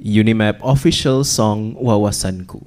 Unimap official song Wawasanku.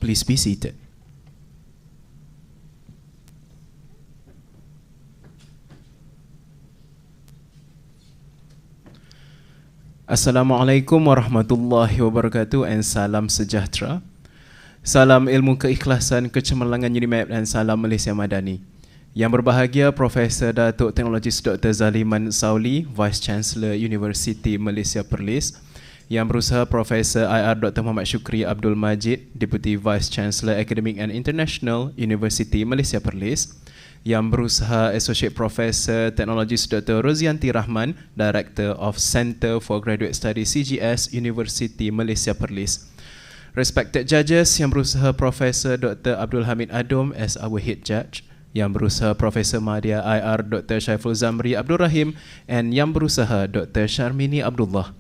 Please be seated. Assalamualaikum warahmatullahi wabarakatuh and salam sejahtera. Salam ilmu keikhlasan, kecemerlangan Unimap dan salam Malaysia Madani. Yang berbahagia Profesor Datuk Teknologis Dr. Zaliman Sauli, Vice Chancellor Universiti Malaysia Perlis. Yang berusaha Profesor IR Dr. Muhammad Syukri Abdul Majid, Deputy Vice Chancellor Academic and International University Malaysia Perlis. Yang berusaha Associate Professor Teknologis Dr. Rozianti Rahman, Director of Center for Graduate Studies CGS University Malaysia Perlis. Respected judges, yang berusaha Profesor Dr. Abdul Hamid Adom as our head judge. Yang berusaha Profesor Madya IR Dr. Syaiful Zamri Abdul Rahim and yang berusaha Dr. Syarmini Abdullah.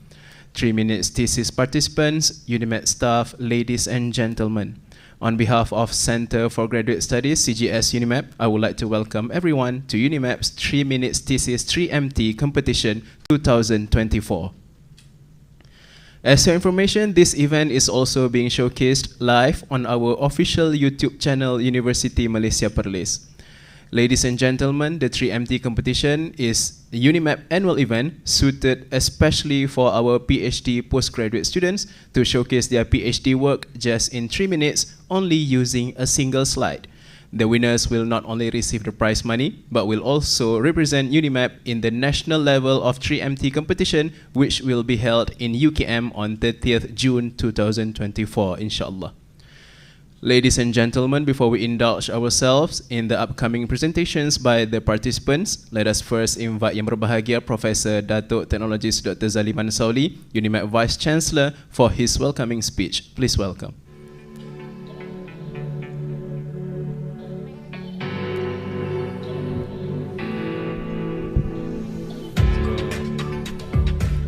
3 minutes thesis participants, Unimap staff, ladies and gentlemen. On behalf of Center for Graduate Studies, CGS Unimap, I would like to welcome everyone to Unimap's 3 minutes thesis 3MT competition 2024. As your information, this event is also being showcased live on our official YouTube channel, University Malaysia Perlis. Ladies and gentlemen, the 3MT competition is a Unimap annual event suited especially for our PhD postgraduate students to showcase their PhD work just in 3 minutes only using a single slide. The winners will not only receive the prize money but will also represent Unimap in the national level of 3MT competition, which will be held in UKM on 30th June 2024, inshallah. Ladies and gentlemen, before we indulge ourselves in the upcoming presentations by the participants, let us first invite yang berbahagia Profesor Datuk Teknologis Dr. Zaliman Sauli, Unimap Vice Chancellor, for his welcoming speech. Please welcome.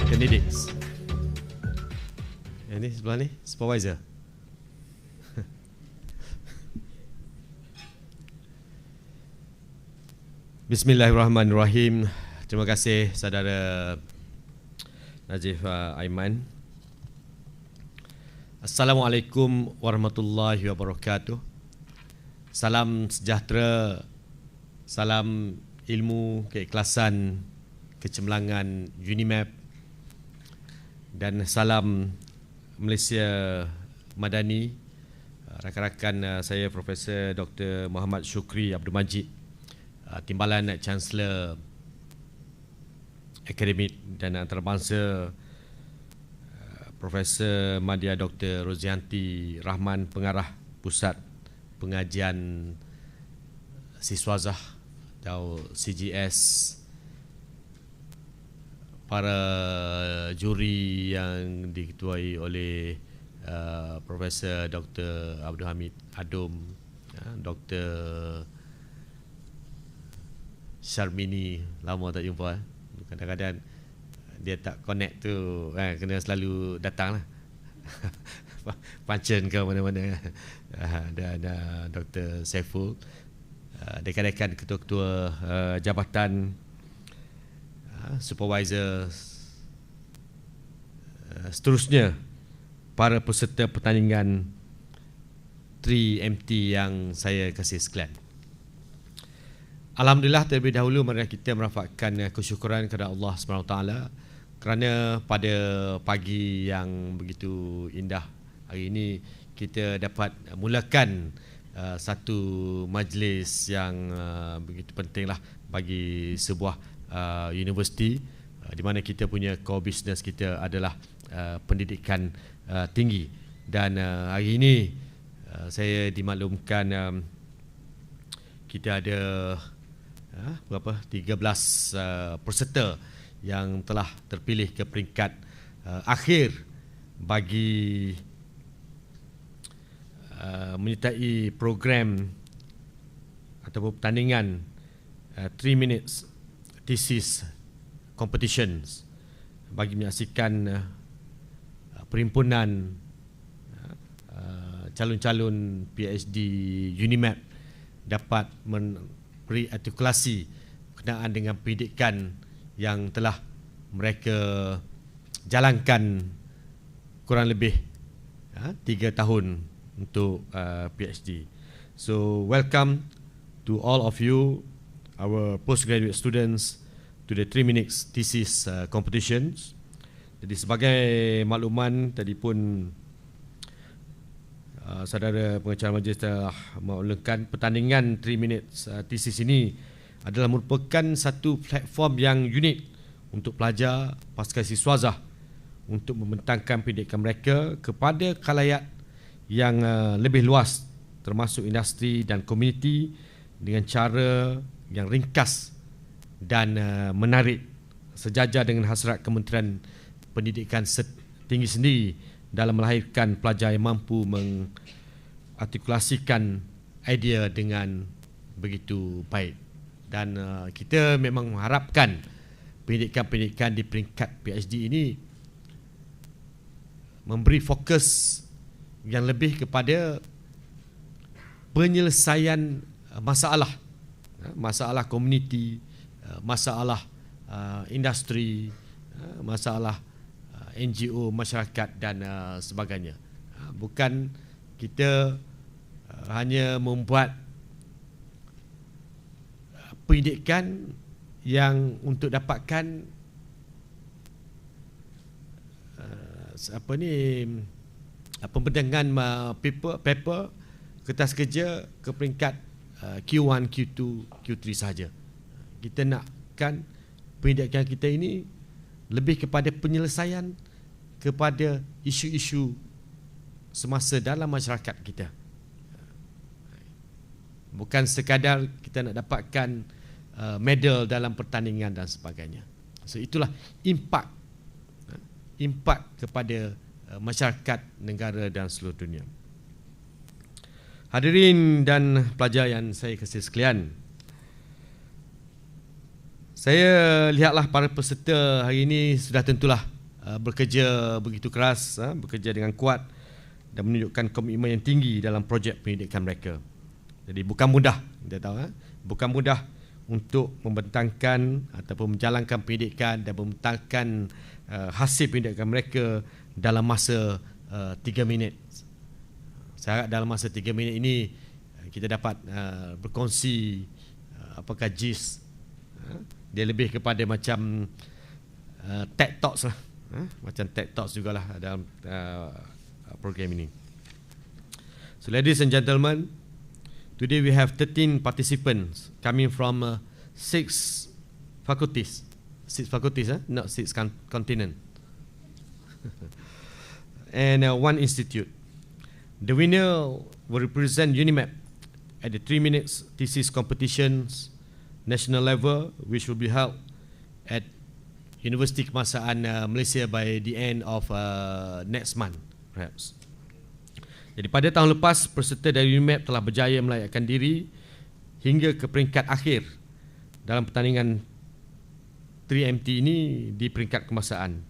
Candidates. Ini sebelah ni, supervisor. Bismillahirrahmanirrahim. Terima kasih saudara Najib Aiman. Assalamualaikum warahmatullahi wabarakatuh. Salam sejahtera, salam ilmu, keikhlasan, kecemerlangan Unimap dan salam Malaysia Madani. Rakan-rakan saya Profesor Dr. Muhammad Syukri Abdul Majid, Timbalan Chancellor Akademik dan Antarabangsa, Profesor Madya Dr. Rozianti Rahman, Pengarah Pusat Pengajian Siswazah atau CGS, para juri yang diketuai oleh Profesor Dr. Abdul Hamid Adom, Dr. Syarmini, lama tak jumpa. Kadang-kadang dia tak connect tu, kena selalu datang lah. Pancen ke mana-mana. Dan Dr. Saiful, dekan-dekan ketua-ketua jabatan, supervisor, seterusnya para peserta pertandingan 3MT yang saya kasih sekalian. Alhamdulillah, terlebih dahulu mari kita merafakkan kesyukuran kepada Allah SWT kerana pada pagi yang begitu indah hari ini kita dapat mulakan satu majlis yang begitu pentinglah bagi sebuah universiti di mana kita punya core business kita adalah pendidikan tinggi. Dan hari ini saya dimaklumkan kita ada berapa 13 peserta yang telah terpilih ke peringkat akhir bagi menyertai program ataupun pertandingan 3 minutes thesis competitions bagi menyaksikan perhimpunan calon-calon PhD UNIMAP dapat beri artikulasi berkenaan dengan pendidikan yang telah mereka jalankan kurang lebih 3 tahun untuk PhD. So welcome to all of you, our postgraduate students, to the 3 minutes thesis competitions. Jadi sebagai makluman tadi pun saudara pengacara majlis telah maklumkan pertandingan 3 minutes thesis ini adalah merupakan satu platform yang unik untuk pelajar pasca siswazah untuk membentangkan pendidikan mereka kepada khalayak yang lebih luas termasuk industri dan komuniti dengan cara yang ringkas dan menarik sejajar dengan hasrat Kementerian Pendidikan Tinggi sendiri dalam melahirkan pelajar yang mampu mengartikulasikan idea dengan begitu baik. Dan kita memang mengharapkan pendidikan-pendidikan di peringkat PhD ini memberi fokus yang lebih kepada penyelesaian masalah komuniti, masalah industri, masalah NGO, masyarakat dan sebagainya. Bukan kita hanya membuat pendidikan yang untuk dapatkan pembentangan paper kertas kerja ke peringkat Q1, Q2, Q3 saja. Kita nakkan pendidikan kita ini lebih kepada penyelesaian kepada isu-isu semasa dalam masyarakat kita. Bukan sekadar kita nak dapatkan medal dalam pertandingan dan sebagainya. So itulah impak kepada masyarakat, negara dan seluruh dunia. Hadirin dan pelajar yang saya kasihi sekalian, saya lihatlah para peserta hari ini sudah tentulah bekerja begitu keras, bekerja dengan kuat dan menunjukkan komitmen yang tinggi dalam projek pendidikan mereka. Jadi bukan mudah, kita tahu, bukan mudah untuk membentangkan ataupun menjalankan pendidikan dan membentangkan hasil pendidikan mereka dalam masa 3 minit. Saya harap dalam masa 3 minit ini kita dapat berkongsi apakah gist. Dia lebih kepada macam TED Talks lah, macam TED Talks jugalah dalam program ini. So ladies and gentlemen, today we have 13 participants coming from 6 faculties. 6 faculties, not 6 continent. And 1 institute. The winner will represent UNIMAP at the 3 minutes thesis competitions national level, which will be held at Universiti Kebangsaan Malaysia by the end of next month, perhaps. Jadi pada tahun lepas, peserta dari UNIMAP telah berjaya melayakkan diri hingga ke peringkat akhir dalam pertandingan 3MT ini di peringkat kebangsaan.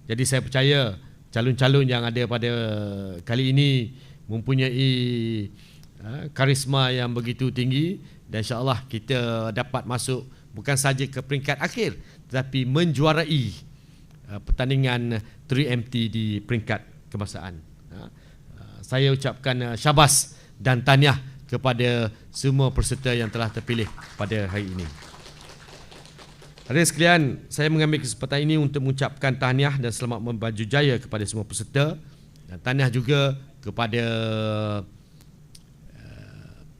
Jadi saya percaya calon-calon yang ada pada kali ini mempunyai karisma yang begitu tinggi dan insya-Allah kita dapat masuk bukan saja ke peringkat akhir tetapi menjuarai pertandingan 3MT di peringkat kebangsaan. Saya ucapkan syabas dan tahniah kepada semua peserta yang telah terpilih pada hari ini. Hadirin sekalian, saya mengambil kesempatan ini untuk mengucapkan tahniah dan selamat membaju jaya kepada semua peserta, dan tahniah juga kepada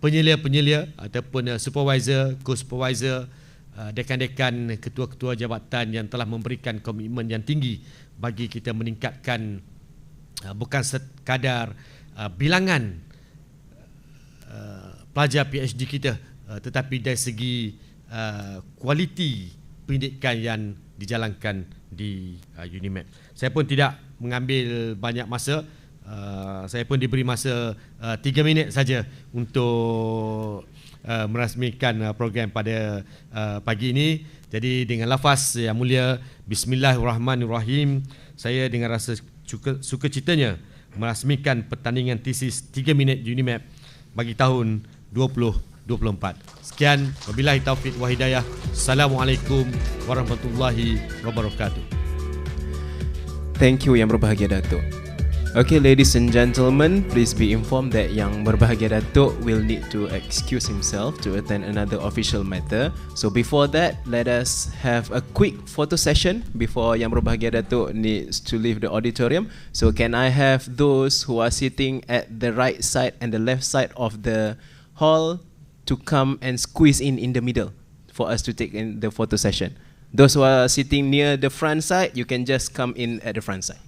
penyelia-penyelia ataupun supervisor, co-supervisor, dekan-dekan, ketua-ketua jabatan yang telah memberikan komitmen yang tinggi bagi kita meningkatkan bukan sekadar bilangan pelajar PhD kita, tetapi dari segi kualiti pendidikan yang dijalankan di UNIMAP. Saya pun tidak mengambil banyak masa. Saya pun diberi masa 3 minit saja untuk merasmikan program pada pagi ini. Jadi dengan lafaz yang mulia, Bismillahirrahmanirrahim, saya dengan rasa sukacitanya merasmikan pertandingan tesis 3 minit UNIMAP bagi tahun 2024. Sekian, wabillahi taufiq wa hidayah. Assalamualaikum warahmatullahi wabarakatuh. Thank you Yang Berbahagia Datuk. Okay, ladies and gentlemen, please be informed that Yang Berbahagia Datuk will need to excuse himself to attend another official matter. So before that, let us have a quick photo session before Yang Berbahagia Datuk needs to leave the auditorium. So can I have those who are sitting at the right side and the left side of the hall to come and squeeze in the middle for us to take in the photo session. Those who are sitting near the front side, you can just come in at the front side.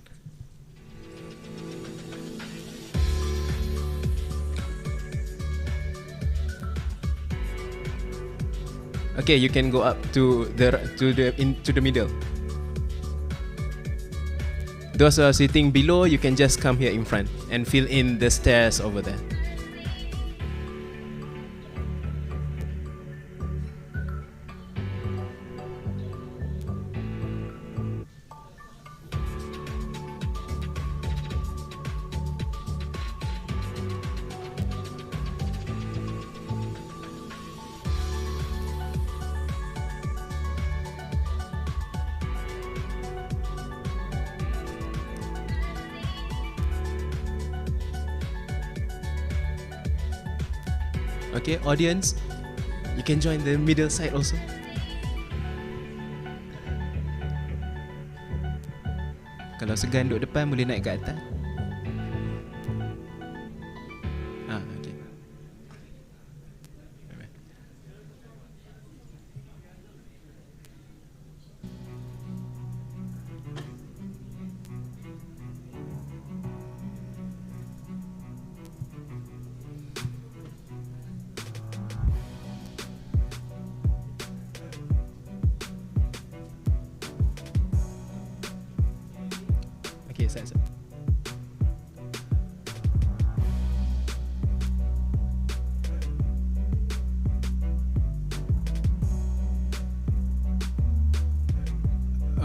Okay, you can go up to the middle. Those who are sitting below, you can just come here in front and fill in the stairs over there. Okay, audience, you can join the middle side also. Kalau segan duduk depan, boleh naik ke atas. Okay. Okay, saya.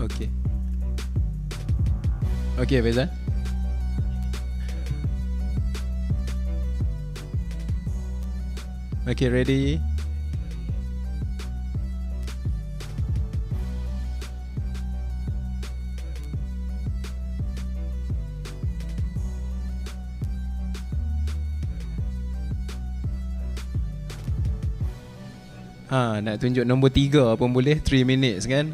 Okay. Okay, Faizal. Okay, ready? Nak tunjuk nombor 3 pun boleh, 3 minutes kan?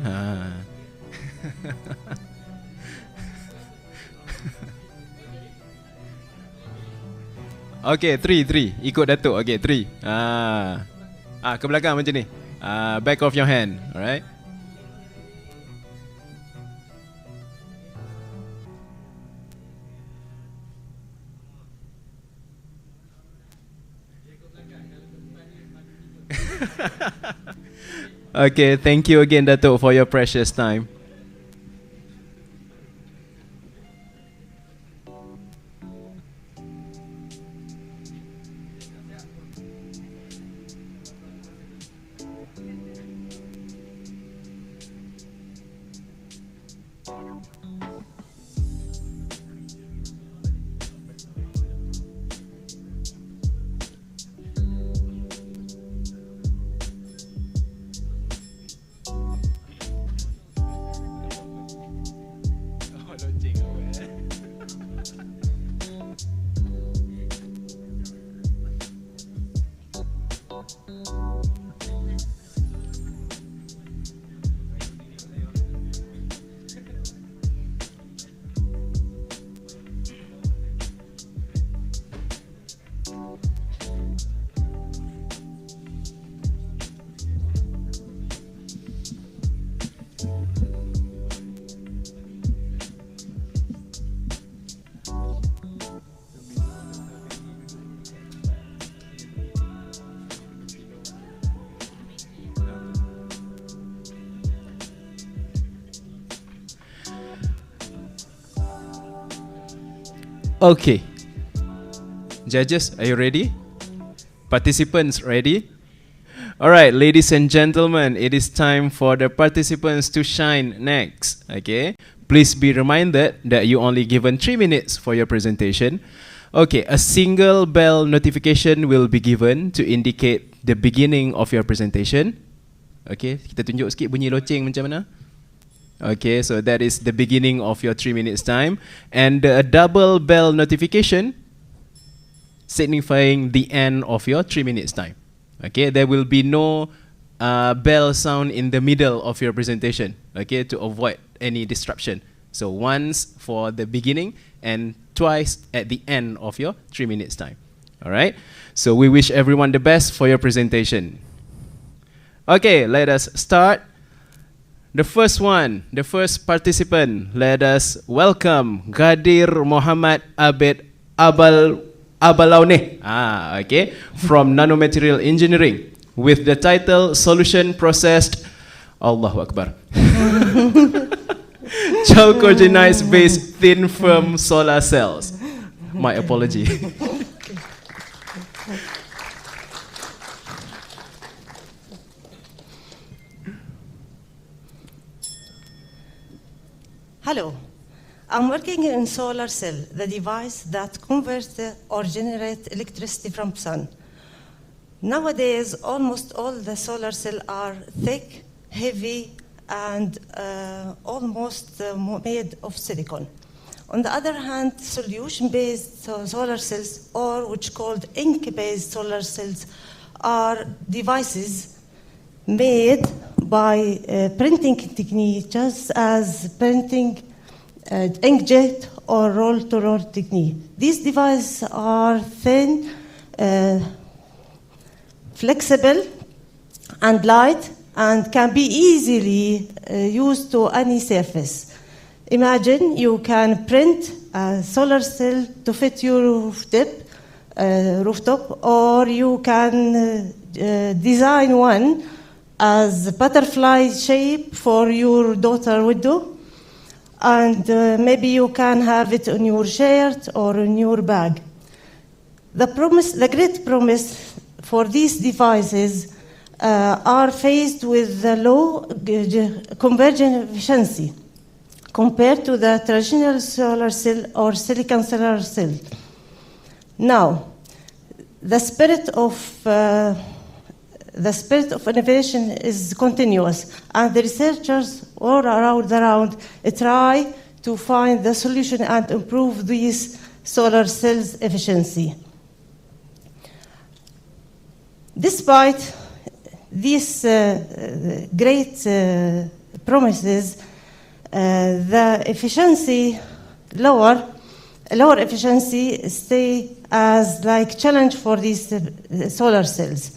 Okay, 3. Ikut Datuk. Okay, 3. Ke belakang macam ni. Back of your hand. Alright. Okay, thank you again, Datuk, for your precious time. Okay. Judges, are you ready? Participants, ready? Alright, ladies and gentlemen, it is time for the participants to shine next. Okay? Please be reminded that you only given 3 minutes for your presentation. Okay, a single bell notification will be given to indicate the beginning of your presentation. Okay, kita tunjuk sikit bunyi loceng macam mana. Okay, so that is the beginning of your 3 minutes time. And a double bell notification signifying the end of your 3 minutes time. Okay, there will be no bell sound in the middle of your presentation, okay, to avoid any disruption. So once for the beginning and twice at the end of your 3 minutes time. All right, so we wish everyone the best for your presentation. Okay, let us start. The first one, the first participant, let us welcome Ghadir Muhammad Abed Abalaune, okay, from Nanomaterial Engineering with the title Solution Processed, Allahu Akbar, chalcogenide-based thin film solar cells. My apology. Hello, I'm working in solar cell, the device that converts or generates electricity from sun. Nowadays, almost all the solar cells are thick, heavy, and almost made of silicon. On the other hand, solution-based solar cells, or which called ink-based solar cells, are devices made by printing technique, just as printing inkjet or roll-to-roll technique. These devices are thin, flexible, and light, and can be easily used to any surface. Imagine you can print a solar cell to fit your rooftop, or you can design one as a butterfly shape for your daughter window, and maybe you can have it on your shirt or in your bag. The great promise for these devices are faced with the low conversion efficiency compared to the traditional solar cell or silicon solar cell. Now, the spirit of innovation is continuous, and the researchers all around try to find the solution and improve these solar cells' efficiency. Despite these great promises, the efficiency, lower efficiency, stay as like challenge for these solar cells.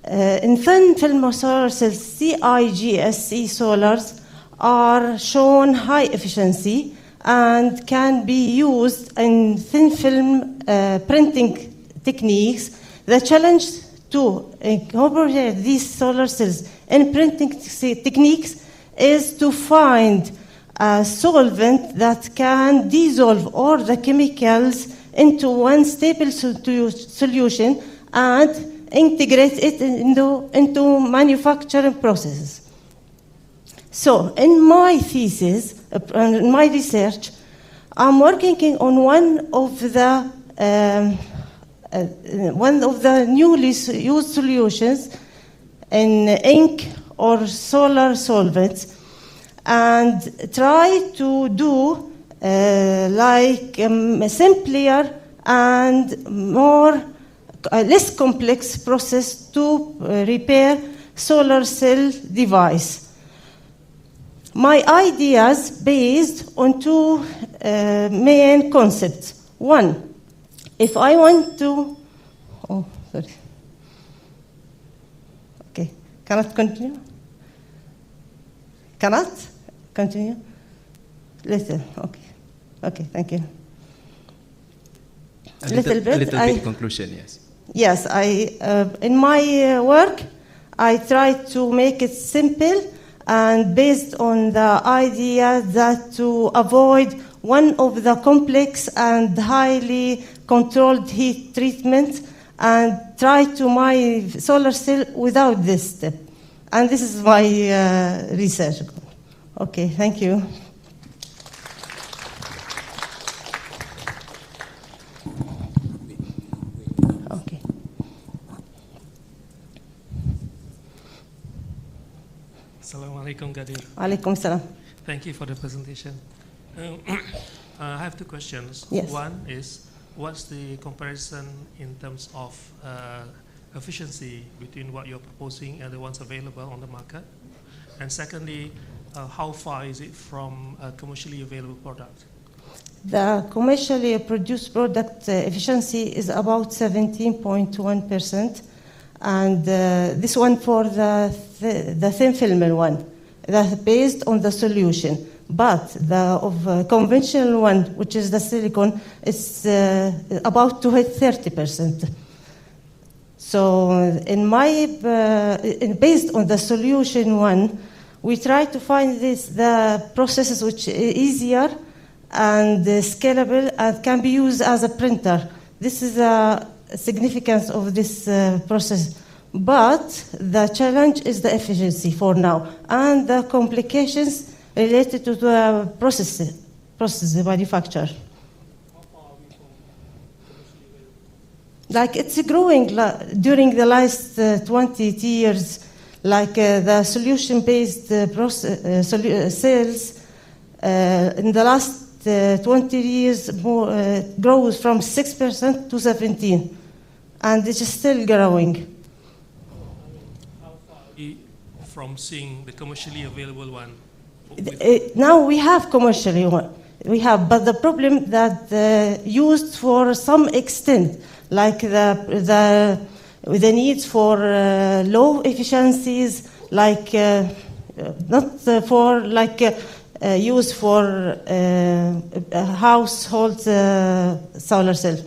In thin film solar cells, CIGSE solars are shown high efficiency and can be used in thin film printing techniques. The challenge to incorporate these solar cells in printing techniques is to find a solvent that can dissolve all the chemicals into one stable solution and integrate it into manufacturing processes. So, in my thesis, in my research, I'm working on one of the newly used solutions in ink or solar solvents, and try to do simpler and more less complex process to repair solar cell device. My ideas based on two main concepts. One, if I want to, okay, cannot continue? Cannot continue? Little, okay, thank you. A little bit conclusion, yes. Yes, in my work, I try to make it simple and based on the idea that to avoid one of the complex and highly controlled heat treatment and try to my solar cell without this step. And this is my research. Okay, thank you. Okay. Assalamu alaikum, Gadir. Alaikum salam. Thank you for the presentation. I have two questions. Yes. One is, what's the comparison in terms of efficiency between what you're proposing and the ones available on the market? And secondly, how far is it from a commercially available product? The commercially produced product efficiency is about 17.1%, and this one for the thin film one, that's based on the solution. But the conventional one, which is the silicon, is about to hit 30%. So based on the solution one, we try to find the processes which are easier and scalable and can be used as a printer. This is the significance of this process. But the challenge is the efficiency for now and the complications related to the process manufacture. Like it's growing during the last 20 years, like the solution-based sales in the last 20 years grows from 6% to 17%, and it's still growing. How far are we from seeing the commercially available one? Now we have commercially one. We have, but the problem that used for some extent, like the needs for low efficiencies, like not for like use for household solar cell.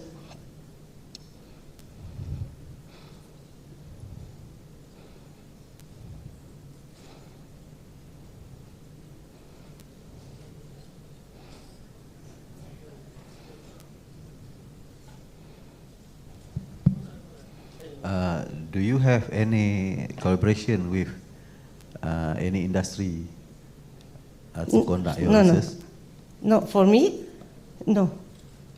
Do you have any collaboration with any industry to conduct your research? No, for me, no.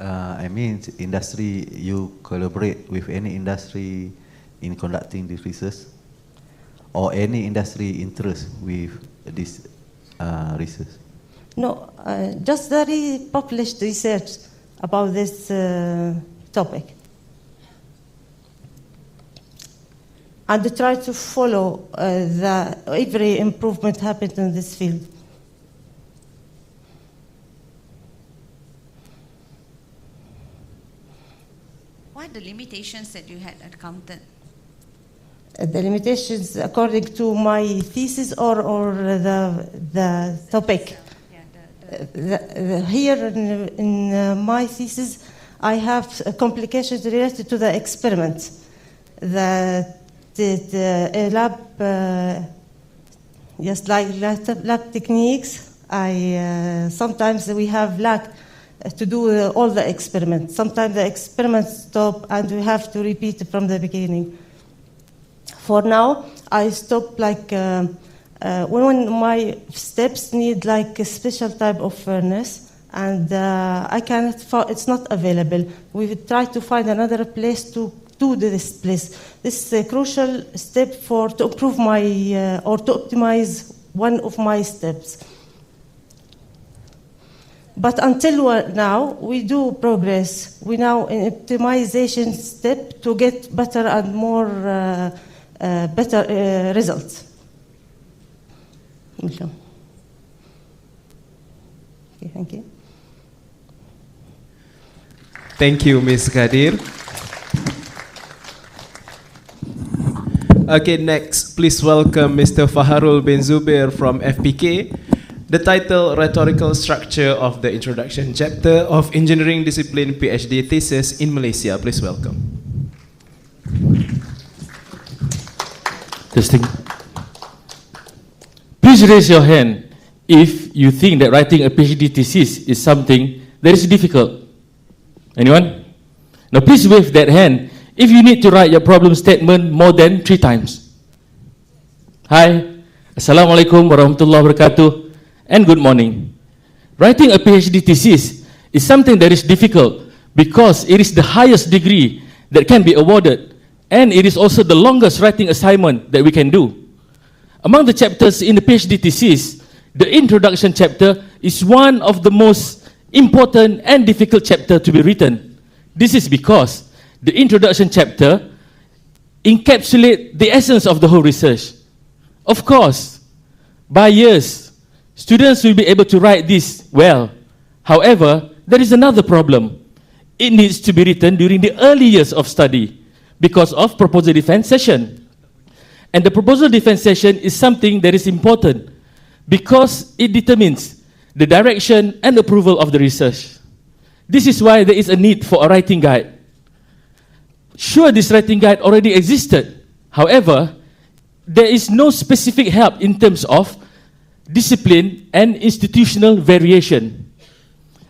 I mean, industry, you collaborate with any industry in conducting this research? Or any industry interest with this research? No, just very published research about this topic. And try to follow every improvement happened in this field. What are the limitations that you had encountered? The limitations according to my thesis or the topic? Here in my thesis, I have complications related to the experiment. The lab, just like lab techniques, sometimes we have lack to do all the experiments. Sometimes the experiments stop and we have to repeat it from the beginning. For now, I stop like when my steps need like a special type of furnace, and I cannot. It's not available. We try to find another place to do this place. This is a crucial step to improve my or to optimize one of my steps. But until now, we do progress. We now in optimization step to get better and more better results. Okay, thank you. Thank you, Ms. Kadir. Okay, next, please welcome Mr. Faharul bin Zubair from FPK. The title, Rhetorical Structure of the Introduction Chapter of Engineering Discipline PhD Thesis in Malaysia. Please welcome. Testing. Please raise your hand if you think that writing a PhD thesis is something that is difficult. Anyone? Now please wave that hand if you need to write your problem statement more than 3 times. Hi, Assalamualaikum warahmatullahi wabarakatuh, and good morning. Writing a PhD thesis is something that is difficult because it is the highest degree that can be awarded, and it is also the longest writing assignment that we can do. Among the chapters in the PhD thesis, the introduction chapter is one of the most important and difficult chapter to be written. This is because the introduction chapter encapsulates the essence of the whole research. Of course, by years, students will be able to write this well. However, there is another problem. It needs to be written during the early years of study because of proposal defense session. And the proposal defense session is something that is important because it determines the direction and approval of the research. This is why there is a need for a writing guide. Sure, this writing guide already existed. However, there is no specific help in terms of discipline and institutional variation,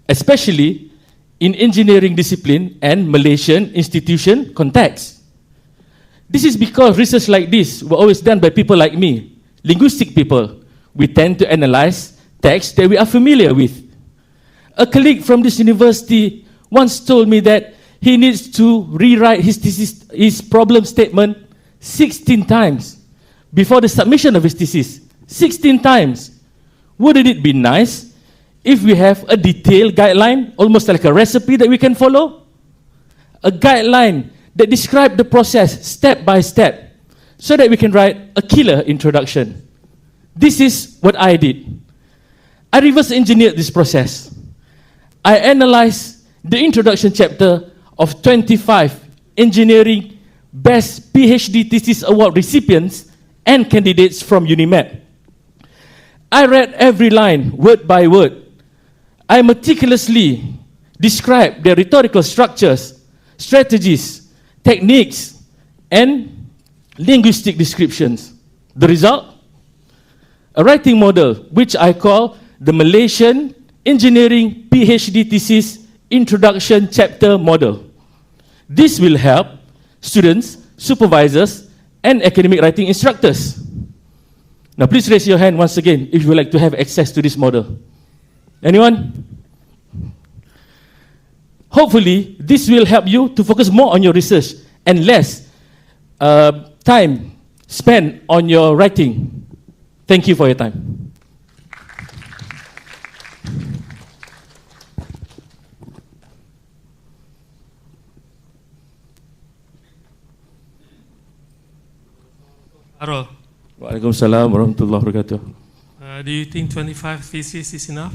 especially in engineering discipline and Malaysian institution context. This is because research like this were always done by people like me, linguistic people. We tend to analyze texts that we are familiar with. A colleague from this university once told me that he needs to rewrite his thesis, his problem statement 16 times before the submission of his thesis. 16 times. Wouldn't it be nice if we have a detailed guideline, almost like a recipe that we can follow? A guideline that describes the process step by step so that we can write a killer introduction. This is what I did. I reverse engineered this process. I analyzed the introduction chapter of 25 engineering best PhD thesis award recipients and candidates from UNIMAP. I read every line, word by word. I meticulously described their rhetorical structures, strategies, techniques, and linguistic descriptions. The result? A writing model, which I call the Malaysian Engineering PhD Thesis Introduction Chapter Model. This will help students, supervisors, and academic writing instructors. Now please raise your hand once again if you would like to have access to this model. Anyone? Hopefully, this will help you to focus more on your research and less time spent on your writing. Thank you for your time. Arul, Waalaikumsalam warahmatullahi wabarakatuh. do you think 25 theses is enough?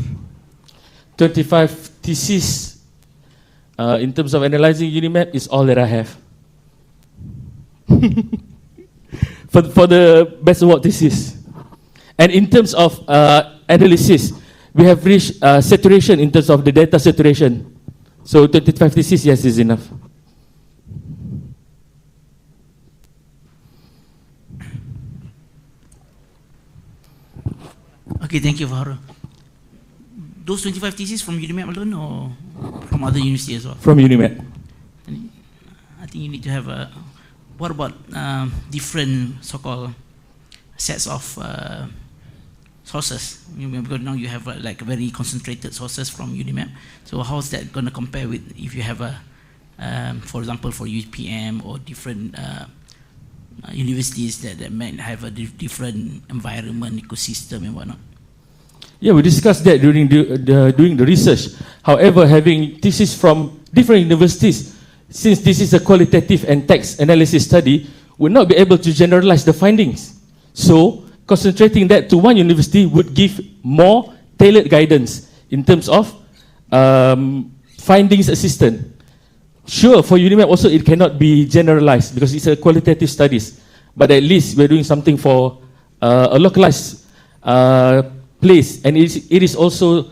25 theses in terms of analyzing UNIMAP is all that I have. for the best award thesis. And in terms of analysis, we have reached saturation in terms of the data saturation. So 25 theses, yes, is enough. Okay, thank you, Farah. Those 25 theses from UNIMAP alone or from other universities as well? From UNIMAP. I think you need to have a, what about different so-called sets of sources? Because now you have like very concentrated sources from UNIMAP. So how's that going to compare with if you have a, for example, for UPM or different universities that might have a different environment, ecosystem and whatnot? Yeah, we discussed that during doing the research. However, having thesis from different universities, since this is a qualitative and text analysis study, would not be able to generalize the findings. So, concentrating that to one university would give more tailored guidance in terms of findings assistance. Sure, for UNIMAP also it cannot be generalized because it's a qualitative studies. But at least we're doing something for a localized place, and it is also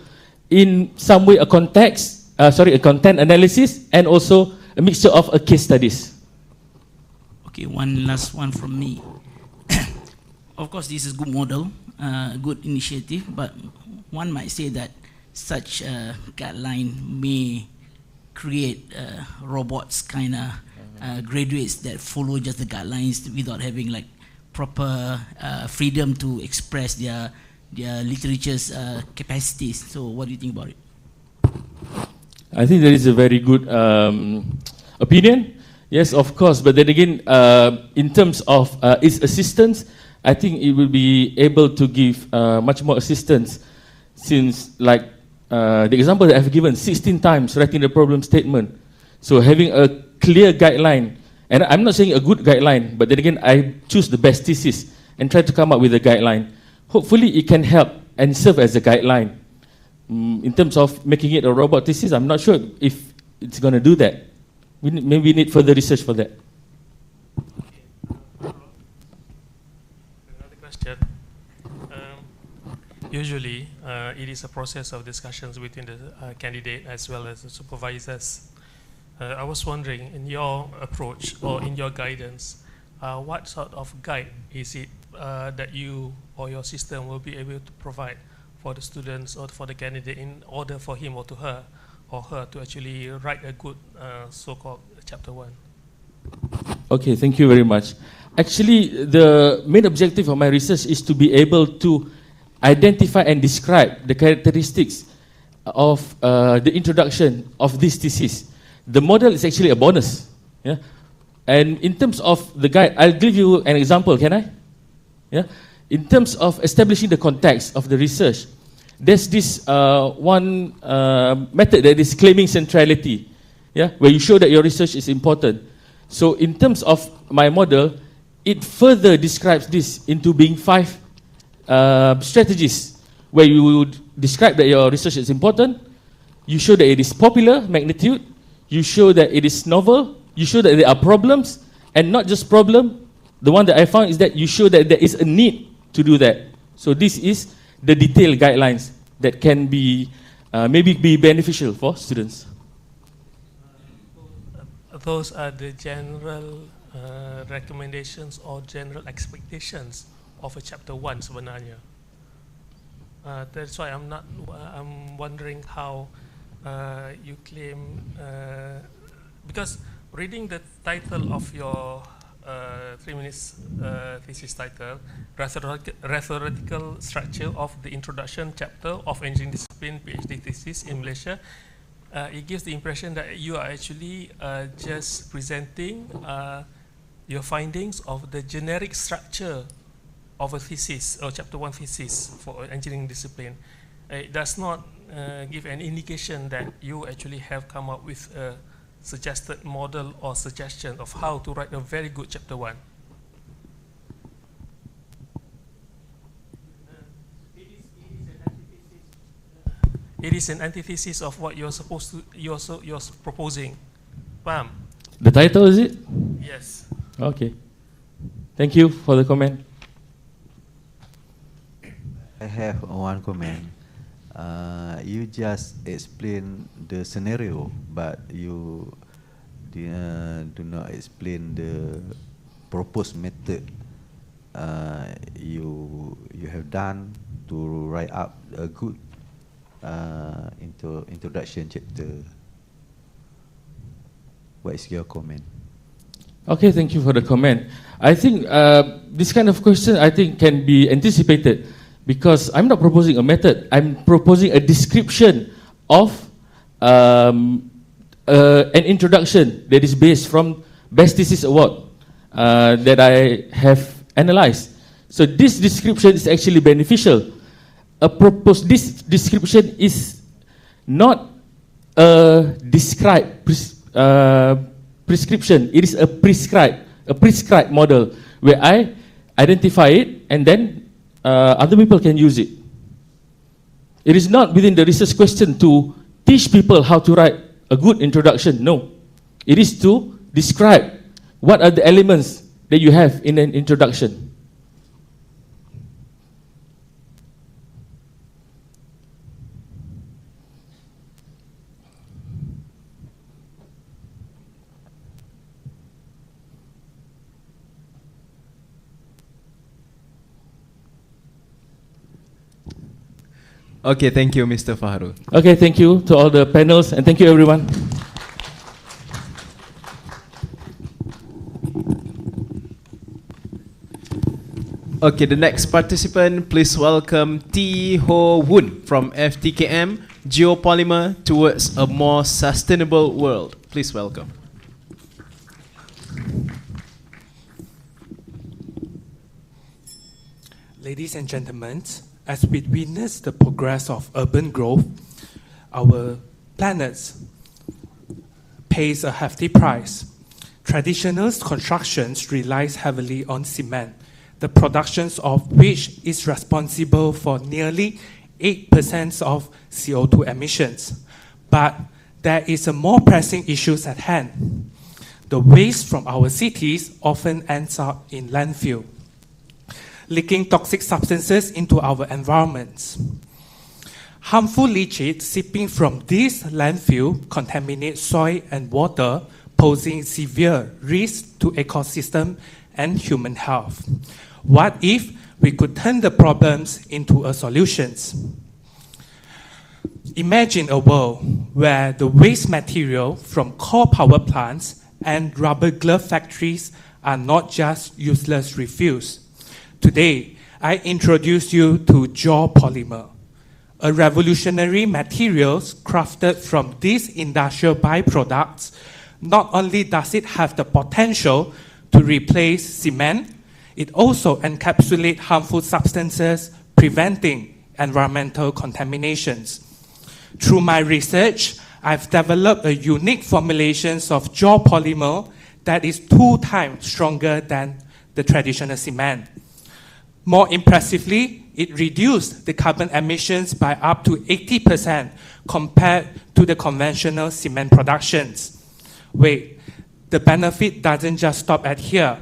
in some way a context, a content analysis, and also a mixture of a case studies. Okay, one last one from me. Of course, this is a good model, good initiative, but one might say that such a guideline may create robots kind of graduates that follow just the guidelines without having like proper freedom to express their literature's capacities. So what do you think about it? I think that is a very good opinion. Yes, of course. But then again, in terms of its assistance, I think it will be able to give much more assistance, since like the example that I've given, 16 times writing the problem statement. So having a clear guideline, and I'm not saying a good guideline, but then again, I choose the best thesis and try to come up with a guideline. Hopefully it can help and serve as a guideline. In terms of making it a robot thesis, I'm not sure if it's going to do that. Maybe we need further research for that. Another question. Usually, it is a process of discussions between the candidate as well as the supervisors. I was wondering, in your approach or in your guidance, what sort of guide is it that you or your system will be able to provide for the students or for the candidate in order for him or her to actually write a good so-called chapter 1? Okay, thank you very much. Actually, the main objective of my research is to be able to identify and describe the characteristics of the introduction of this thesis. The model is actually a bonus. Yeah? And in terms of the guide, I'll give you an example, can I? Yeah? In terms of establishing the context of the research, there's this one method that is claiming centrality, yeah? Where you show that your research is important. So in terms of my model, it further describes this into being 5 strategies, where you would describe that your research is important, you show that it is popular, magnitude, you show that it is novel, you show that there are problems, and not just problem, the one that I found is that you show that there is a need to do that. So this is the detailed guidelines that can be maybe be beneficial for students. Those are the general recommendations or general expectations of a chapter 1 sebenarnya. That's why I'm wondering how you claim, because reading the title of your 3 minutes thesis title, Theoretical Structure of the Introduction Chapter of Engineering Discipline PhD Thesis in Malaysia, it gives the impression that you are actually just presenting your findings of the generic structure of a thesis or chapter 1 thesis for engineering discipline. It does not give an indication that you actually have come up with a suggested model or suggestion of how to write a very good chapter 1. It is an antithesis of what you're supposed to, you're proposing. Paham? The title, is it? Yes. Okay. Thank you for the comment. I have one comment. You just explain the scenario, but you do not explain the proposed method you have done to write up a good introduction chapter. What is your comment? Okay, thank you for the comment. I think this kind of question, I think, can be anticipated, because I'm not proposing a method. I'm proposing a description of an introduction that is based from Best Thesis Award that I have analyzed. So this description is actually beneficial. This description is not a prescription. It is a prescribed model where I identify it and then other people can use it. It is not within the research question to teach people how to write a good introduction. No. It is to describe what are the elements that you have in an introduction. Okay, thank you, Mr. Fahrul. Okay, thank you to all the panels and thank you everyone. Okay, the next participant, please welcome T. Ho Woon from FTKM, Geopolymer Towards a More Sustainable World. Please welcome. Ladies and gentlemen, as we witness the progress of urban growth, our planet pays a hefty price. Traditional constructions relies heavily on cement, the production of which is responsible for nearly 8% of CO2 emissions. But there is a more pressing issue at hand. The waste from our cities often ends up in landfill, leaking toxic substances into our environments. Harmful leachate seeping from this landfill contaminates soil and water, posing severe risk to ecosystem and human health. What if we could turn the problems into a solutions? Imagine a world where the waste material from coal power plants and rubber glove factories are not just useless refuse. Today, I introduce you to geopolymer, a revolutionary material crafted from these industrial byproducts. Not only does it have the potential to replace cement, it also encapsulates harmful substances, preventing environmental contaminations. Through my research, I've developed a unique formulation of geopolymer that is 2 times stronger than the traditional cement. More impressively, it reduced the carbon emissions by up to 80% compared to the conventional cement productions. Wait, the benefit doesn't just stop at here.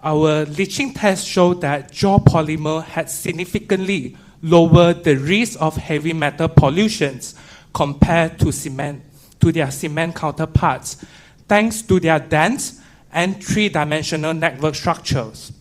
Our leaching tests showed that geopolymer had significantly lowered the risk of heavy metal pollutions compared to their cement counterparts, thanks to their dense and 3-dimensional network structures.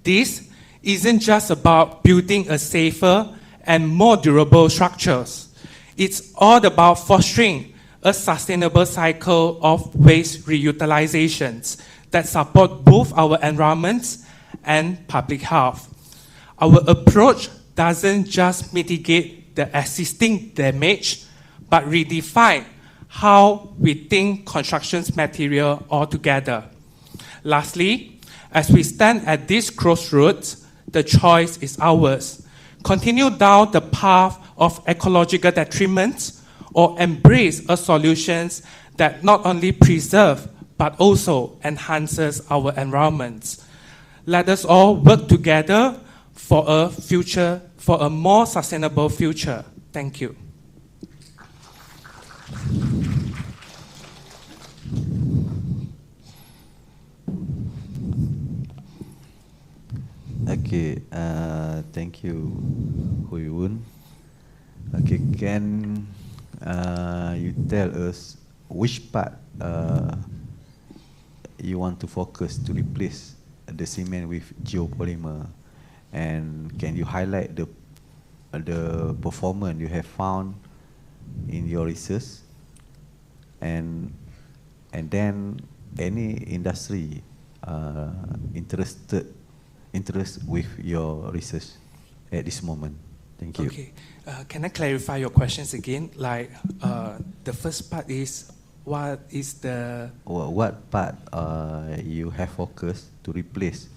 This isn't just about building a safer and more durable structures. It's all about fostering a sustainable cycle of waste reutilizations that support both our environment and public health. Our approach doesn't just mitigate the existing damage, but redefine how we think construction material altogether. Lastly, as we stand at this crossroads, the choice is ours. Continue down the path of ecological detriment or embrace a solutions that not only preserve but also enhances our environments. Let us all work together for a more sustainable future. Thank you. Okay, thank you, Hui Woon. Okay, can you tell us which part you want to focus to replace the cement with geopolymer, and can you highlight the performance you have found in your research, and then any industry interest with your research at this moment? Thank you. Okay, can I clarify your questions again? Like the first part is what part you have focused to replace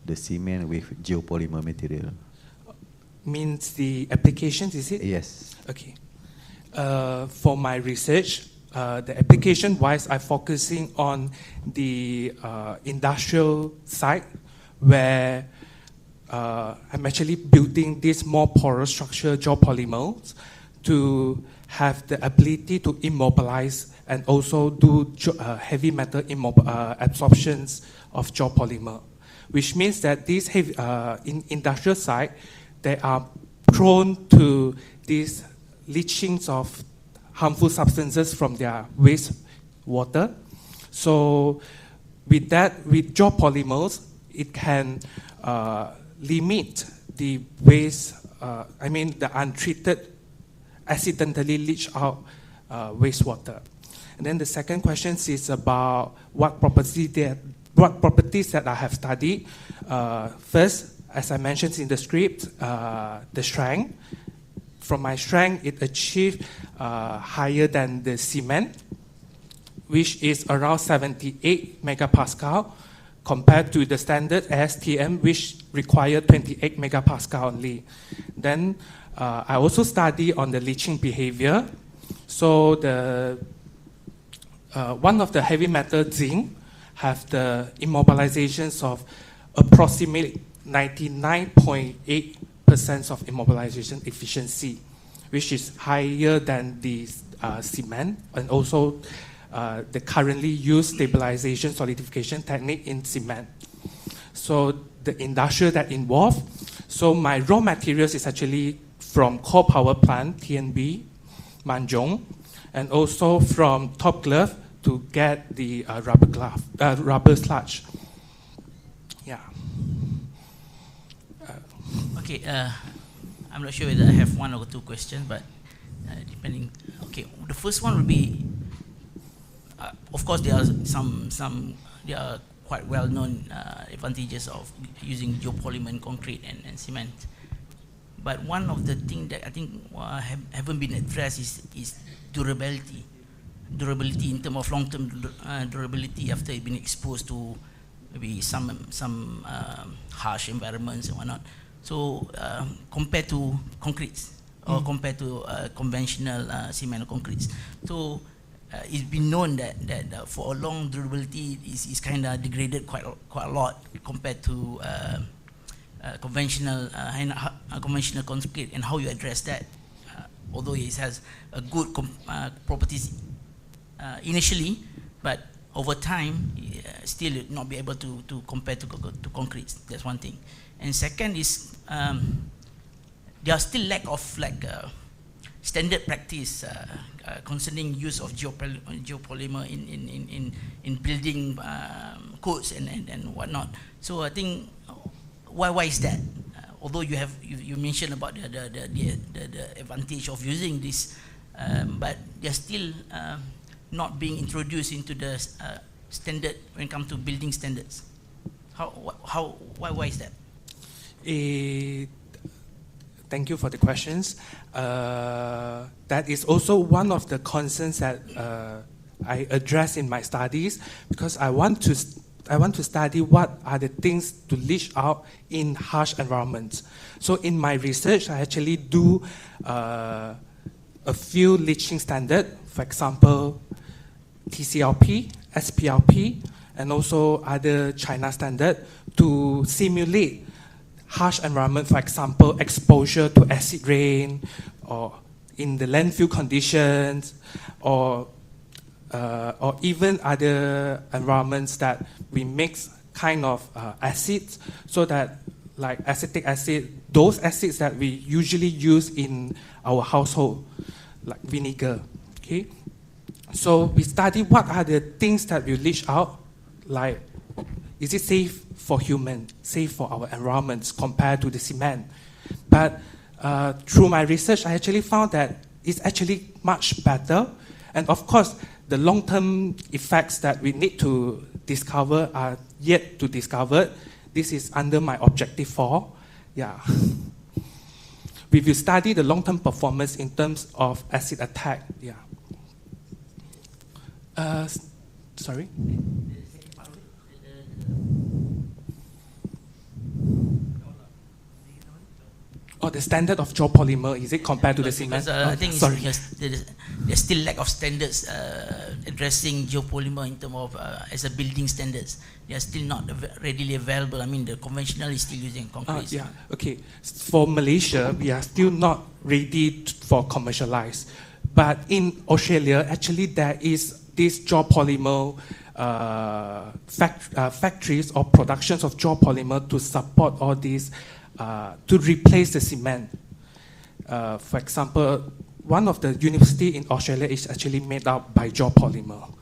the cement with geopolymer material? Means the applications, is it? Yes. Okay. For my research, the application-wise, I'm focusing on the industrial side, where I'm actually building this more porous structure geopolymers to have the ability to immobilize and also do heavy metal absorptions of geopolymer, which means that these heavy, in industrial side, they are prone to these leachings of harmful substances from their waste water. So with that, with geopolymers, it can limit the waste the untreated accidentally leach out wastewater. And then the second question is about what properties that I have studied. First, as I mentioned in the script, the strength. From my strength, it achieved higher than the cement, which is around 78 megapascal, compared to the standard ASTM, which required 28 megapascal only. Then I also study on the leaching behavior. So one of the heavy metal zinc have the immobilizations of approximately 99.8% of immobilization efficiency, which is higher than the cement, and also the currently used stabilization solidification technique in cement. So the industrial that involved, so my raw materials is actually from coal power plant, TNB, Manjong, and also from Top Glove to get the rubber sludge. Yeah. Okay, I'm not sure whether I have one or two questions, but depending. Okay, the first one would be, of course, there are there are quite well-known advantages of using geopolymer in concrete and cement. But one of the things that I think haven't been addressed is durability. Durability in terms of long-term durability after it's been exposed to maybe some harsh environments and whatnot. So compared to concretes or compared to conventional cement or concretes. So it's been known that for a long durability is kind of degraded quite a lot compared to conventional concrete, and how you address that. Although it has a good properties initially, but over time still not be able to compare to concrete. That's one thing. And second is there are still lack of standard practice concerning use of geopolymer in building codes and whatnot. So I think why is that? Although you mentioned about the advantage of using this, but they're still not being introduced into the standard when it comes to building standards. Why is that? Thank you for the questions. That is also one of the concerns that I address in my studies, because I want to study what are the things to leach out in harsh environments. So in my research, I actually do a few leaching standards, for example, TCLP, SPLP, and also other China standard to simulate harsh environment, for example, exposure to acid rain, or in the landfill conditions, or even other environments that we mix kind of acids, so that like acetic acid, those acids that we usually use in our household, like vinegar. Okay, so we study what are the things that we leach out, like is it safe for human, safe for our environments compared to the cement. But through my research, I actually found that it's actually much better. And of course, the long-term effects that we need to discover are yet to discover. This is under my objective 4. Yeah. We will study the long-term performance in terms of acid attack. Yeah. Sorry? Oh, the standard of geopolymer, is it compared to the cement? I think sorry. There's still lack of standards addressing geopolymer in terms of as a building standards. They are still not readily available. I mean, the conventional is still using concrete. Yeah, okay. For Malaysia, we are still not ready for commercialize. But in Australia, actually there is this geopolymer factories or productions of geopolymer to support all these, to replace the cement. For example, one of the university in Australia is actually made up by geopolymer.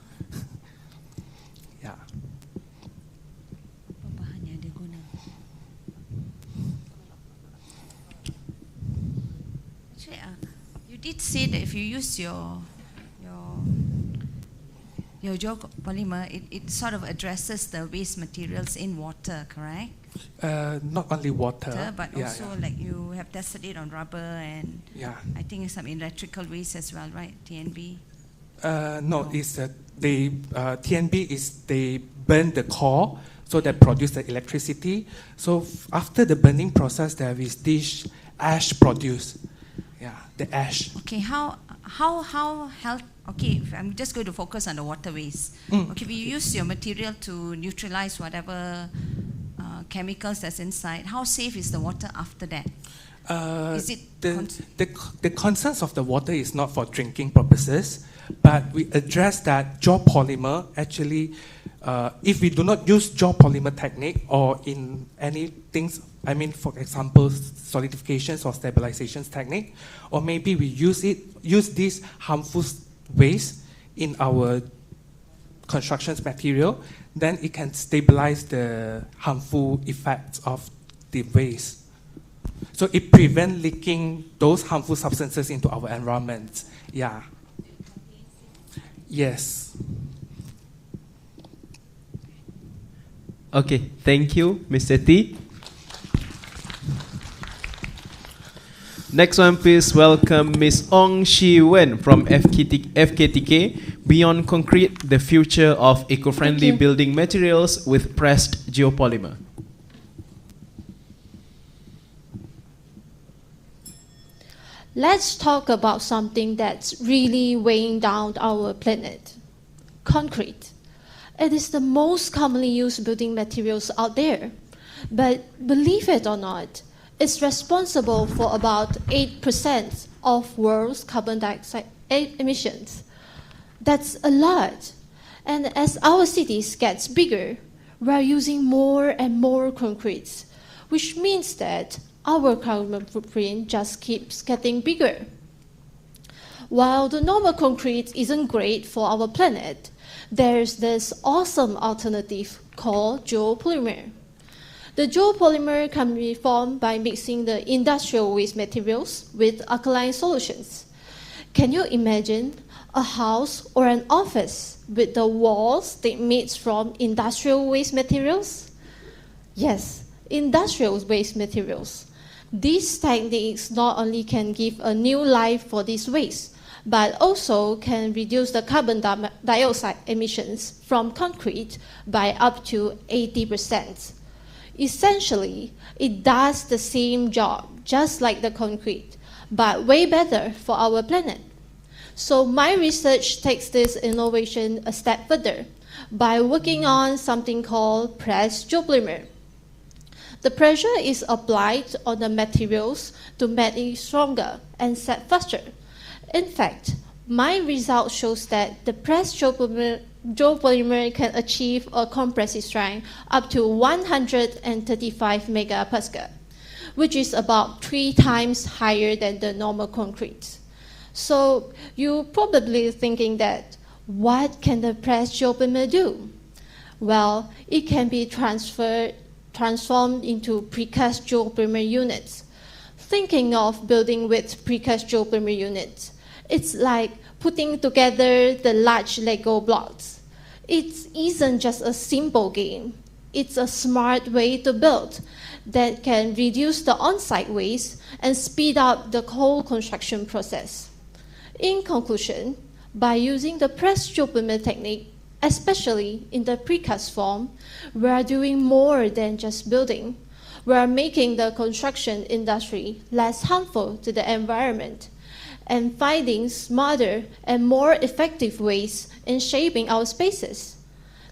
Yeah. Actually, you did say that if you use your geopolymer, it sort of addresses the waste materials in water, correct? Not only water, but also like you have tested it on rubber and I think some electrical waste as well, right? TNB? No, it's TNB is they burn the core, so they produce the electricity. So after the burning process, there is this ash produced. Yeah, the ash. Okay, how health? Okay, I'm just going to focus on the waterways. Okay, we use your material to neutralize whatever chemicals that's inside. How safe is the water after that? Is it the concerns of the water is not for drinking purposes, but we address that geopolymer actually, if we do not use geopolymer technique or in any things, I mean, for example, solidifications or stabilizations technique, or maybe we use this harmful waste in our construction material, then it can stabilize the harmful effects of the waste. So it prevents leaking those harmful substances into our environment. Yeah. Yes. Okay, thank you, Mr. T. Next one, please welcome Ms. Ong Shi Wen from FKTK, Beyond Concrete, the future of eco-friendly building materials with pressed geopolymer. Let's talk about something that's really weighing down our planet. Concrete. It is the most commonly used building materials out there. But believe it or not, it's responsible for about 8% of world's carbon dioxide emissions. That's a lot. And as our cities get bigger, we're using more and more concrete, which means that our carbon footprint just keeps getting bigger. While the normal concrete isn't great for our planet, there's this awesome alternative called geopolymer. The geopolymer can be formed by mixing the industrial waste materials with alkaline solutions. Can you imagine a house or an office with the walls that made from industrial waste materials? Yes, industrial waste materials. These techniques not only can give a new life for this waste, but also can reduce the carbon dioxide emissions from concrete by up to 80%. Essentially, it does the same job, just like the concrete, but way better for our planet. So my research takes this innovation a step further by working on something called pressed geopolymer. The pressure is applied on the materials to make it stronger and set faster. In fact, my result shows that the pressed geopolymer can achieve a compressive strength up to 135 megapascal, which is about 3 times higher than the normal concrete. So you're probably thinking that, what can the pressed geopolymer do? Well, it can be transformed into precast geopolymer units. Thinking of building with precast geopolymer units, it's like putting together the large Lego blocks. It isn't just a simple game. It's a smart way to build that can reduce the on-site waste and speed up the whole construction process. In conclusion, by using the pressed geopolymer technique, especially in the precast form, we are doing more than just building. We are making the construction industry less harmful to the environment and finding smarter and more effective ways in shaping our spaces.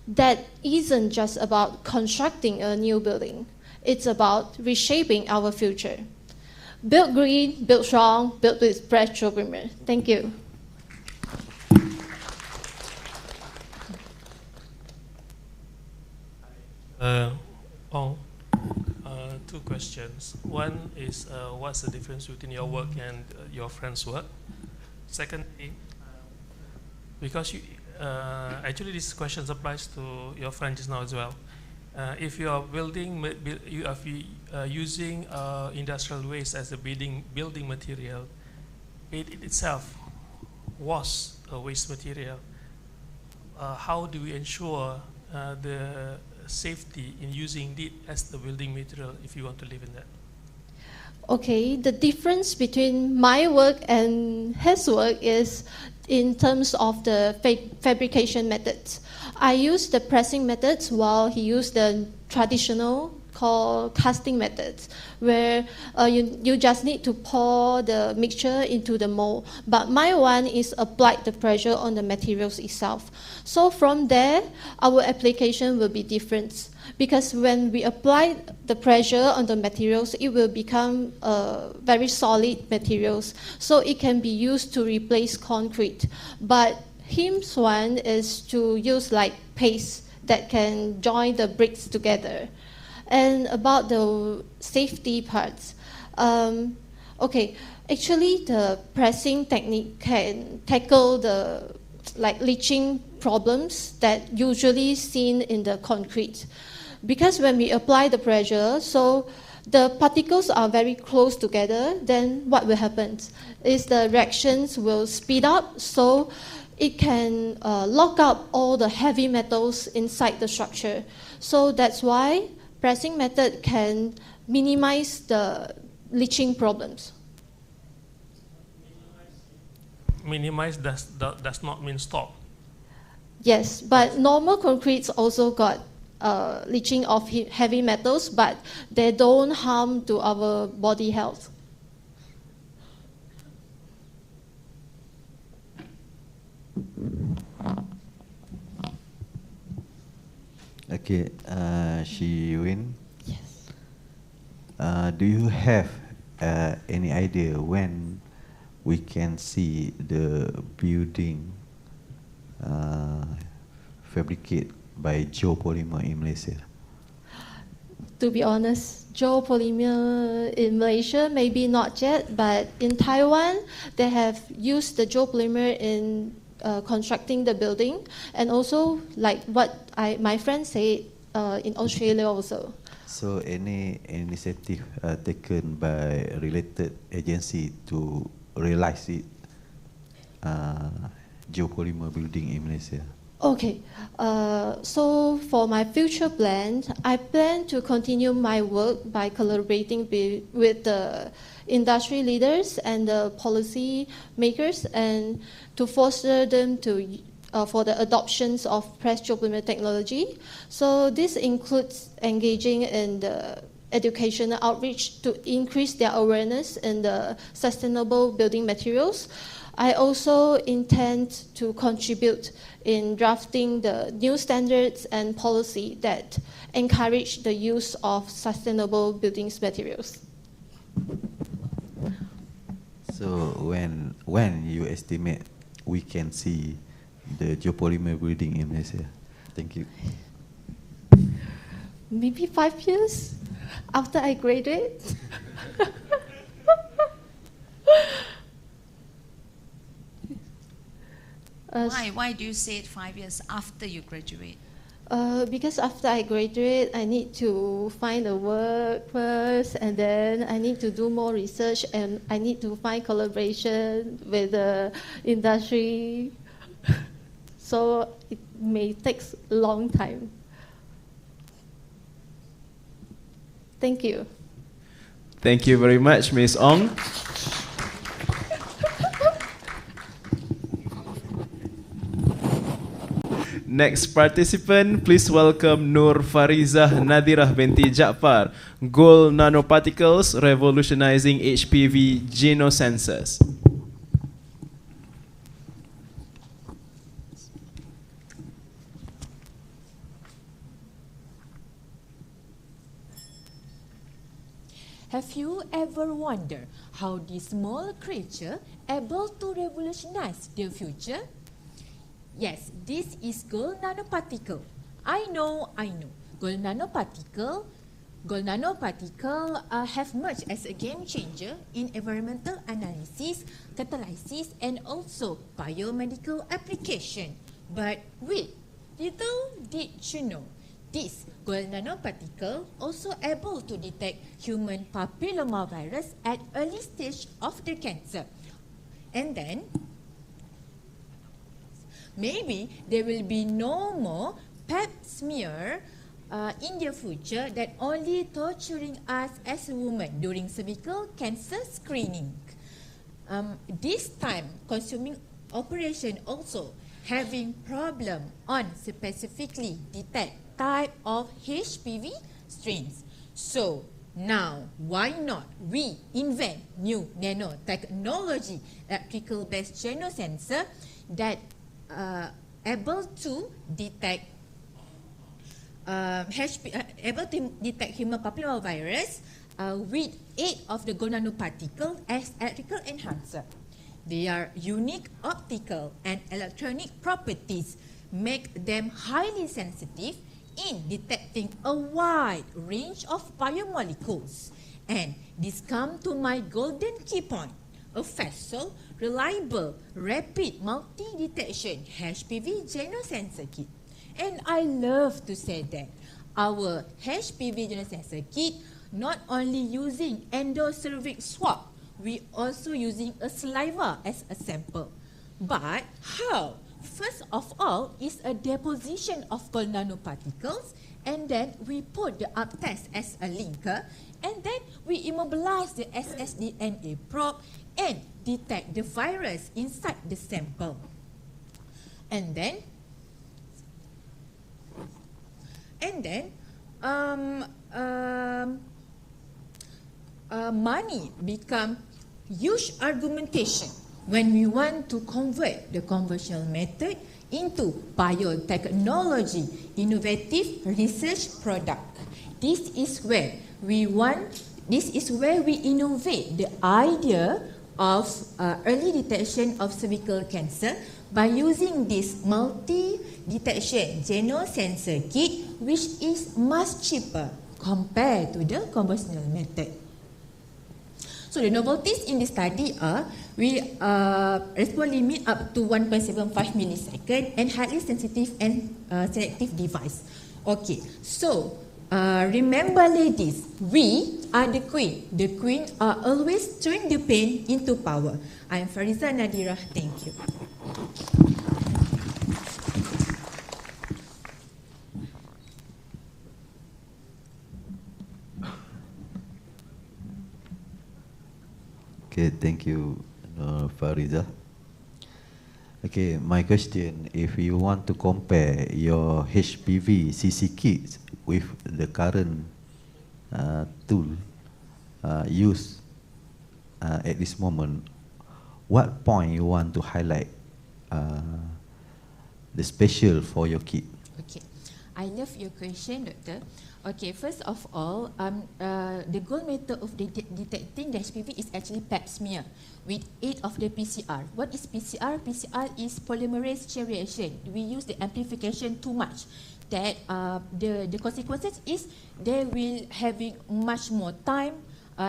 That isn't just about constructing a new building. It's about reshaping our future. Build green, build strong, build with pressed geopolymer. Thank you. Two questions. One is, what's the difference between your work and your friend's work? Secondly, because actually this question applies to your friend just now as well. If you are using industrial waste as a building material, it itself was a waste material, how do we ensure the safety in using it as the building material if you want to live in that? Okay, the difference between my work and his work is in terms of the fabrication methods. I use the pressing methods while he used the traditional called casting methods, where you just need to pour the mixture into the mold. But my one is applied the pressure on the materials itself. So from there, our application will be different. Because when we apply the pressure on the materials, it will become very solid materials. So it can be used to replace concrete. But him's one is to use like paste that can join the bricks together. And about the safety parts, okay, actually the pressing technique can tackle the leaching problems that usually seen in the concrete. Because when we apply the pressure, so the particles are very close together, then what will happen is the reactions will speed up, so it can lock up all the heavy metals inside the structure. So that's why pressing method can minimize the leaching problems. Minimize does not mean stop. Yes, but normal concretes also got leaching of heavy metals, but they don't harm to our body health. Okay, Shiwin. Yes. Do you have any idea when we can see the building fabricated by geopolymer in Malaysia? To be honest, geopolymer in Malaysia, maybe not yet, but in Taiwan, they have used the geopolymer in constructing the building, and also like what my friend said, in Australia also. So any initiative taken by related agency to realize it, geopolymer building in Malaysia? Okay, so for my future plan, I plan to continue my work by collaborating with the industry leaders and the policy makers, and to foster them to for the adoptions of pressed geopolymer technology. So this includes engaging in the educational outreach to increase their awareness in the sustainable building materials. I also intend to contribute in drafting the new standards and policy that encourage the use of sustainable building materials. So when you estimate we can see the geopolymer building in Malaysia? Thank you. Maybe 5 years after I graduate. Why do you say it 5 years after you graduate? Because after I graduate, I need to find a work first, and then I need to do more research, and I need to find collaboration with the industry. So it may take a long time. Thank you. Thank you very much, Ms. Ong. Next participant, please welcome Nur Farizah Nadirah binti Jaafar, Gold Nanoparticles Revolutionizing HPV Genosensors. Have you ever wondered how this small creature able to revolutionize the future? Yes, this is gold nanoparticle. I know. Gold nanoparticle have merged as a game changer in environmental analysis, catalysis, and also biomedical application. But wait, little did you know, this gold nanoparticle also able to detect human papillomavirus at early stage of the cancer. And then maybe there will be no more pap smear in the future that only torturing us as a woman during cervical cancer screening. This time consuming operation also having problem on specifically detect type of HPV strains. So now why not we invent new nanotechnology electrical based genosensor that able to detect able to detect human papillomavirus with aid of the gold nanoparticle as electrical enhancer. Their unique optical and electronic properties make them highly sensitive in detecting a wide range of biomolecules. And this comes to my golden key point, a facile, reliable, rapid multi-detection HPV genosensor kit. And I love to say that our HPV genosensor kit not only using endocervix swab, we also using a saliva as a sample. But how? First of all is a deposition of gold nanoparticles, and then we put the up test as a linker, and then we immobilize the ssDNA probe and detect the virus inside the sample. And then money become huge argumentation when we want to convert the conventional method into biotechnology, innovative research product. This is where we innovate the idea of early detection of cervical cancer by using this multi-detection genosensor kit, which is much cheaper compared to the conventional method. So the novelties in this study are response limit up to 1.75 millisecond and highly sensitive and selective device. Okay, so remember ladies, we are the queen. The queen are always turn the pain into power. I am Fariza Nadira. Thank you. Okay, thank you, Fariza. Okay, my question, if you want to compare your HPV CC kits with the current tool used at this moment, what point you want to highlight the special for your kit? Okay, I love your question, Doctor. Okay, first of all, the gold method of detecting the HPV is actually pap smear with aid of the PCR. What is PCR? PCR is polymerase chain reaction. We use the amplification too much. That the consequences is they will having much more time,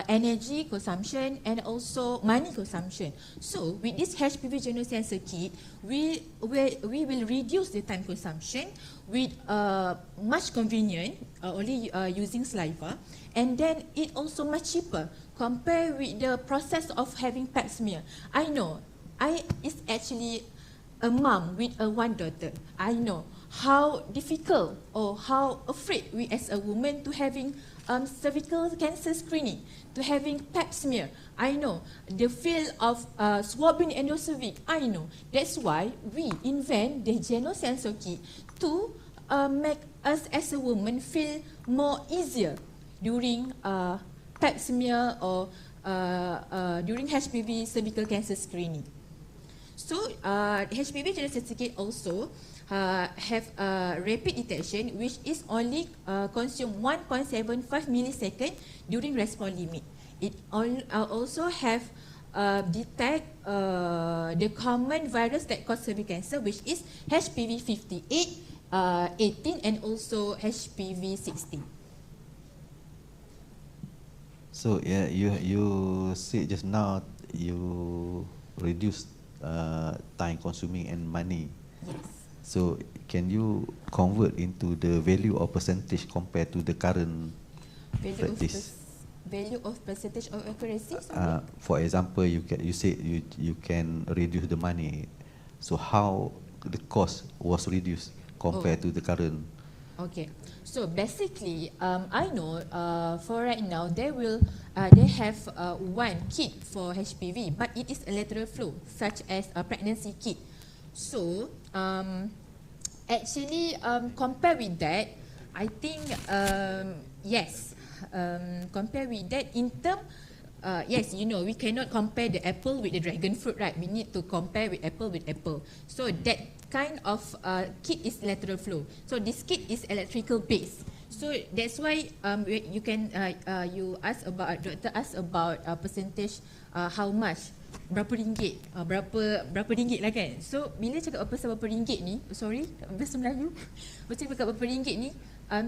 energy consumption, and also money consumption. So with this HPV genosensor kit, we will reduce the time consumption with much convenient, only using saliva, and then it also much cheaper compared with the process of having pap smear. I know, it's actually a mom with one daughter. I know how difficult or how afraid we as a woman to having cervical cancer screening, to having pap smear. I know the field of swabbing endocervix. I know. That's why we invent the genosensor kit to make us as a woman feel more easier during pap smear or during HPV cervical cancer screening. So HPV genosensor kit also have rapid detection, which is only consume 1.75 millisecond during response limit. It also have detect the common virus that cause cervical cancer, which is HPV 58, 18, and also HPV 16. So yeah, you said just now you reduce time consuming and money. Yes. So can you convert into the value or percentage compared to the current practice? value of percentage of accuracy? For example, you say you can reduce the money. So how the cost was reduced compared to the current? Okay. So basically, I know for right now they have one kit for HPV, but it is a lateral flow, such as a pregnancy kit. So actually, compare with that, I think yes. Compare with that in term, yes, you know, we cannot compare the apple with the dragon fruit, right? We need to compare with apple. So that kind of kit is lateral flow. So this kit is electrical based. So that's why you can you ask about, doctor ask about percentage, how much, berapa ringgit, berapa ringgit lah kan. So bila cakap pasal berapa ringgit ni, sorry, bahasa Melayu, macam cakap berapa ringgit ni,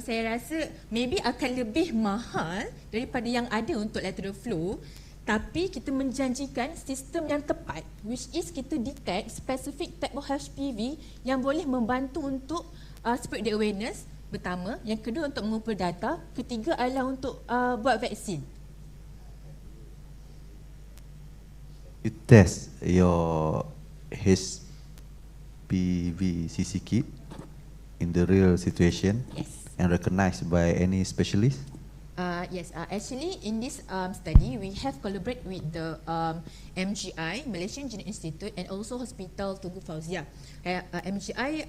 saya rasa maybe akan lebih mahal daripada yang ada untuk lateral flow, tapi kita menjanjikan sistem yang tepat, which is kita detect specific type of HPV yang boleh membantu untuk spread the awareness, pertama. Yang kedua untuk mengumpul data, ketiga adalah untuk buat vaksin. You test your HPV CC kit in the real situation? Yes. And recognized by any specialist? Yes, actually in this study we have collaborated with the MGI, Malaysian Genetic Institute, and also Hospital Tugu Fauzia. MGI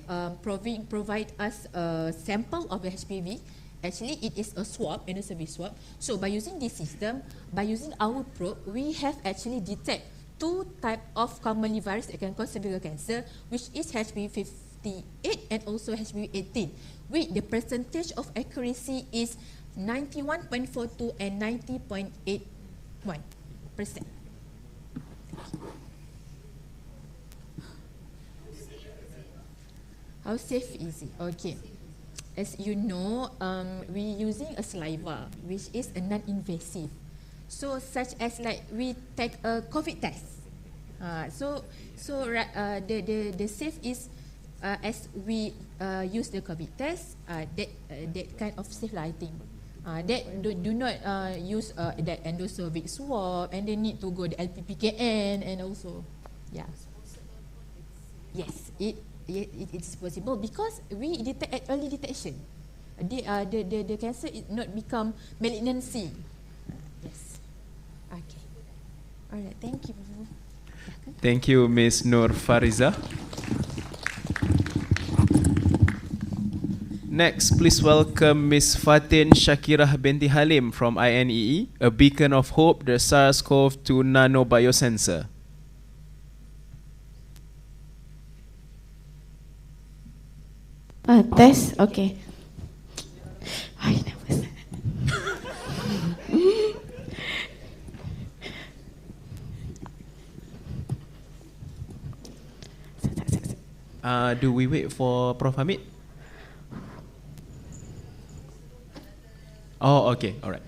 provide us a sample of the HPV. Actually it is a swab, endospermic swab. So by using this system, by using our probe, we have actually detect two type of commonly virus that can cause cervical cancer, which is HPV 58 and also HPV 18. With the percentage of accuracy is 91.42 and 90.81%. How safe is it? Okay. As you know, we using a saliva, which is a non-invasive. So such as like we take a COVID test. The safe is as we use the COVID test, that kind of safe lighting. That do not use that endospermic swab, and they need to go the LPPKN, and also, yeah. Yes, it is possible because we detect at early detection. The cancer is not become malignancy. Yes. Okay. All right. Thank you. Thank you, Ms. Nur Fariza. Next, please welcome Ms. Fatin Shakirah binti Halim from INEE, a beacon of hope, the SARS-CoV-2 nano biosensor. Test, okay. I nervous. Do we wait for Prof. Hamid? Oh, okay, all right.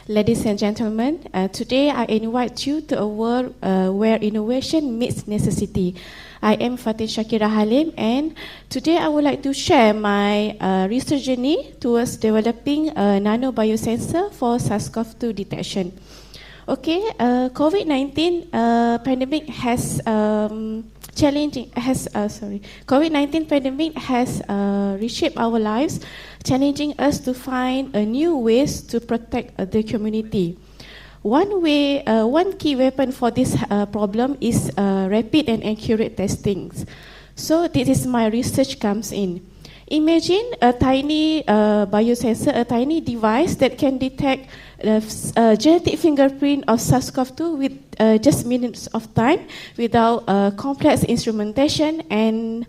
Ladies and gentlemen, today I invite you to a world where innovation meets necessity. I am Fatin Shakirah Halim, and today I would like to share my research journey towards developing a nano biosensor for SARS-CoV-2 detection. Okay, COVID-19 pandemic has COVID-19 pandemic has reshaped our lives, challenging us to find new ways to protect the community. One key weapon for this problem is rapid and accurate testing. So this is my research comes in. Imagine a tiny biosensor, a tiny device that can detect genetic fingerprint of SARS-CoV-2 with just minutes of time without complex instrumentation and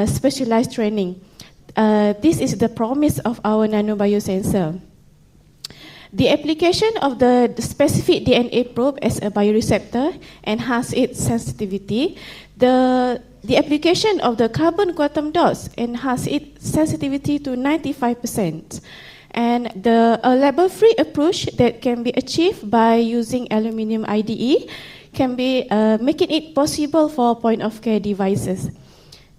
specialized training. This is the promise of our nano biosensor. The application of the specific DNA probe as a bioreceptor enhances its sensitivity. The application of the carbon quantum dots enhances its sensitivity to 95%. And a label-free approach that can be achieved by using aluminium IDE can be making it possible for point-of-care devices.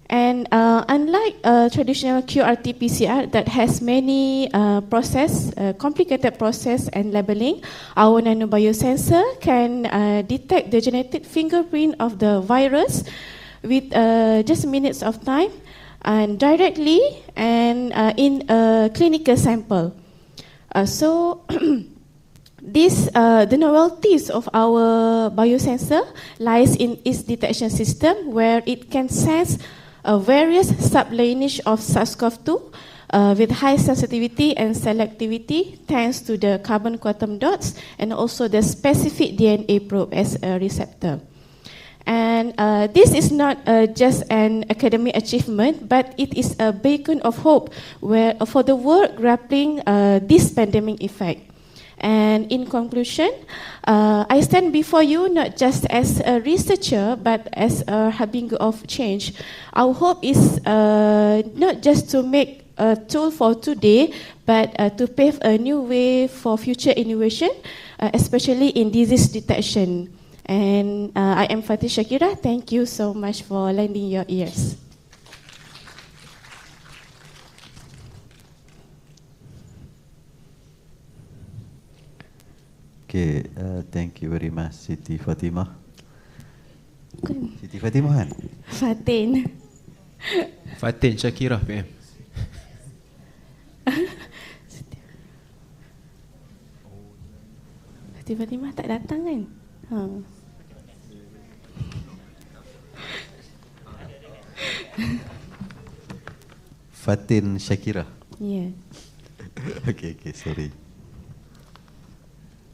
And unlike traditional QRT-PCR that has many complicated process and labeling, our nanobiosensor can detect the genetic fingerprint of the virus with just minutes of time and directly and in a clinical sample. So the novelties of our biosensor lies in its detection system, where it can sense various sublineage of SARS-CoV-2 with high sensitivity and selectivity thanks to the carbon quantum dots and also the specific DNA probe as a receptor. And this is not just an academic achievement, but it is a beacon of hope for the world grappling this pandemic effect. And in conclusion, I stand before you not just as a researcher, but as a harbinger of change. Our hope is not just to make a tool for today, but to pave a new way for future innovation, especially in disease detection. And I am Fatih Shakira. Thank you so much for lending your ears. Okay, thank you very much, Siti Fatimah. Siti Fatimah kan? Fatin. Fatin Shakira, PM. Fatimah tak datang kan? Fatin Shakira. Yeah. Okay, sorry.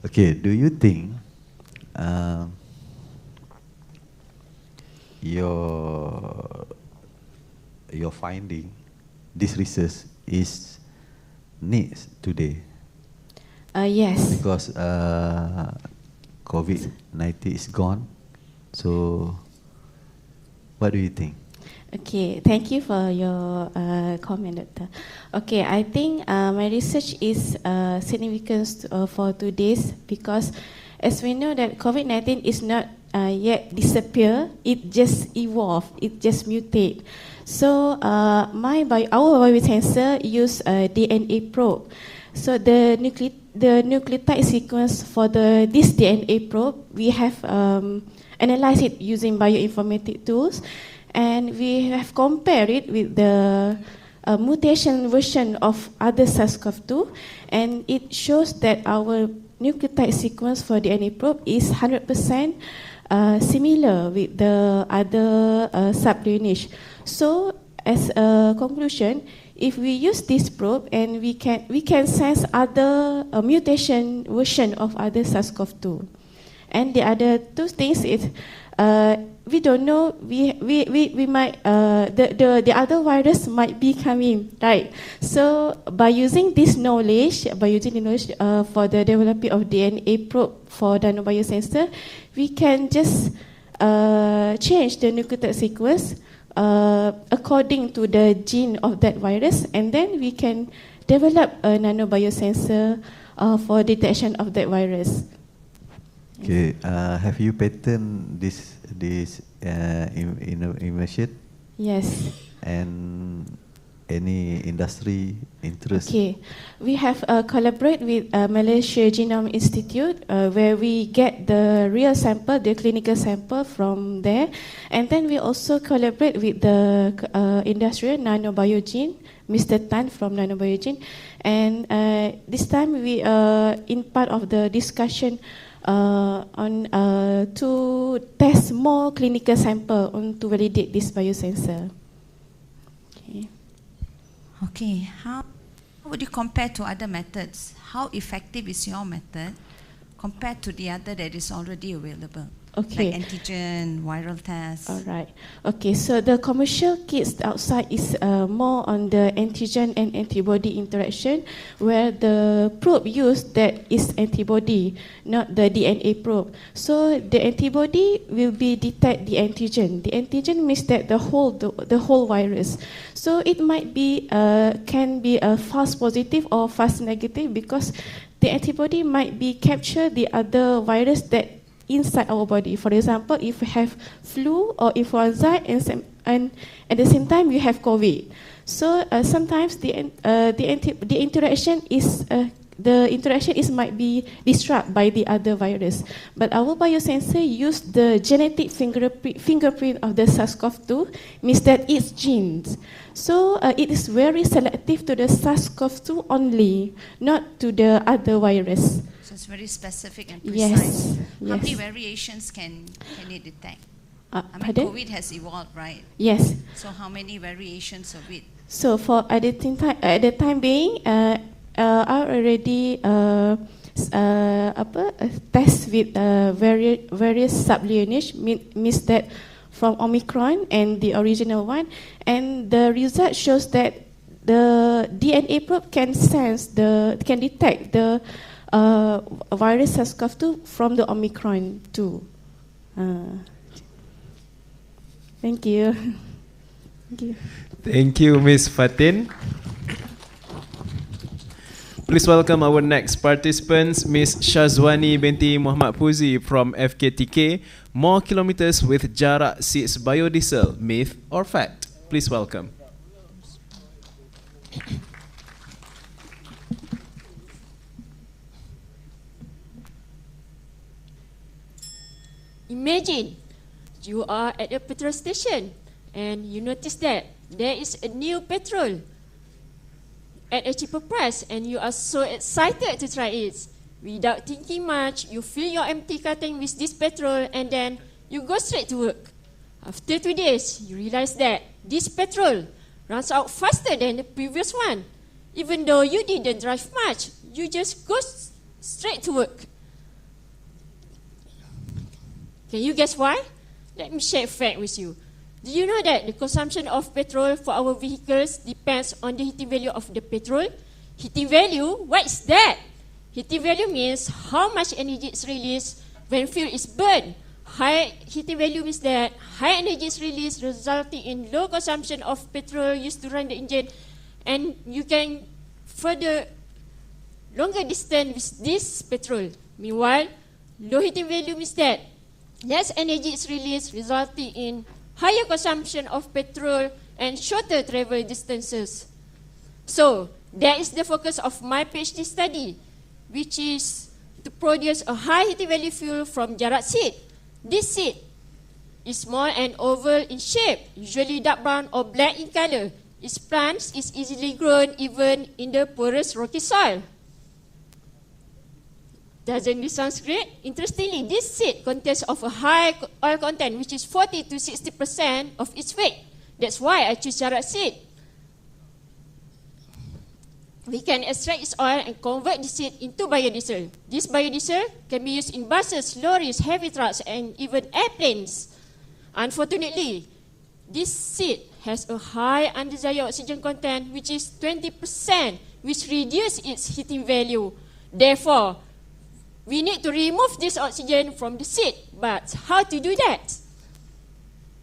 Okay, do you think your finding, this research is needs today? Yes. Because COVID-19 is gone. So, what do you think? Okay, thank you for your comment, Doctor. Okay, I think my research is significant for today's because as we know that COVID-19 is not yet disappear, it just evolved, it just mutate. So our biosensor use a DNA probe. So the nucleotide sequence for this DNA probe, we have analyzed it using bioinformatic tools. And we have compared it with the mutation version of other SARS-CoV-2, and it shows that our nucleotide sequence for DNA probe is 100% similar with the other sublineage. So, as a conclusion, if we use this probe and we can sense other mutation version of other SARS-CoV-2, and the other two things is. We don't know. We might the other virus might be coming, right? So by using the knowledge for the development of DNA probe for the nanobiosensor, we can just change the nucleotide sequence according to the gene of that virus, and then we can develop a nanobiosensor for detection of that virus. Okay, have you patented this innovation? Yes. And any industry interest? Okay, we have collaborate with Malaysia Genome Institute where we get the real sample, the clinical sample from there, and then we also collaborate with the industrial Nanobiogene, Mr. Tan from Nanobiogene, and this time we in part of the discussion to test more clinical sample to validate this biosensor. Okay, how would you compare to other methods? How effective is your method compared to the other that is already available? Okay. Like antigen, viral tests. All right. Okay, so the commercial kits outside is more on the antigen and antibody interaction, where the probe used that is antibody, not the DNA probe. So the antibody will be detect the antigen. The antigen means that the whole virus. So it might be can be a false positive or false negative because the antibody might be capture the other virus that inside our body. For example, if we have flu or influenza and at the same time you have COVID. So sometimes the interaction is might be disrupted by the other virus. But our biosensor use the genetic fingerprint of the SARS-CoV-2, means that it's genes. So it is very selective to the SARS-CoV-2 only, not to the other virus. So it's very specific and precise. Yes. How many variations can it detect? I mean, pardon? COVID has evolved, right? Yes. So how many variations of it? So for at the time being, I already test with various sublineage, means that from Omicron and the original one, and the result shows that the DNA probe can detect the virus SARS-CoV-2 from the Omicron too. Thank you. Thank you. Thank you, Ms. Fatin. Please welcome our next participants, Ms. Shazwani binti Muhammad Puzi from FKTK. More kilometers with jarak seats biodiesel, myth or fact? Please welcome. Imagine you are at a petrol station and you notice that there is a new petrol at a cheaper price and you are so excited to try it. Without thinking much, you fill your empty carton with this petrol and then you go straight to work. After 2 days, you realize that this petrol runs out faster than the previous one. Even though you didn't drive much, you just go straight to work. Can you guess why? Let me share a fact with you. Do you know that the consumption of petrol for our vehicles depends on the heating value of the petrol? Heating value, what is that? Heating value means how much energy is released when fuel is burned. High heating value means that high energy is released, resulting in low consumption of petrol used to run the engine, and you can further longer distance with this petrol. Meanwhile, low heating value means that less energy is released, resulting in higher consumption of petrol and shorter travel distances. So, that is the focus of my PhD study, which is to produce a high heating value fuel from jarak seed. This seed is small and oval in shape, usually dark brown or black in color. Its plants is easily grown even in the porous rocky soil. Doesn't this sound great? Interestingly, this seed contains of a high oil content, which is 40 to 60% of its weight. That's why I choose jarak seed. We can extract its oil and convert the seed into biodiesel. This biodiesel can be used in buses, lorries, heavy trucks, and even airplanes. Unfortunately, this seed has a high undesired oxygen content, which is 20%, which reduces its heating value. Therefore, we need to remove this oxygen from the seed. But how to do that?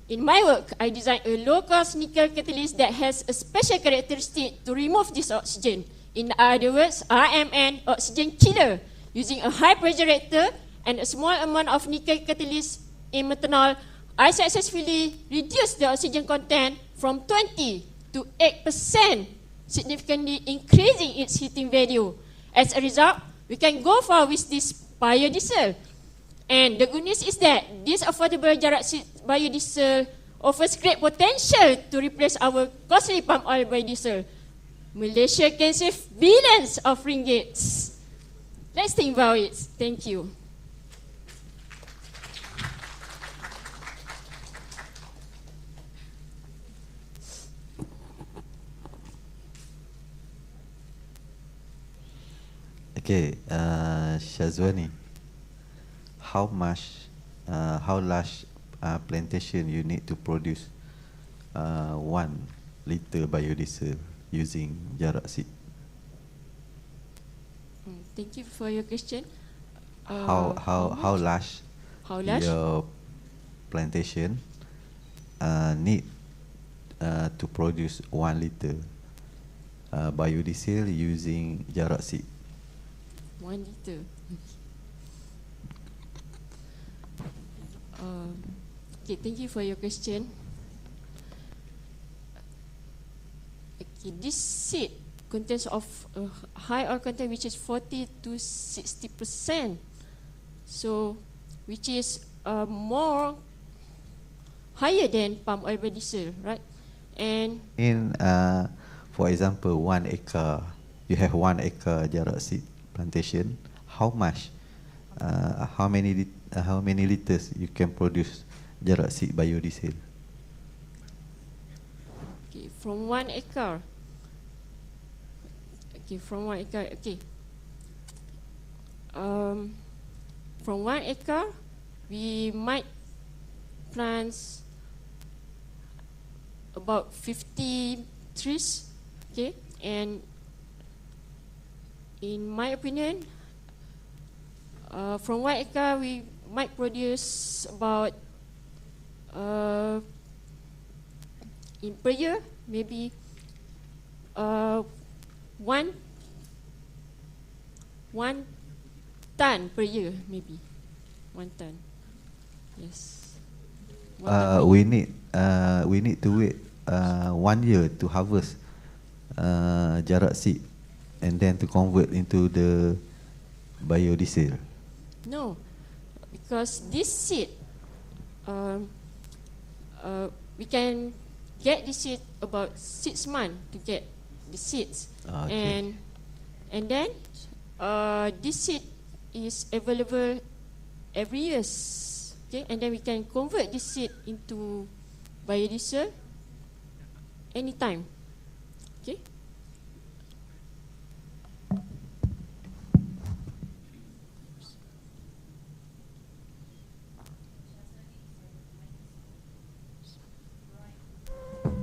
In my work, I designed a low-cost nickel catalyst that has a special characteristic to remove this oxygen. In other words, RMN, oxygen killer. Using a high-pressure reactor and a small amount of nickel catalyst in methanol, I successfully reduced the oxygen content from 20 to 8%, significantly increasing its heating value. As a result, we can go far with this biodiesel. And the good news is that this affordable jarak seed biodiesel offers great potential to replace our costly palm oil biodiesel. Malaysia can save billions of ringgits. Let's think about it. Thank you. Okay, Shazwani, how large plantation you need to produce 1 liter biodiesel using jarak seed? Thank you for your question. How large your plantation need to produce 1 liter biodiesel using jarak seed? 1 liter. Okay, thank you for your question. Okay, this seed contains of a high oil content which is 40 to 60%. So, which is more higher than palm oil biodiesel, right? And in for example, 1 acre, you have 1 acre jarak seed plantation. How much? How many liters you can produce jarak seed biodiesel? okay, from 1 acre. Okay, from 1 acre. Okay. From 1 acre, we might plant about 50 trees. Okay, and in my opinion, from 1 acre we might produce about in per year maybe 1 ton per year, maybe 1 ton. Yes. We need to wait 1 year to harvest jarak seed and then to convert into the biodiesel. No, because this seed, we can get the seed about 6 months to get the seeds, Okay. and then this seed is available every year. Okay, and then we can convert this seed into biodiesel anytime. Okay.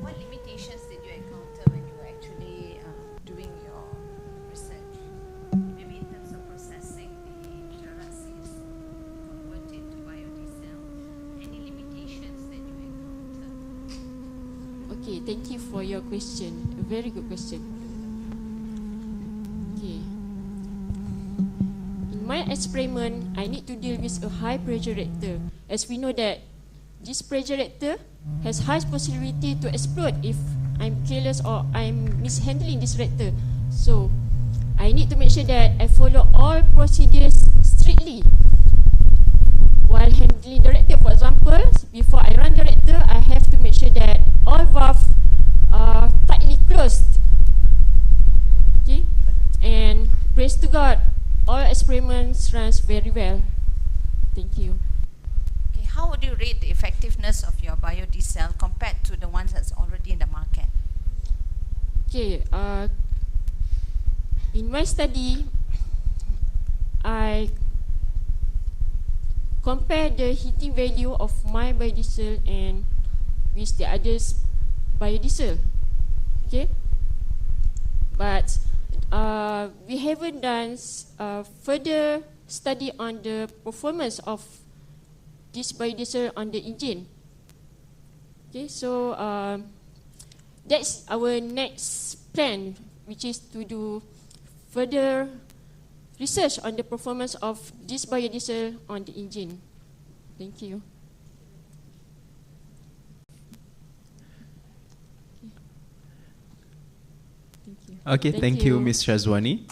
What limitations did you encounter when you were actually doing your research? Maybe in terms of processing the jarak seeds, convert it to biodiesel. Any limitations that you encountered? Okay, thank you for your question. A very good question. Okay. In my experiment, I need to deal with a high pressure reactor. As we know that this pressure reactor has high possibility to explode if I'm careless or I'm mishandling this reactor. So, I need to make sure that I follow all procedures strictly. While handling the reactor, for example, before I run the reactor, I have to make sure that all valves are tightly closed. Okay, and praise to God, all experiments runs very well. Thank you. Okay, how would you rate the effectiveness of your biodiesel compared to the ones that's already in the market? Okay, in my study, I compare the heating value of my biodiesel and with the others biodiesel. Okay, but we haven't done further study on the performance of this biodiesel on the engine. Okay, so that's our next plan, which is to do further research on the performance of this biodiesel on the engine. Thank you. Okay, thank you, Ms. Shazwani.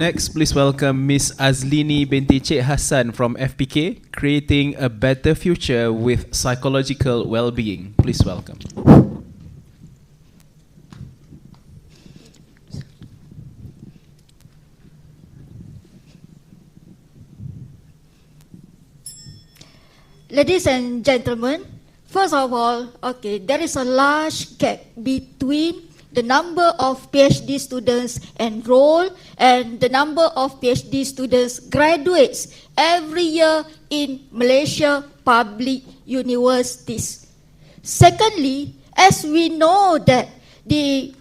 Next, please welcome Ms. Azlini binti Cik Hassan from FPK, Creating a Better Future with Psychological Well-Being. Please welcome. Ladies and gentlemen, first of all, okay, there is a large gap between the number of PhD students enrolled and the number of PhD students graduates every year in Malaysia public universities. Secondly, as we know that the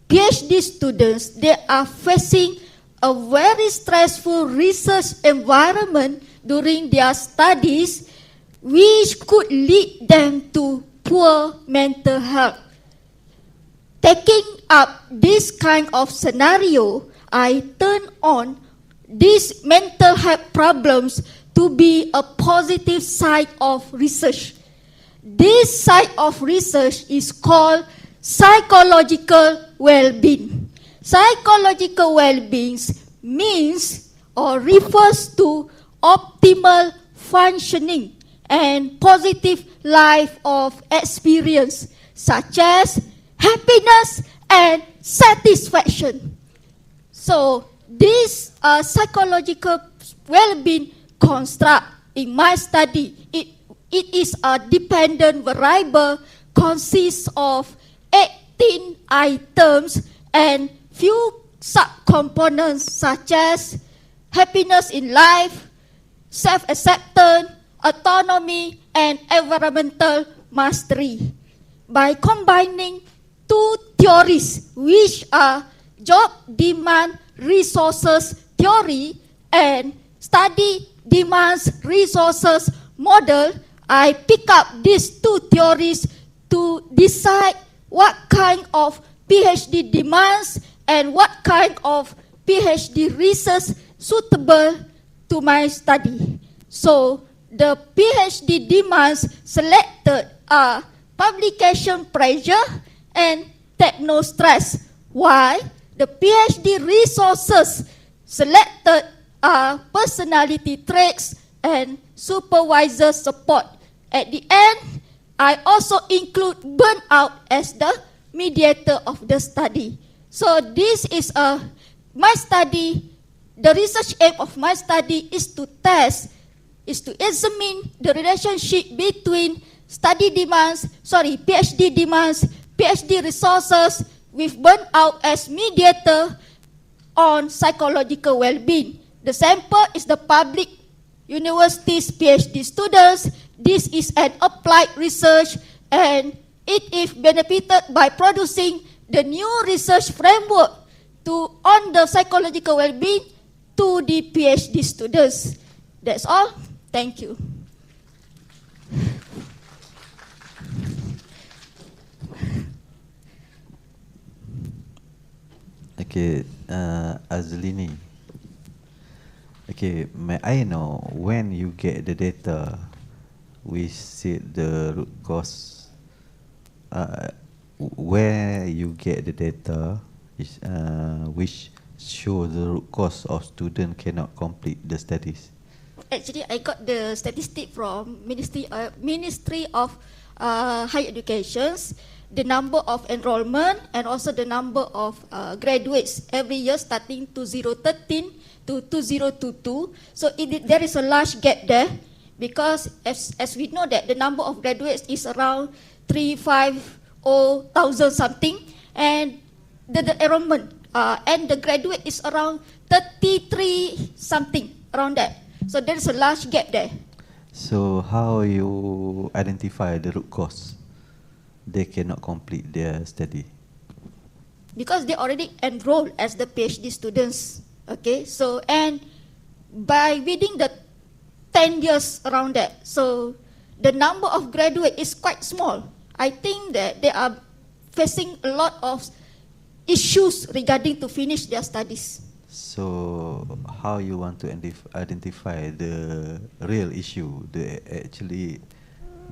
PhD students, they are facing a very stressful research environment during their studies, which could lead them to poor mental health. Taking up this kind of scenario, I turn on these mental health problems to be a positive side of research. This side of research is called psychological well-being. Psychological well-being means or refers to optimal functioning and positive life of experience such as happiness and satisfaction. So this psychological well-being construct in my study, it is a dependent variable, consists of 18 items and few subcomponents such as happiness in life, self-acceptance, autonomy, and environmental mastery. By combining two theories, which are job demand resources theory and study demands resources model, I pick up these two theories to decide what kind of PhD demands and what kind of PhD research suitable to my study. So the PhD demands selected are publication pressure and techno stress, while the PhD resources selected are personality traits and supervisor support. At the end, I also include burnout as the mediator of the study. So this is my study. The research aim of my study is to examine the relationship between PhD demands, PhD resources with burnout as mediator on psychological well-being. The sample is the public universities PhD students. This is an applied research and it is benefited by producing the new research framework on the psychological well-being to the PhD students. That's all. Thank you. Okay, Azlini. Okay, may I know when you get the data which said the root cause, where you get the data is, which show the root cause of student cannot complete the studies? Actually, I got the statistic from Ministry of Higher Education, the number of enrollment and also the number of graduates every year starting 2013 to 2022. So there is a large gap there because as we know that the number of graduates is around 350,000 something and the enrollment and the graduate is around 33 something around that. So there is a large gap there. So how you identify the root cause? They cannot complete their study. Because they already enrolled as the PhD students. Okay, so and by within the 10 years around that, so the number of graduates is quite small. I think that they are facing a lot of issues regarding to finish their studies. So how you want to identify the real issue, the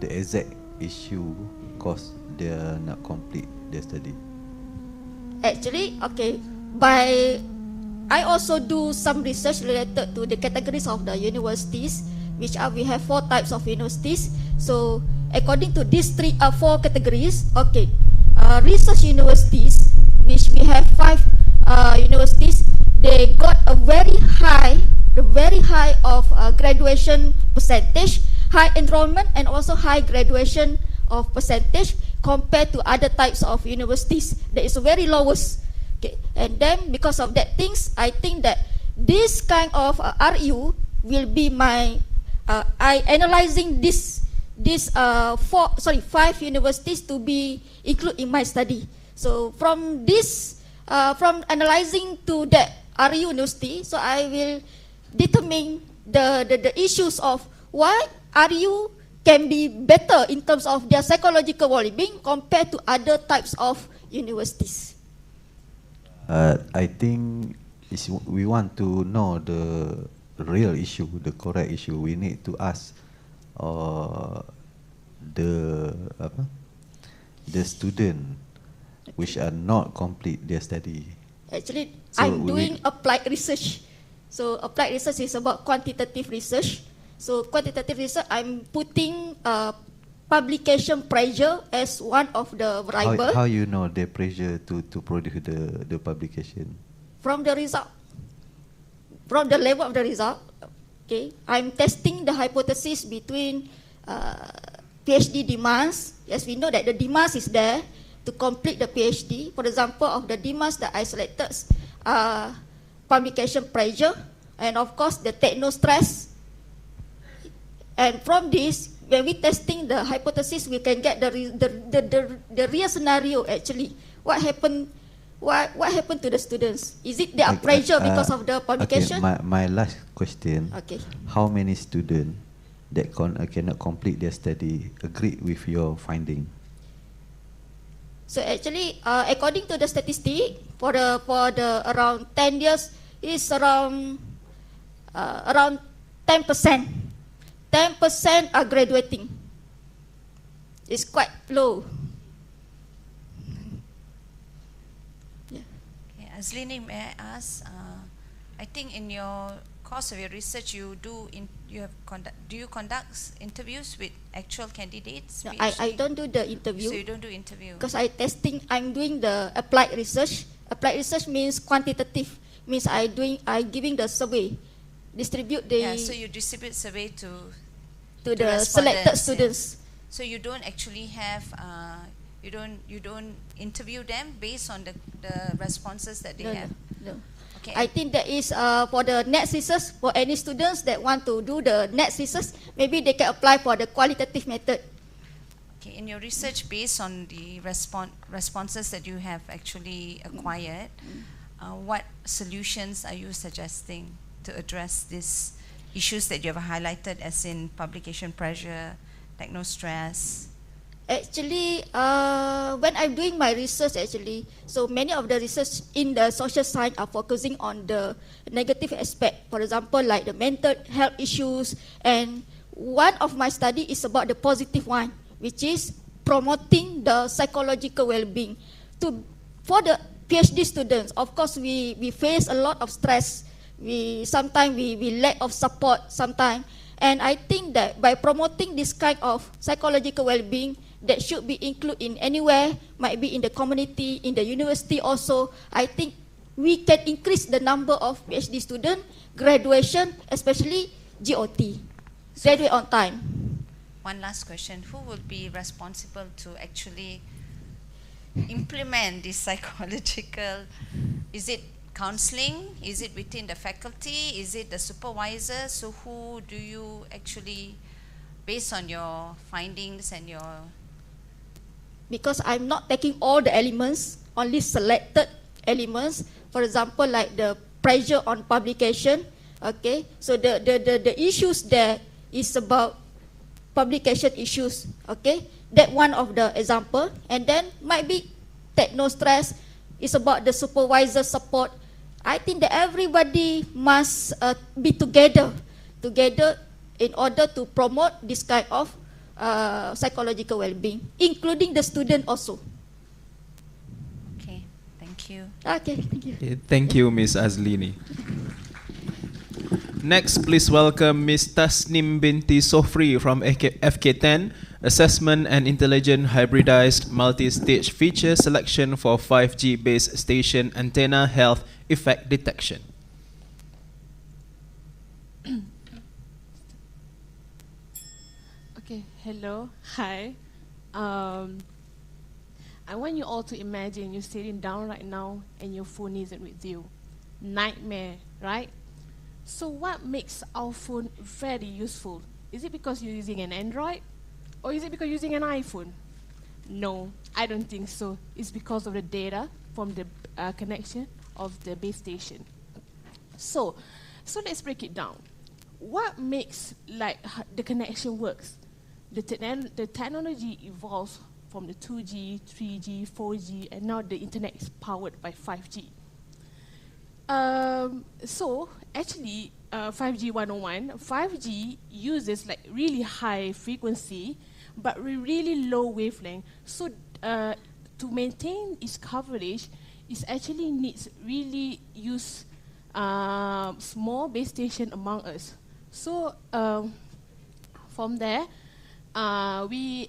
exact issue cause they are not complete their study? Actually, okay, I also do some research related to the categories of the universities, which we have 4 types of universities. So according to these 4 categories, okay, research universities, which we have 5 universities, they got a very high of graduation percentage, high enrollment and also high graduation of percentage compared to other types of universities. That is very lowest. Okay. And then because of that things, I think that this kind of RU will be my analyzing this 5 universities to be included in my study. So from this, from analyzing to that RU university, so I will determine the issues of why RU can be better in terms of their psychological well-being compared to other types of universities. I think we want to know the real issue, the correct issue, we need to ask the student which are not complete their study. Actually, So I'm doing applied research. So applied research is about quantitative research. So quantitative research, I'm putting publication pressure as one of the variable. How you know the pressure to produce the publication? From the result, from the level of the result. Okay, I'm testing the hypothesis between PhD demands. Yes, we know that the demands is there to complete the PhD. For example, of the demands that I selected, publication pressure, and of course the techno stress. And from this, when we testing the hypothesis, we can get the real scenario actually. What happened to the students? Is it they are pressure because of the publication? Okay, my last question. Okay. How many students that cannot complete their study agree with your finding? So actually, according to the statistic, for the around 10 years, is around 10%. 10% are graduating. It's quite low. Okay, Azlini, may I ask? I think in your course of your research, do you conduct interviews with actual candidates? No, I don't do the interview. So you don't do interview? Because I'm doing the applied research. Applied research means quantitative. Means I giving the survey, distribute the. Yeah, so you distribute survey to the selected students. Yeah. So you don't actually have you don't interview them based on the responses that they have. No. Okay. I think that is for the net thesis, for any students that want to do the net thesis, maybe they can apply for the qualitative method. Okay, in your research, based on the responses that you have actually acquired, what solutions are you suggesting to address these issues that you have highlighted, as in publication pressure, techno stress? Actually, when I'm doing my research, actually, so many of the research in the social science are focusing on the negative aspect. For example, like the mental health issues, and one of my study is about the positive one, which is promoting the psychological well-being. For the PhD students, of course, we face a lot of stress. Sometimes we lack of support sometimes. And I think that by promoting this kind of psychological well-being, that should be included in anywhere, might be in the community, in the university also, I think we can increase the number of PhD students, graduation, especially GOT, graduate on time. One last question. Who will be responsible to actually implement this psychological? Is it counseling? Is it within the faculty? Is it the supervisor? So who do you actually, based on your findings and your... Because I'm not taking all the elements, only selected elements. For example, like the pressure on publication. Okay, so the issues there is about publication issues. Okay, that one of the example. And then might be techno stress. It's about the supervisor support. I think that everybody must be together in order to promote this kind of psychological well-being, including the student also. Okay, thank you. Okay, thank you. Okay, thank you, Ms. Azlini. Next, please welcome Ms. Tasnim binti Sofri from FK10, Assessment and Intelligent Hybridized Multi-Stage Feature Selection for 5G Base Station Antenna Health Effect Detection. Okay, hello, hi. I want you all to imagine you're sitting down right now and your phone isn't with you. Nightmare, right? So what makes our phone very useful? Is it because you're using an Android? Or is it because you're using an iPhone? No, I don't think so. It's because of the data from the connection of the base station. So let's break it down. What makes the connection works? The technology evolves from the 2G, 3G, 4G, and now the internet is powered by 5G. So actually, 5G 101, 5G uses like really high frequency, but really low wavelength. So to maintain its coverage, it actually needs really use small base station among us. So from there, the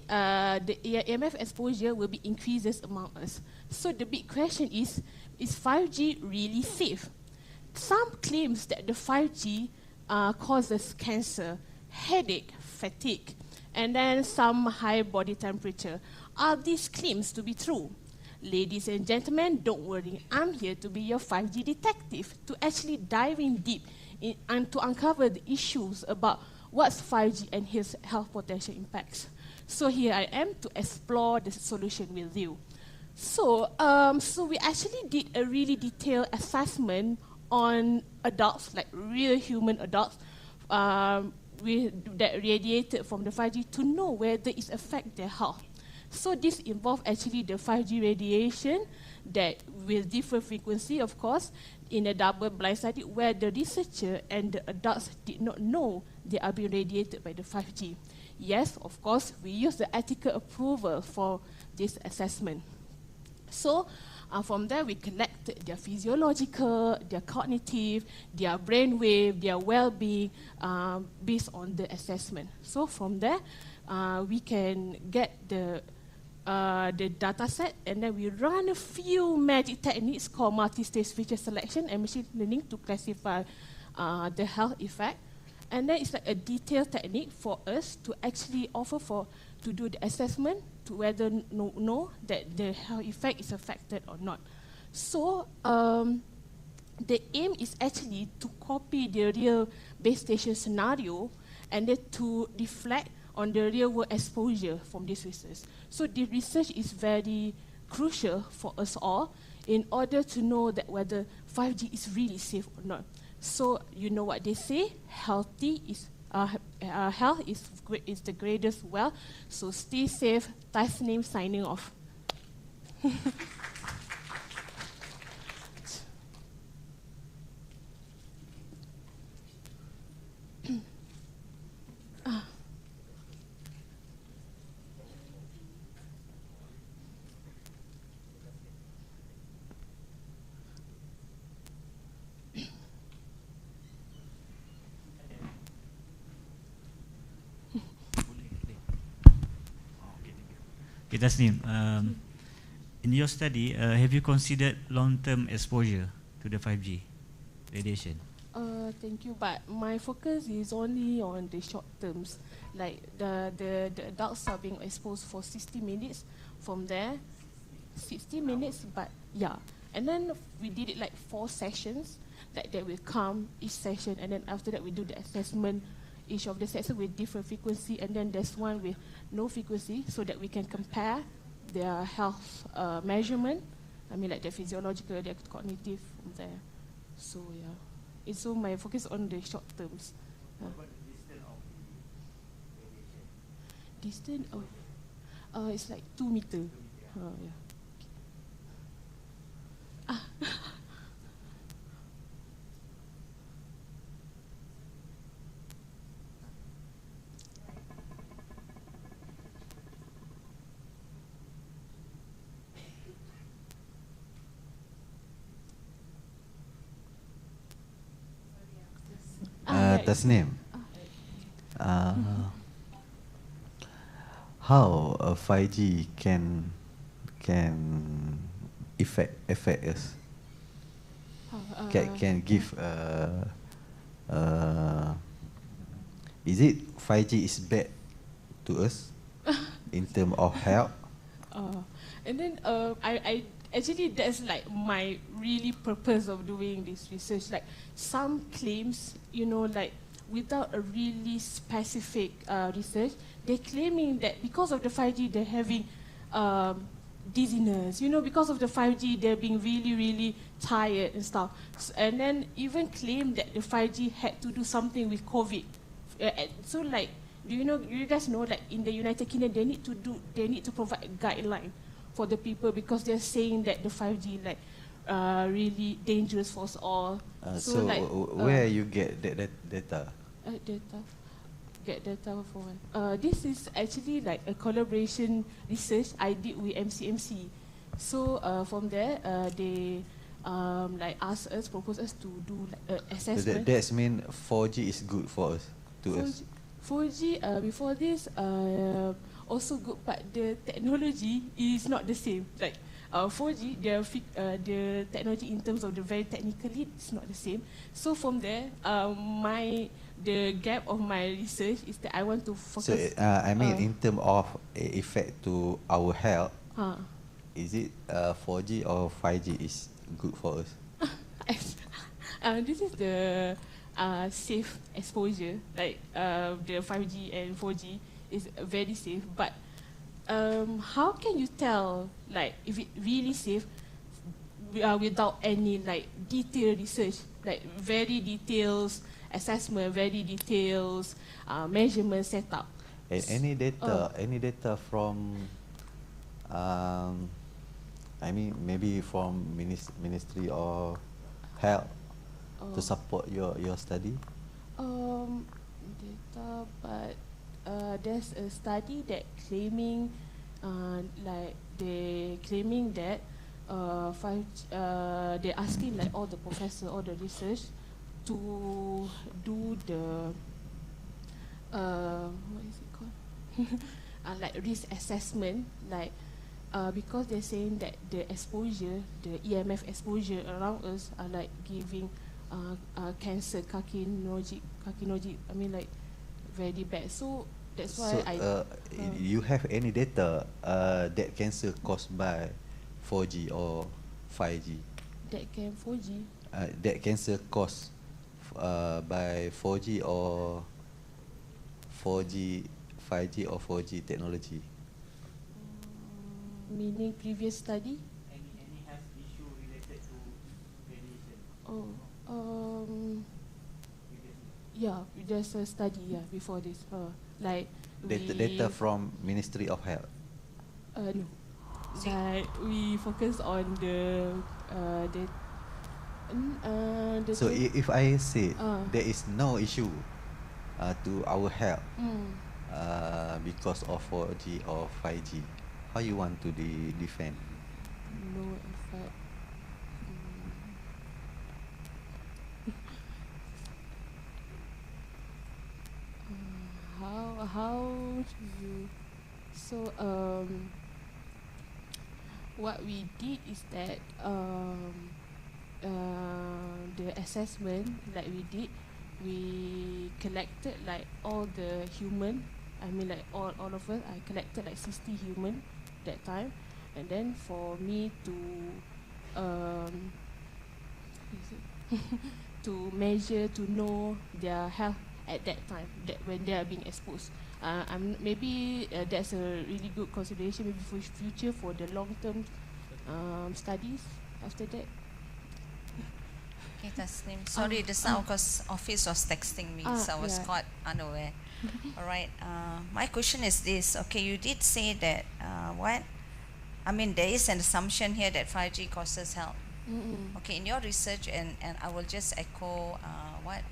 EMF exposure will be increases among us. So the big question is 5G really safe? Some claims that the 5G causes cancer, headache, fatigue, and then some high body temperature. Are these claims to be true? Ladies and gentlemen, don't worry. I'm here to be your 5G detective, to actually dive in deep and to uncover the issues about what's 5G and its health potential impacts. So here I am to explore the solution with you. So we actually did a really detailed assessment on adults, like real human adults, that radiated from the 5G to know whether it affects their health. So this involved actually the 5G radiation that with different frequency, of course, in a double-blind study where the researcher and the adults did not know they are being radiated by the 5G. Yes, of course, we use the ethical approval for this assessment. So from there, we collected their physiological, their cognitive, their brainwave, their well-being based on the assessment. So from there, we can get the data set, and then we run a few magic techniques called multi-stage feature selection and machine learning to classify the health effect. And then it's like a detailed technique for us to actually offer to do the assessment to whether know that the health effect is affected or not. So the aim is actually to copy the real base station scenario and then to reflect on the real world exposure from this research. So the research is very crucial for us all in order to know that whether 5G is really safe or not. So you know what they say, health is the greatest wealth. So stay safe. Tasneem signing off. Okay, Tasneem, in your study, have you considered long-term exposure to the 5G radiation? Thank you, but my focus is only on the short terms. Like the adults are being exposed for 60 minutes. From there, 60 minutes, but yeah. And then we did it like 4 sessions, like that will come each session, and then after that we do the assessment, each of the sessions with different frequency, and then there's one with no frequency, so that we can compare their health measurement, I mean like their physiological, their cognitive from there. So yeah, it's so my focus on the short terms. What about the distance of the radiation? Distance of, it's like 2 meters. Yeah. Tasneem, how 5G can affect us? Can give is it 5G is bad to us in terms of health? And then I actually that's like my really purpose of doing this research. Like some claims, you know, like without a really specific research, they're claiming that because of the 5G they're having dizziness, you know, because of the 5G they're being really, really tired and stuff. And then even claim that the 5G had to do something with COVID. So like, do you guys know, like in the United Kingdom they need to provide a guideline for the people because they're saying that the 5G like really dangerous for us all. So like, where you get that data? Data. Get data for one. This is actually like a collaboration research I did with MCMC. So from there, they like asked us, proposed us to do like assessment. That mean 4G is good for us. 4G before this also good, but the technology is not the same. Like 4G, the technology in terms of the very technically, it's not the same. So from there, the gap of my research is that I want to focus. So I mean, in terms of effect to our health, is it 4G or 5G is good for us? This is the safe exposure, like the 5G and 4G is very safe. But how can you tell, like, if it really safe without any like detailed research, like very details assessment, very details measurement setup? Any data from I mean maybe from Ministry of Health to support your study? Data, but there's a study that claiming like they claiming that they're asking like all the professors, all the research to do the what is it called? Like risk assessment, like because they're saying that the exposure, the EMF exposure around us are like giving cancer, carcinogenic. I mean like very bad. So that's why you have any data that cancer caused by 4G or 5G? That cancer caused by 4G or 4G, 5G or 4G technology? Meaning previous study? Any health issue related to radiation? Yeah, there's a study before this. Like data from Ministry of Health? No. Like we focus on the so if I say there is no issue to our health because of 4G or 5G, how you want to defend? No effect. How do you? So what we did is that the assessment like we collected like all the human, I mean like all of us, I collected like 60 human that time, and then for me to to measure, to know their health at that time, that when they are being exposed. Maybe that's a really good consideration maybe for future, for the long-term studies after that. Okay, Tasnim. Sorry, just now because Office was texting me, so I was caught unaware. All right. My question is this. Okay, you did say that there is an assumption here that 5G causes health. Okay, in your research, and I will just echo what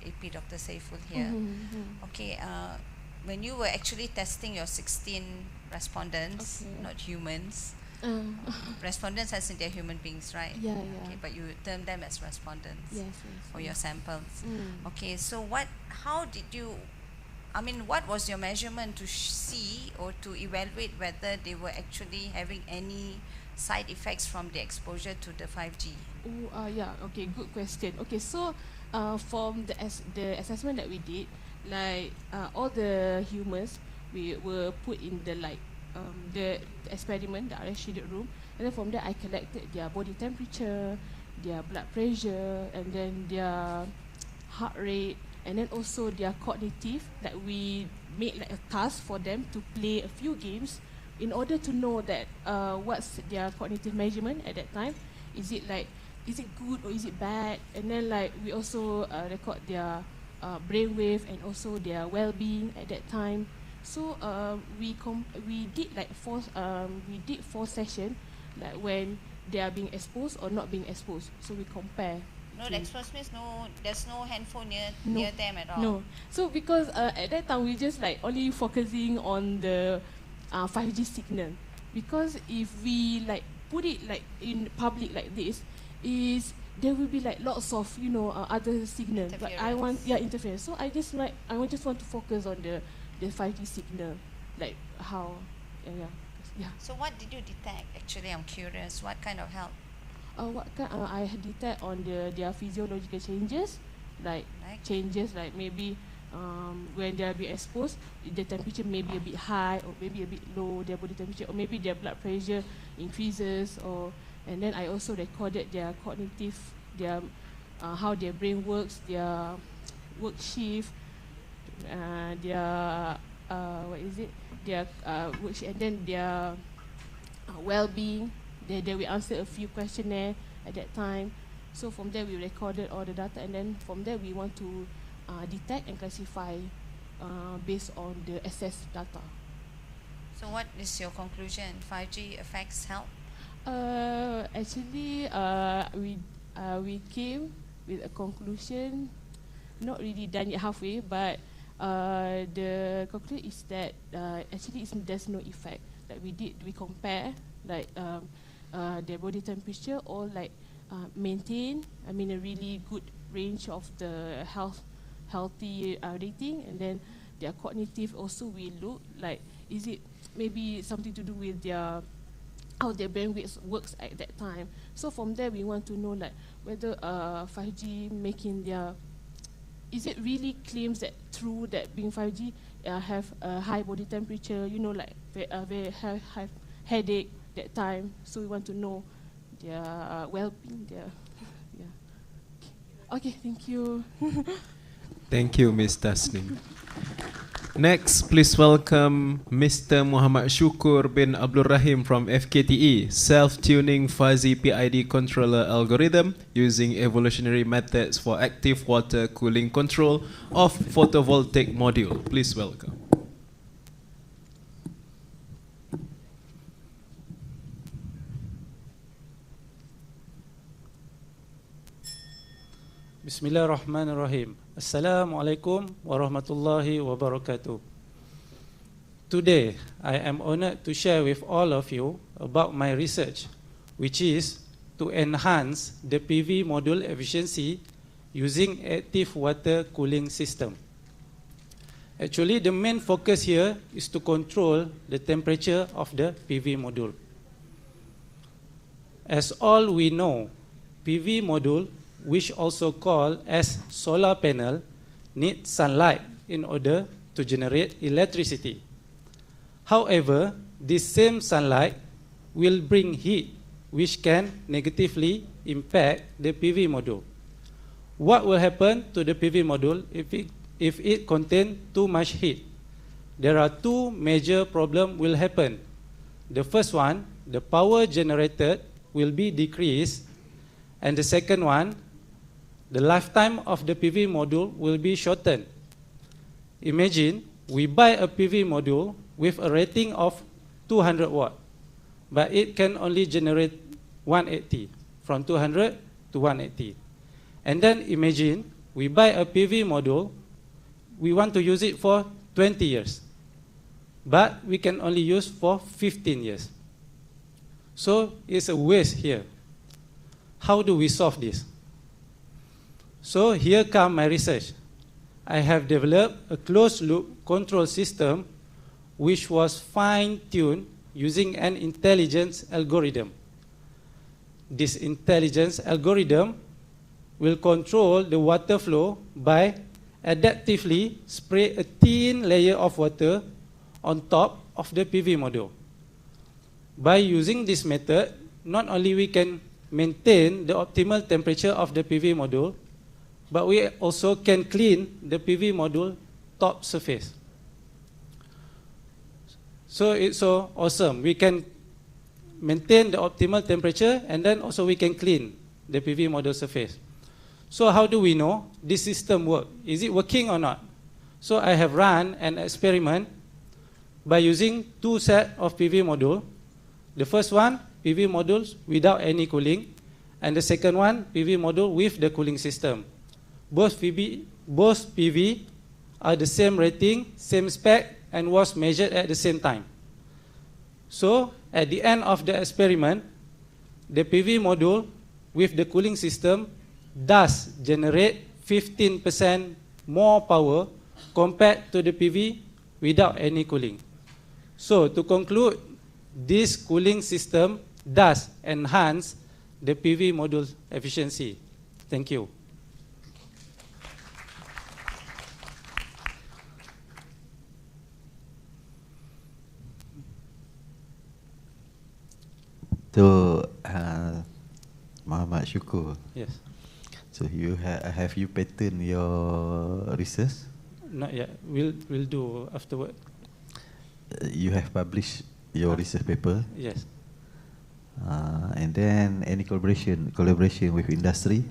AP Dr. Saiful here. Okay, when you were actually testing your 16 respondents, not humans, respondents as in they're human beings, right? Yeah. Okay, but you term them as respondents for your samples. Okay, so what was your measurement to see or to evaluate whether they were actually having any side effects from the exposure to the 5G? Okay, good question. Okay, so from the assessment that we did, like all the humans, we were put in the the experiment, the RS shaded room, and then from there I collected their body temperature, their blood pressure, and then their heart rate, and then also their cognitive. Like we made like a task for them to play a few games in order to know that what's their cognitive measurement at that time. Is it good or is it bad? And then like we also record their brainwave and also their well-being at that time. So we did like four sessions, like when they are being exposed or not being exposed. So we compare. No, the exposed means there's no handphone near them at all. No. So because at that time we just like only focusing on the 5G signal. Because if we like put it like in public like this, is there will be like lots of other signal. But I want interference. So I just just want to focus on the 5G signal, like how yeah. So what did you detect? Actually, I'm curious. What kind of help? I detect on their physiological changes, like changes like maybe when they are being exposed, the temperature may be a bit high or maybe a bit low, their body temperature, or maybe their blood pressure increases, and then I also recorded their cognitive, their how their brain works, their work shift, their their work shift, and then their well-being. They will answer a few questionnaire at that time. So from there we recorded all the data, and then from there we want to detect and classify based on the assessed data. So what is your conclusion? 5G affects health? Actually, we came with a conclusion, not really done yet halfway, but the conclusion is that actually there's no effect. Like we compare like their body temperature or like maintain, a really good range of the healthy rating, and then their cognitive also we look like, is it maybe something to do with their how their brain works at that time. So from there we want to know like whether 5G making their, is it really claims that true that being 5G have a high body temperature, like very high headache that time. So we want to know their well-being, Okay, thank you. Thank you, Ms. Tasnim. Next, please welcome Mr. Muhammad Shukur bin Abdul Rahim from FKTE, Self-Tuning Fuzzy PID Controller Algorithm using evolutionary methods for active water cooling control of photovoltaic module. Please welcome. Bismillahirrahmanirrahim. Assalamualaikum warahmatullahi wabarakatuh. Today, I am honored to share with all of you about my research, which is to enhance the PV module efficiency using active water cooling system. Actually, the main focus here is to control the temperature of the PV module. As all we know, PV module, which also called as solar panel, need sunlight in order to generate electricity. However, this same sunlight will bring heat, which can negatively impact the PV module. What will happen to the PV module if it contains too much heat? There are two major problems will happen. The first one, the power generated will be decreased, and the second one, the lifetime of the PV module will be shortened. Imagine we buy a PV module with a rating of 200 watt, but it can only generate 180, from 200 to 180. And then imagine we buy a PV module, we want to use it for 20 years, but we can only use for 15 years. So it's a waste here. How do we solve this? So here comes my research. I have developed a closed-loop control system which was fine-tuned using an intelligence algorithm. This intelligence algorithm will control the water flow by adaptively spray a thin layer of water on top of the PV module. By using this method, not only we can maintain the optimal temperature of the PV module, but we also can clean the PV module top surface. So it's so awesome. We can maintain the optimal temperature, and then also we can clean the PV module surface. So how do we know this system works? Is it working or not? So I have run an experiment by using two sets of PV module. The first one PV modules without any cooling, and the second one, PV module with the cooling system. Both PV are the same rating, same spec, and was measured at the same time. So, at the end of the experiment, the PV module with the cooling system does generate 15% more power compared to the PV without any cooling. So, to conclude, this cooling system does enhance the PV module efficiency. Thank you. So, Muhammad Syukur. Yes. So have you patent your research? Not yet. We'll do afterward. You have published your research paper. Yes. And then any collaboration with industry?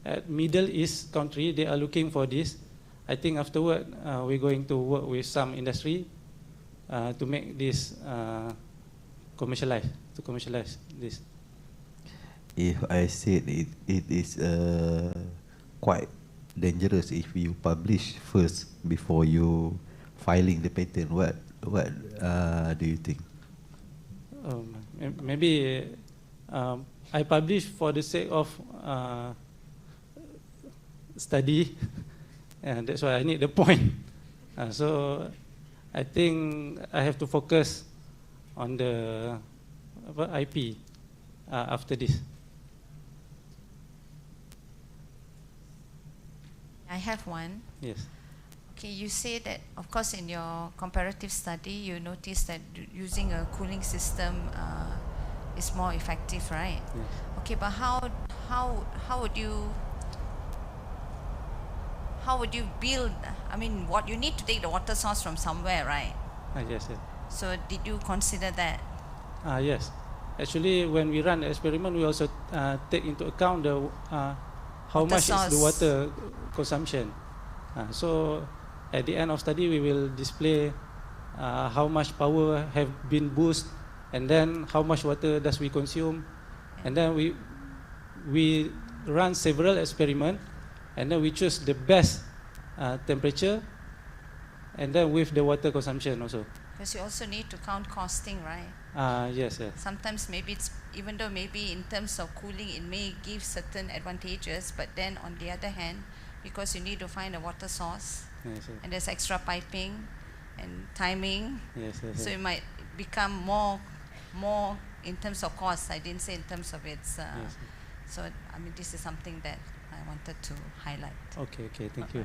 At Middle East country, they are looking for this. I think afterward we're going to work with some industry to make this commercialize this. If I said it is quite dangerous if you publish first before you filing the patent, what do you think? Maybe I publish for the sake of study, and that's why I need the point. So I think I have to focus on the IP after this. I have one. Yes. Okay, you say that, of course, in your comparative study, you noticed that using a cooling system is more effective, right? Yes. Okay, but how would you build? I mean, what you need to take the water source from somewhere, right? Yes. Yes. So did you consider that? Yes. Actually, when we run the experiment, we also take into account the how Water much source. is the water consumption. So at the end of study, we will display how much power have been boosted, and then how much water does we consume, and then we run several experiments, and then we choose the best temperature, and then with the water consumption also. Because you also need to count costing, right? Yes, yes. Sometimes maybe it's, even though maybe in terms of cooling it may give certain advantages, but then on the other hand, because you need to find a water source, yes, yes. and there's extra piping and timing, yes, yes, so yes. it might become more in terms of cost. I didn't say in terms of its. Yes. So I mean, this is something that I wanted to highlight. Okay, thank you.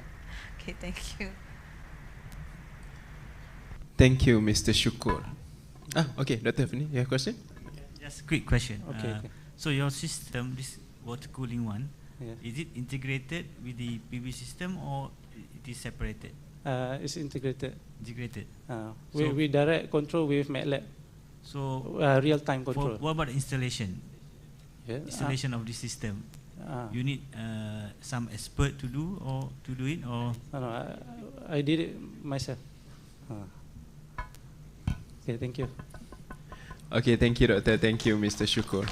Okay, thank you. Thank you, Mr. Syukur. Okay, Dr. Fini, you have a question? Just a quick question. Okay. So your system, this water cooling one, Yeah. is it integrated with the PV system or it is separated? It's integrated. Integrated. We direct control with MATLAB. So real-time control. What about the installation? Yeah. Installation of this system. You need some expert to do it, or? No, I did it myself. Okay, thank you. Okay, thank you, Doctor. Thank you, Mr. Syukur.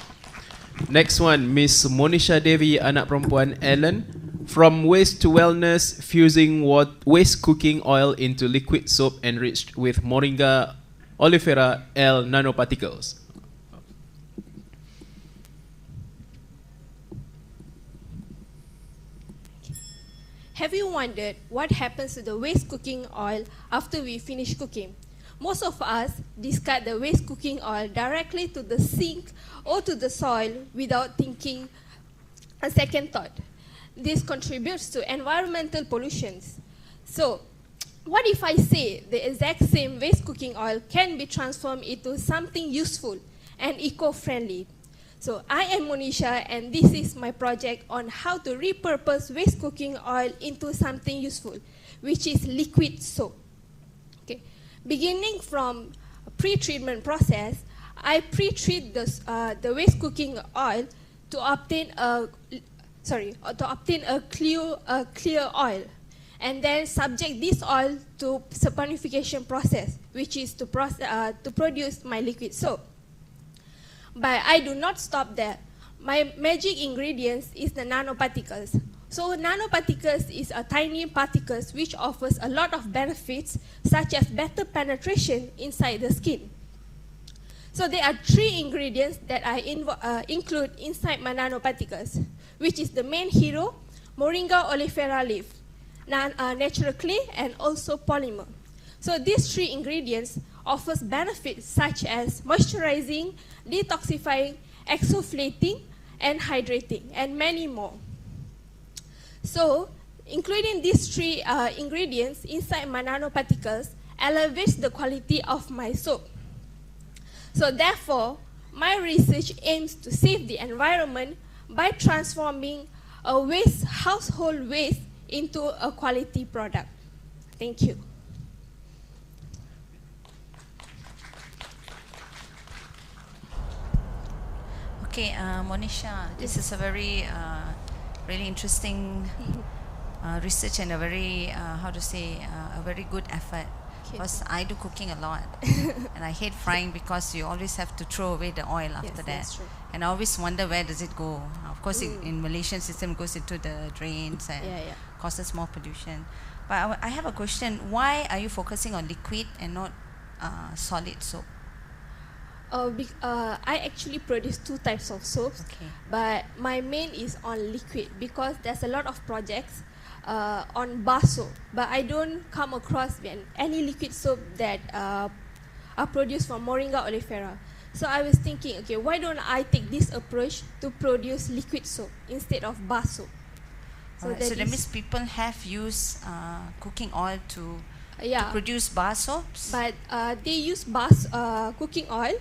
Next one, Miss Monisha Devi, anak perempuan Ellen. From waste to wellness, fusing waste cooking oil into liquid soap enriched with Moringa oleifera L nanoparticles. Have you wondered what happens to the waste cooking oil after we finish cooking? Most of us discard the waste cooking oil directly to the sink or to the soil without thinking a second thought. This contributes to environmental pollution. So, what if I say the exact same waste cooking oil can be transformed into something useful and eco-friendly? So, I am Monisha, and this is my project on how to repurpose waste cooking oil into something useful, which is liquid soap. Okay. Beginning from a pre-treatment process, I pre-treat the waste cooking oil to obtain a clear oil, and then subject this oil to saponification process, which is to produce my liquid soap. But I do not stop there. My magic ingredients is the nanoparticles. So nanoparticles is a tiny particles which offers a lot of benefits such as better penetration inside the skin. So there are 3 ingredients that I include inside my nanoparticles, which is the main hero, Moringa oleifera leaf, natural clay, and also polymer. So these 3 ingredients offers benefits such as moisturizing, detoxifying, exfoliating, and hydrating, and many more. So, including these 3 ingredients inside my nanoparticles elevates the quality of my soap. So therefore, my research aims to save the environment by transforming a household waste into a quality product. Thank you. Okay, Monisha, this is a very really interesting research and a very a very good effort. Because I do cooking a lot, and I hate frying because you always have to throw away the oil after that. That's true. And I always wonder where does it go. Of course, in Malaysian system it goes into the drains and causes more pollution. But I have a question: why are you focusing on liquid and not solid soap? I actually produce 2 types of soaps, but my main is on liquid because there's a lot of projects on bar soap, but I don't come across any liquid soap that are produced from Moringa oleifera. So I was thinking, okay, why don't I take this approach to produce liquid soap instead of bar soap? So that means people have used cooking oil to produce bar soaps? But they use cooking oil,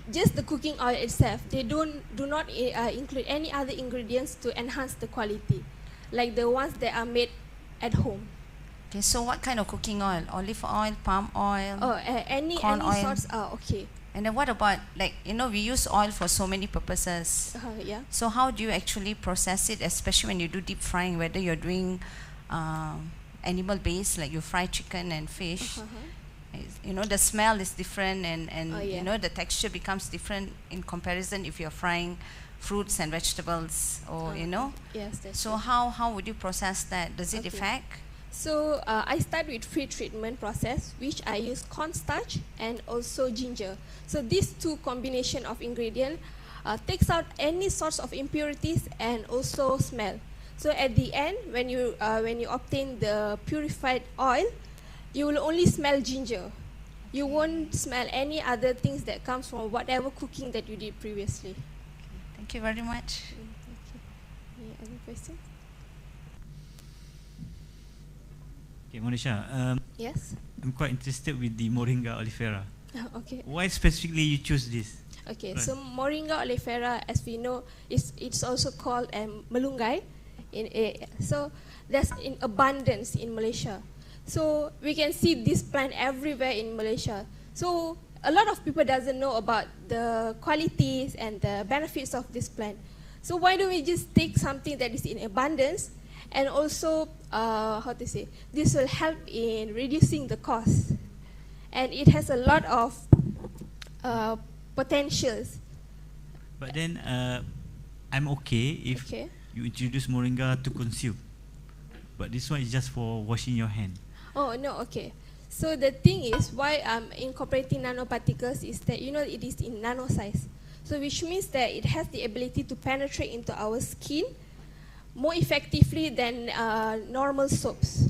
just the cooking oil itself. They do not include any other ingredients to enhance the quality, like the ones that are made at home. Okay, so what kind of cooking oil? Olive oil, palm oil, any oil? sorts are okay. And then what about, like, we use oil for so many purposes. So how do you actually process it, especially when you do deep frying, whether you're doing animal based, like you fry chicken and fish? The smell is different, and the texture becomes different in comparison if you're frying fruits and vegetables, or Yes, that's so how would you process that? Does it affect? So I start with pre-treatment process, which I use cornstarch and also ginger. So these 2 combination of ingredient takes out any sorts of impurities and also smell. So at the end, when you obtain the purified oil, you will only smell ginger. You won't smell any other things that comes from whatever cooking that you did previously. Thank you very much. Any other questions? Okay, Monisha. Yes. I'm quite interested with the Moringa oleifera. Okay. Why specifically you choose this? Okay, so Moringa oleifera, as we know, it's also called malunggay. So that's in abundance in Malaysia. So we can see this plant everywhere in Malaysia. So a lot of people doesn't know about the qualities and the benefits of this plant. So why don't we just take something that is in abundance, and also this will help in reducing the cost, and it has a lot of potentials. But then I'm okay if you introduce Moringa to consume, but this one is just for washing your hand. Oh no, okay. So the thing is, why I'm incorporating nanoparticles is that it is in nano size. So which means that it has the ability to penetrate into our skin more effectively than normal soaps.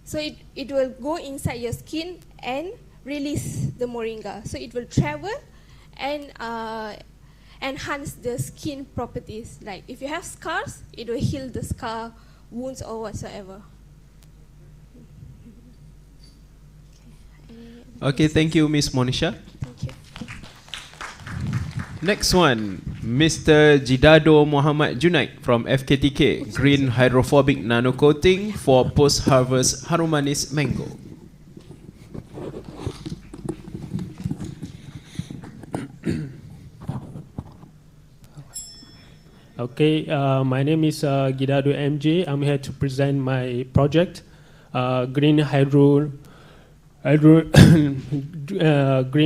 So it will go inside your skin and release the moringa. So it will travel and enhance the skin properties. Like if you have scars, it will heal the scar, wounds or whatsoever. Okay, thank you, Miss Monisha. Thank you. Next one, Mr. Jidado Muhammad Junaid from FKTK, Green Hydrophobic Nano Coating for Post-Harvest Harumanis Mango. Okay, my name is Gidado MJ. I'm here to present my project, Green green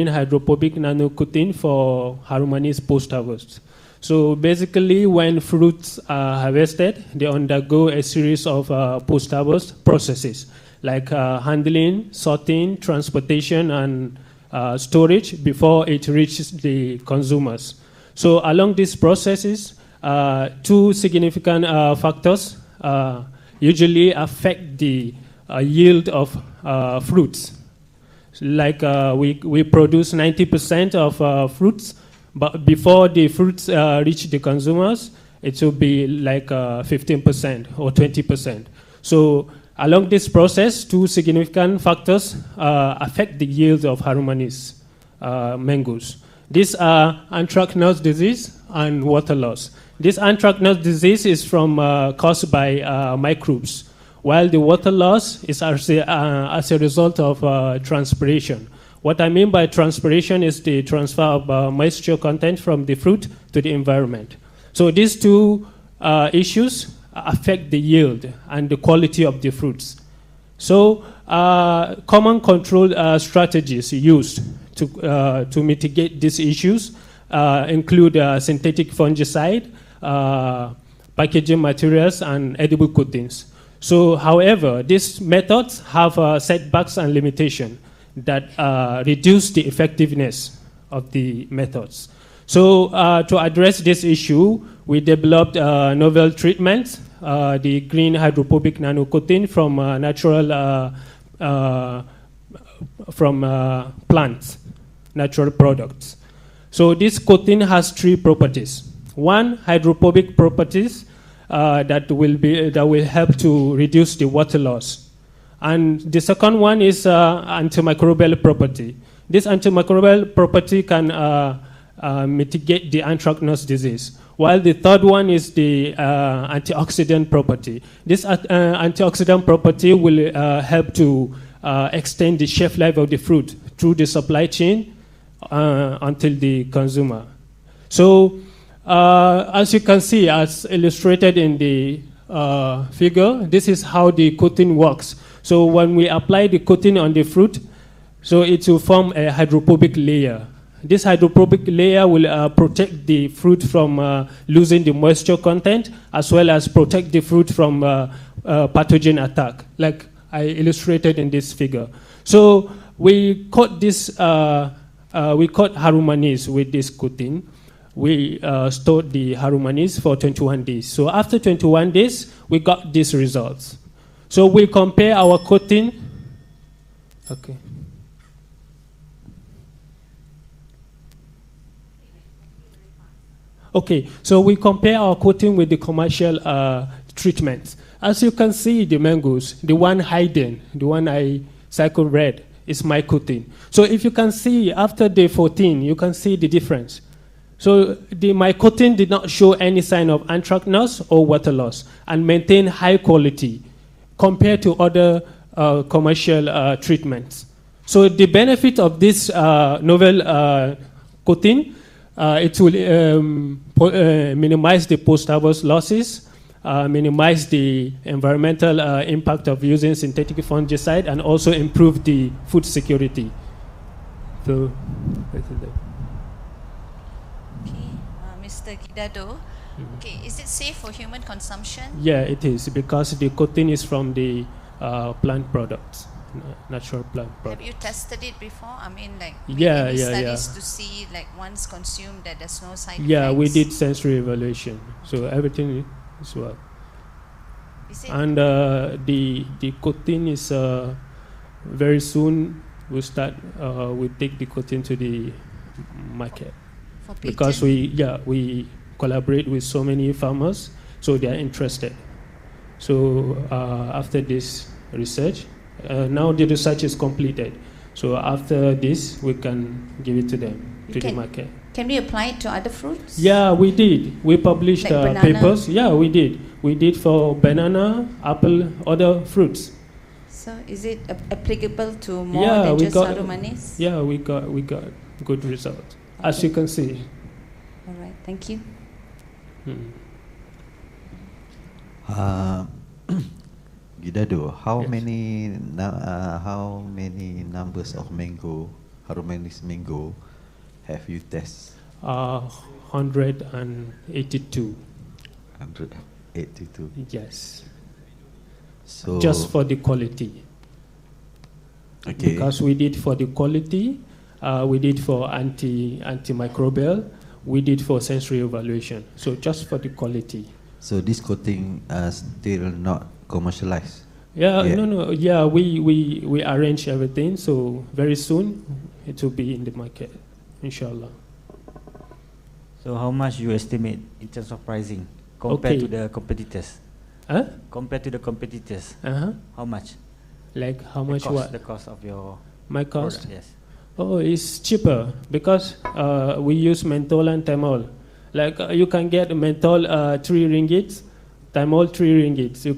hydrophobic nanocotin for harum manis post-harvest. So basically, when fruits are harvested, they undergo a series of post-harvest processes like handling, sorting, transportation, and storage before it reaches the consumers. So along these processes, two significant factors usually affect the yield of fruits. Like we produce 90% of fruits, but before the fruits reach the consumers, it will be like 15% or 20%. So along this process, two significant factors affect the yield of harum manis mangoes. These are anthracnose disease and water loss. This anthracnose disease is caused by microbes, while the water loss is as a result of transpiration. What I mean by transpiration is the transfer of moisture content from the fruit to the environment. So these two issues affect the yield and the quality of the fruits. So common control strategies used to mitigate these issues include synthetic fungicide, packaging materials, and edible coatings. So, however, these methods have setbacks and limitations that reduce the effectiveness of the methods. So, to address this issue, we developed novel treatments, the green hydrophobic nanocotin from plants, natural products. So this coating has three properties. One, hydrophobic properties that will help to reduce the water loss. And the second one is antimicrobial property. This antimicrobial property can mitigate the anthracnose disease, while the third one is the antioxidant property. This antioxidant property will help to extend the shelf life of the fruit through the supply chain until the consumer. So, as you can see, as illustrated in the figure, this is how the coating works. So when we apply the coating on the fruit, so it will form a hydrophobic layer. This hydrophobic layer will protect the fruit from losing the moisture content, as well as protect the fruit from pathogen attack, like I illustrated in this figure. So we coat this, we coat harum manis with this coating. We stored the harum manis for 21 days. So after 21 days, we got these results. So we compare our coating. Okay. Okay, so we compare our coating with the commercial treatments. As you can see, the mangoes, the one hidden, the one I circled red, is my coating. So if you can see after day 14, you can see the difference. So my coating did not show any sign of anthracnose or water loss and maintained high quality compared to other commercial treatments. So the benefit of this novel coating, it will minimize the post-harvest losses, minimize the environmental impact of using synthetic fungicide, and also improve the food security. So, Mr. Gidado, okay, is it safe for human consumption? Yeah, it is, because the coating is from the plant products, natural plant products. Have you tested it before? I mean, like, studies to see, like, once consumed that there's no side effects? Yeah, we did sensory evaluation, so everything is well. And the coating is very soon we take the coating to the market. Because we collaborate with so many farmers, so they are interested. So after this research, now the research is completed. So after this, we can give it to them, to the market. Can we apply it to other fruits? Yeah, we did. We published like papers. Yeah, we did. We did for banana, apple, other fruits. So is it applicable to more than just harum manis? Yeah, we got good results. Okay. As you can see. All right, thank you. Gidado, how Yes. many numbers of mango, Harumanis mango, have you tested? 182. 182. Yes. So Just for the quality. Okay. Because we did for the quality, we did for antimicrobial, we did for sensory evaluation. So just for the quality. So this coating still not commercialized? Yeah, yet? yeah, we arrange everything, so very soon it will be in the market, inshallah. So how much you estimate in terms of pricing compared to the competitors? Huh? Compared to the competitors, how much? Like how much the cost, what? The cost of your My cost? product, yes. Oh, it's cheaper because we use menthol and thymol. Like you can get menthol 3 ringgits, thymol 3 ringgits. You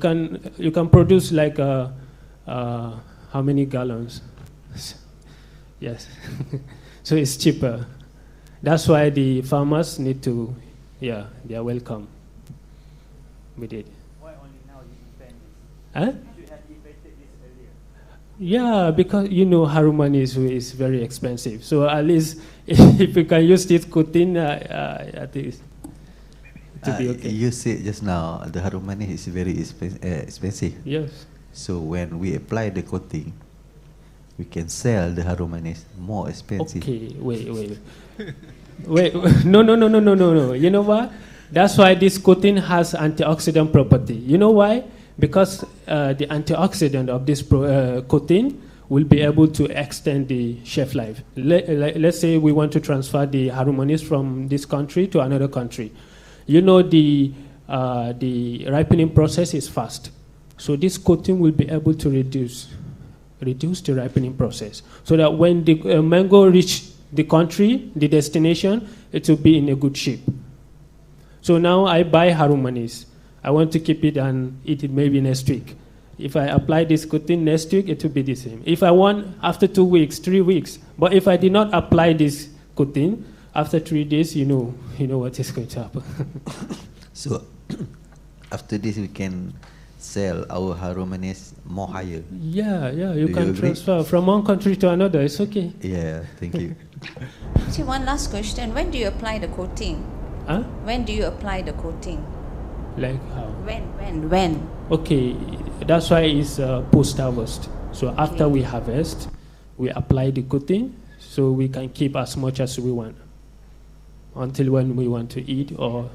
can produce like how many gallons? Yes. So it's cheaper. That's why the farmers need to, yeah, they are welcome with it. Why only now you invent this? Huh? You should have invented this earlier. Yeah, because Harumani is very expensive. So at least if you can use this coating, I think to be okay. You said just now the Harumani is very expensive. Yes. So when we apply the coating, we can sell the Harumanis more expensive. Okay, wait. No. You know what? That's why this coating has antioxidant property. You know why? Because the antioxidant of this coating will be able to extend the shelf life. Let's say we want to transfer the Harumanis from this country to another country. The ripening process is fast. So this coating will be able to reduce the ripening process, so that when the mango reach the country, the destination, it will be in a good shape. So now I buy Harumanis. I want to keep it and eat it maybe next week. If I apply this coating next week, it will be the same. If I want after 2 weeks, 3 weeks, but if I did not apply this coating, after 3 days, you know what is going to happen. So after this, we can sell our Harumanis more higher. Yeah, you Do can you agree? transfer from one country to another. It's okay. Yeah, thank you. Actually, one last question. When do you apply the coating? Huh? When do you apply the coating? Like how? When? Okay, that's why it's post-harvest. So after we harvest, we apply the coating so we can keep as much as we want until when we want to eat or...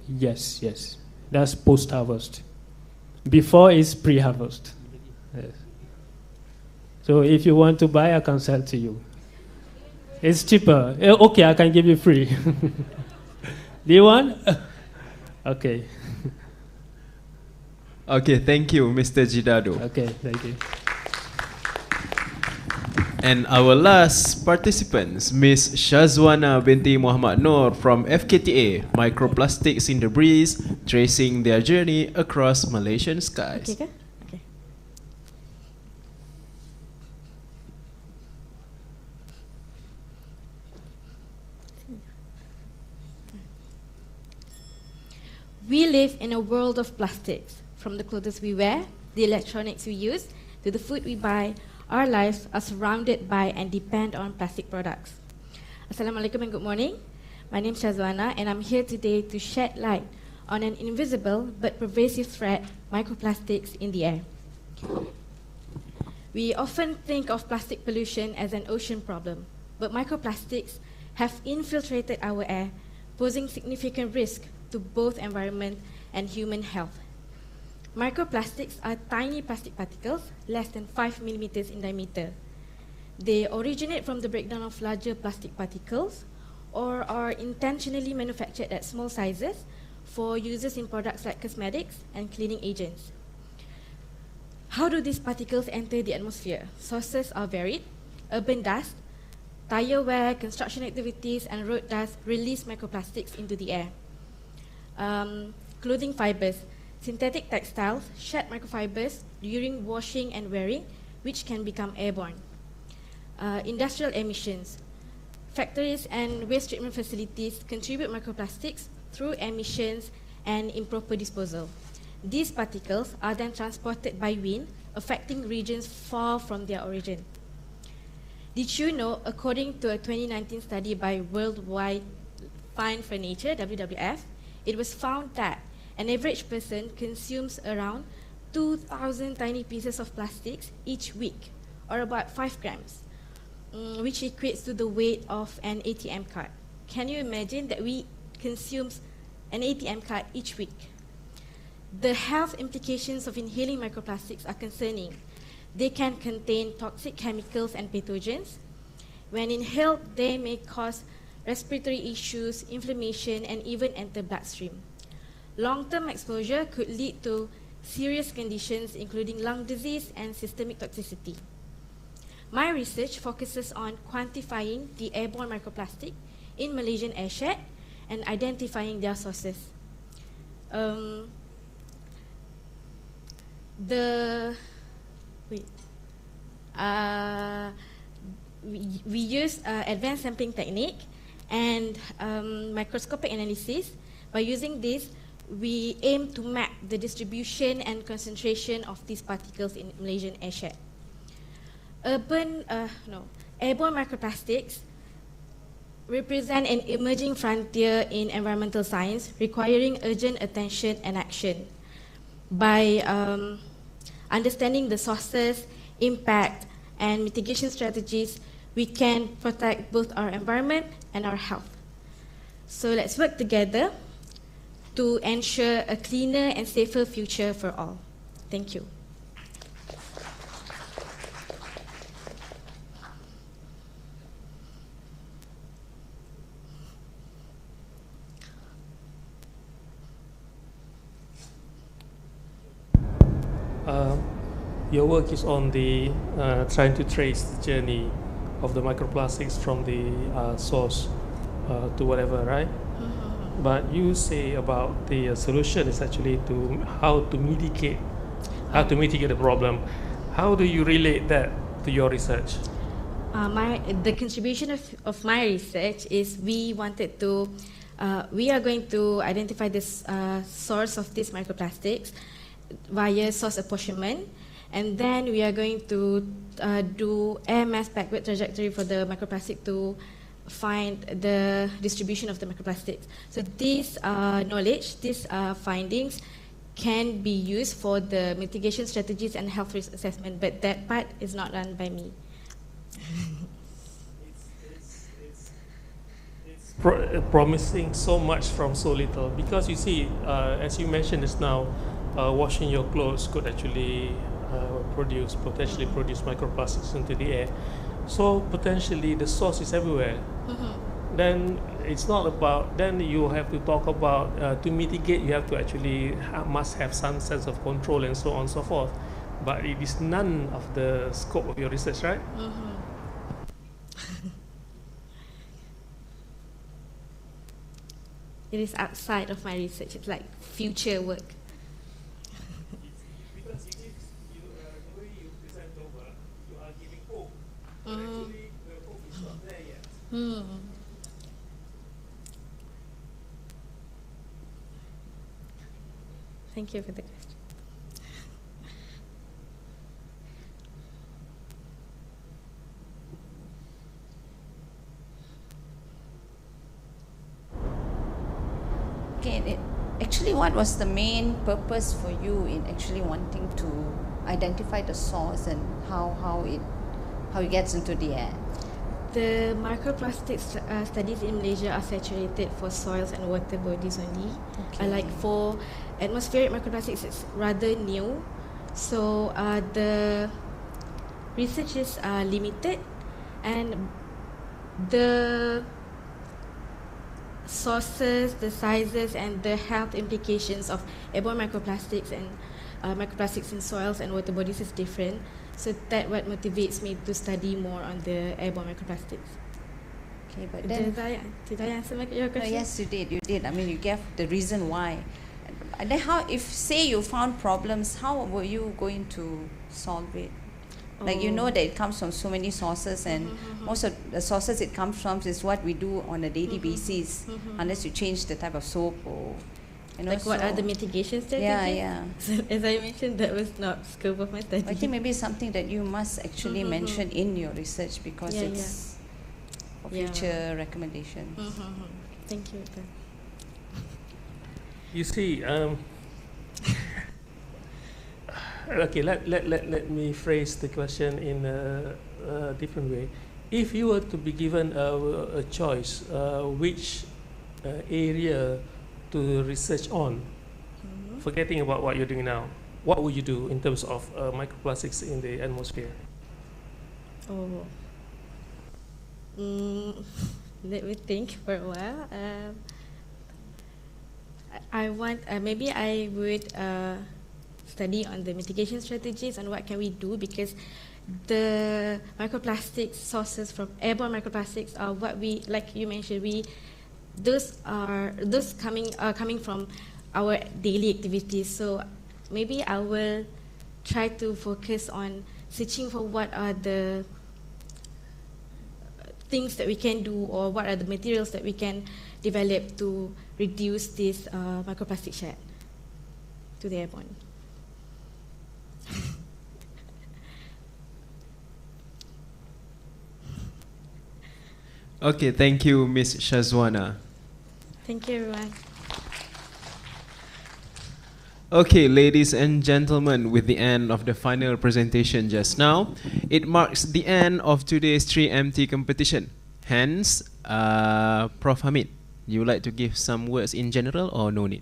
Yes. That's post-harvest. Before is pre-harvest. Yes. So if you want to buy, I can sell to you. It's cheaper. Okay, I can give you free. Do you want? Okay. Okay, thank you, Mr. Jidado. Okay, thank you. And our last participants, Miss Shazwana binti Muhammad Noor from FKTA, Microplastics in the Breeze, tracing their journey across Malaysian skies. Okay. We live in a world of plastics. From the clothes we wear, the electronics we use, to the food we buy, our lives are surrounded by and depend on plastic products. Assalamualaikum and good morning. My name is Shazwana and I'm here today to shed light on an invisible but pervasive threat, microplastics in the air. We often think of plastic pollution as an ocean problem, but microplastics have infiltrated our air, posing significant risk to both environment and human health. Microplastics are tiny plastic particles, less than 5 millimeters in diameter. They originate from the breakdown of larger plastic particles or are intentionally manufactured at small sizes for uses in products like cosmetics and cleaning agents. How do these particles enter the atmosphere? Sources are varied. Urban dust, tire wear, construction activities, and road dust release microplastics into the air. Clothing fibers. Synthetic textiles shed microfibers during washing and wearing, which can become airborne. Industrial emissions. Factories and waste treatment facilities contribute microplastics through emissions and improper disposal. These particles are then transported by wind, affecting regions far from their origin. Did you know, according to a 2019 study by Worldwide Fund for Nature, WWF, it was found that an average person consumes around 2,000 tiny pieces of plastics each week, or about 5 grams, which equates to the weight of an ATM card. Can you imagine that we consume an ATM card each week? The health implications of inhaling microplastics are concerning. They can contain toxic chemicals and pathogens. When inhaled, they may cause respiratory issues, inflammation, and even enter bloodstream. Long-term exposure could lead to serious conditions including lung disease and systemic toxicity. My research focuses on quantifying the airborne microplastic in Malaysian airshed and identifying their sources. We use advanced sampling technique and microscopic analysis. By using this, we aim to map the distribution and concentration of these particles in Malaysian airshed. Airborne microplastics represent an emerging frontier in environmental science requiring urgent attention and action. By understanding the sources, impact, and mitigation strategies, we can protect both our environment and our health. So let's work together to ensure a cleaner and safer future for all. Thank you. Your work is on the trying to trace the journey of the microplastics from the source to whatever, right? But you say about the solution is actually to how to mitigate the problem. How do you relate that to your research? The contribution of my research is we are going to identify this source of these microplastics via source apportionment, and then we are going to do air mass backward trajectory for the microplastic to find the distribution of the microplastics. So this knowledge, these findings can be used for the mitigation strategies and health risk assessment, but that part is not done by me. It's promising so much from so little, because you see, as you mentioned just now, washing your clothes could actually potentially produce microplastics into the air. So potentially the source is everywhere. Then it's not about, then you have to talk about, to mitigate, you have to actually must have some sense of control and so on and so forth. But it is none of the scope of your research, right? It is outside of my research. It's like future work. Because it gives you, the way you present over, you are giving hope. But actually, the hope is not there yet. Thank you for the question. Okay, actually, what was the main purpose for you in actually wanting to identify the source and how it gets into the air? The microplastics studies in Malaysia are saturated for soils and water bodies only. Like for atmospheric microplastics, it's rather new. So the research is limited, and the sources, the sizes, and the health implications of airborne microplastics and microplastics in soils and water bodies is different. So that's what motivates me to study more on the airborne microplastics. Okay, but then did I answer your question? No, yes, you did. You did. I mean, you gave the reason why. And then, how? If say you found problems, how were you going to solve it? Like, you know that it comes from so many sources, and most of the sources it comes from is what we do on a daily basis, unless you change the type of soap or You know, like what are the mitigation strategies? Yeah. So as I mentioned, that was not scope of my study. I think maybe something that you must actually Mm-hmm. mention in your research because Yeah, it's for Yeah. future recommendations. Thank you. You see, okay, let me phrase the question in a different way. If you were to be given a choice, which area to research on, forgetting about what you're doing now, what would you do in terms of microplastics in the atmosphere? Oh. Let me think for a while. I want, maybe I would study on the mitigation strategies and what can we do, because the microplastics sources from airborne microplastics are what we, like you mentioned, those coming from our daily activities. So maybe I will try to focus on searching for what are the things that we can do, or what are the materials that we can develop to reduce this microplastic shed to the airborne. Okay, thank you, Ms. Shazwana. Thank you, everyone. Okay, ladies and gentlemen, with the end of the final presentation just now, it marks the end of today's 3MT competition. Hence, Prof. Hamid, you would like to give some words in general or no need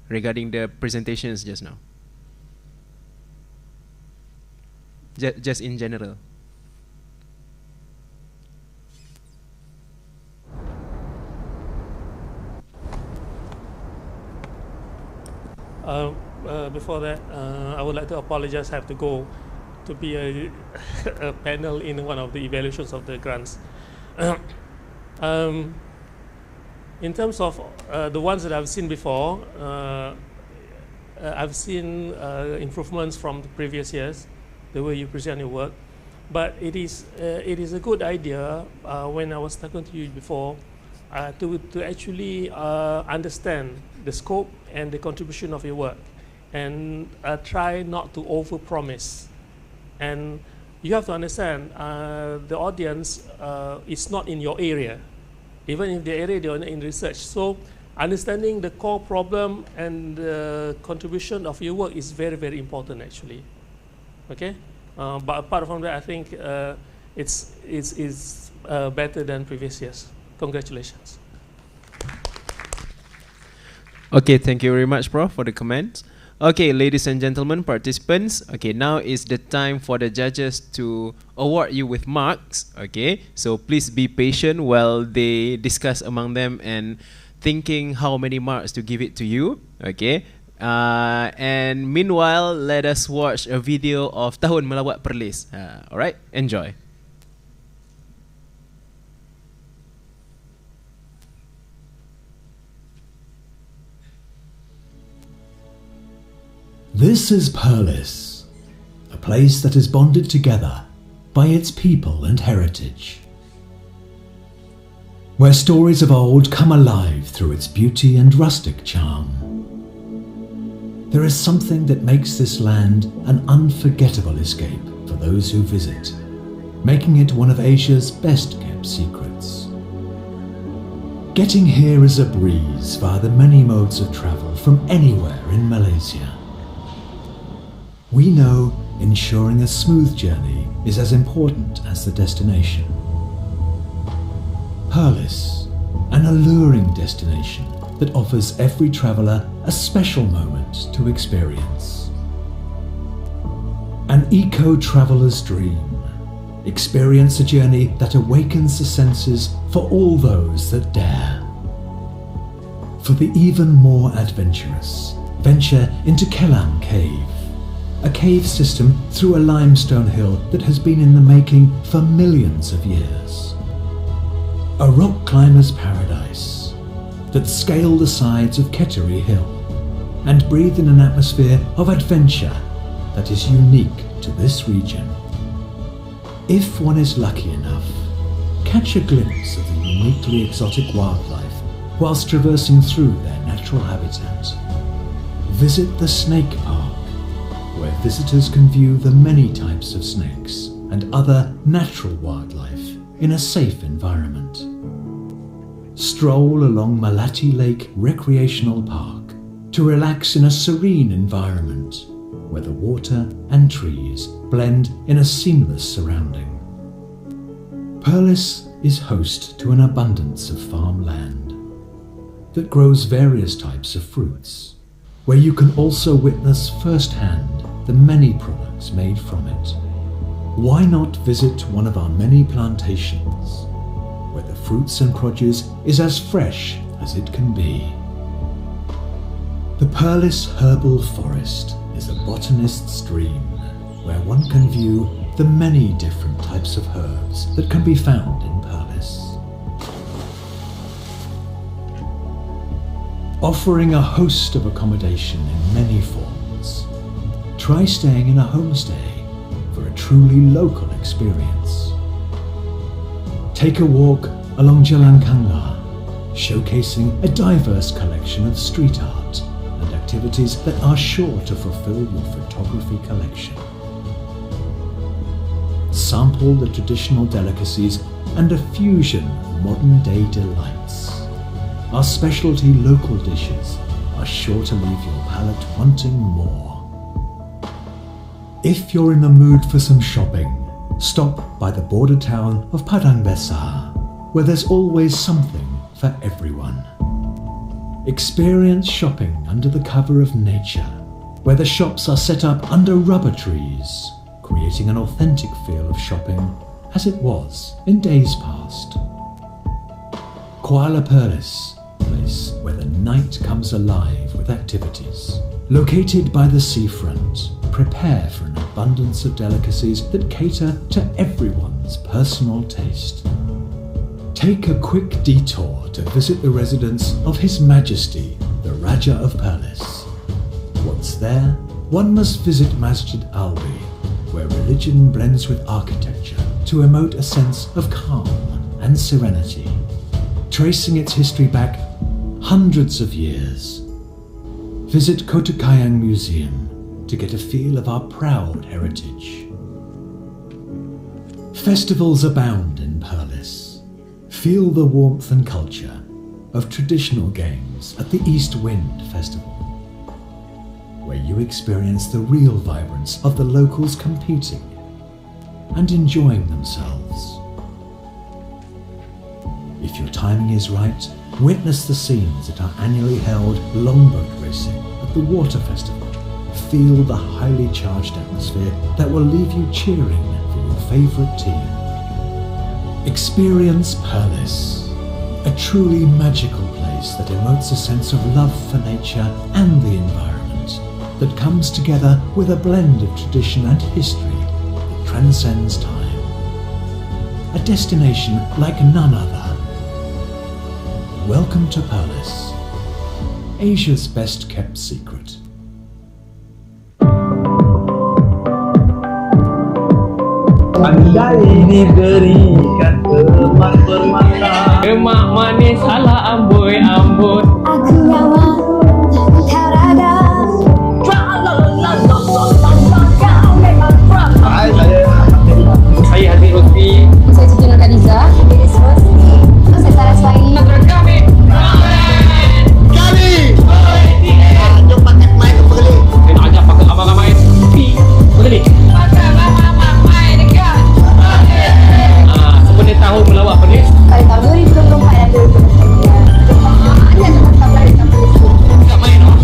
regarding the presentations just now? Just in general. Before that, I would like to apologize. I have to go to be a panel in one of the evaluations of the grants. In terms of the ones that I've seen before, I've seen improvements from the previous years, the way you present your work. But it is a good idea when I was talking to you before to actually understand the scope and the contribution of your work, and try not to overpromise. And you have to understand the audience is not in your area, even if the area they're in research. So understanding the core problem and the contribution of your work is very, very important actually. Okay, but apart from that, I think it's better than previous years. Congratulations. Okay, thank you very much, Prof, for the comments. Okay, ladies and gentlemen, participants, okay, now is the time for the judges to award you with marks, okay? So please be patient while they discuss among them and thinking how many marks to give it to you, okay? And meanwhile, let us watch a video of Tahun Melawat Perlis. Alright, enjoy. This is Perlis, a place that is bonded together by its people and heritage, where stories of old come alive through its beauty and rustic charm. There is something that makes this land an unforgettable escape for those who visit, making it one of Asia's best-kept secrets. Getting here is a breeze via the many modes of travel from anywhere in Malaysia. We know ensuring a smooth journey is as important as the destination. Perlis, an alluring destination that offers every traveller a special moment to experience. An eco-traveller's dream. Experience a journey that awakens the senses for all those that dare. For the even more adventurous, venture into Kelam Cave, a cave system through a limestone hill that has been in the making for millions of years. A rock climber's paradise that scale the sides of Ketteri Hill and breathe in an atmosphere of adventure that is unique to this region. If one is lucky enough, catch a glimpse of the uniquely exotic wildlife whilst traversing through their natural habitat. Visit the Snake Park, where visitors can view the many types of snakes and other natural wildlife in a safe environment. Stroll along Malati Lake Recreational Park to relax in a serene environment where the water and trees blend in a seamless surrounding. Perlis is host to an abundance of farmland that grows various types of fruits, where you can also witness firsthand the many products made from it. Why not visit one of our many plantations, where the fruits and produce is as fresh as it can be? The Perlis Herbal Forest is a botanist's dream, where one can view the many different types of herbs that can be found in Perlis. Offering a host of accommodation in many forms, try staying in a homestay for a truly local experience. Take a walk along Jalan Kanggar, showcasing a diverse collection of street art and activities that are sure to fulfill your photography collection. Sample the traditional delicacies and a fusion of modern-day delights. Our specialty local dishes are sure to leave your palate wanting more. If you're in the mood for some shopping, stop by the border town of Padang Besar, where there's always something for everyone. Experience shopping under the cover of nature, where the shops are set up under rubber trees, creating an authentic feel of shopping as it was in days past. Kuala Perlis, place where the night comes alive with activities. Located by the seafront, prepare for an abundance of delicacies that cater to everyone's personal taste. Take a quick detour to visit the residence of His Majesty, the Raja of Perlis. Once there, one must visit Masjid Alwi, where religion blends with architecture to emote a sense of calm and serenity, tracing its history back hundreds of years. Visit Kota Kayang Museum to get a feel of our proud heritage. Festivals abound in Perlis. Feel the warmth and culture of traditional games at the East Wind Festival, where you experience the real vibrance of the locals competing and enjoying themselves. If your timing is right, witness the scenes at our annually held longboat racing at the Water Festival. Feel the highly charged atmosphere that will leave you cheering for your favourite team. Experience Perlis, a truly magical place that emotes a sense of love for nature and the environment, that comes together with a blend of tradition and history that transcends time. A destination like none other. Welcome to Perlis, Asia's best kept secret. Andai diberikan emas permata, emak manis ala amboi amboi. Aku nyawa terada. Hai, saya Hadi Rosdi. Saya Siti Nurhaliza. Iris Rosdi. Saya Sarah Swangi. Kami. Jom pakai main ke Perlis. Saya nak ajak pakai abang main. Perlis. Sebenarnya tahun melawat Perlis. Pada tahun 2024 ada ada tempat tablah di Perlis. Tak main oh.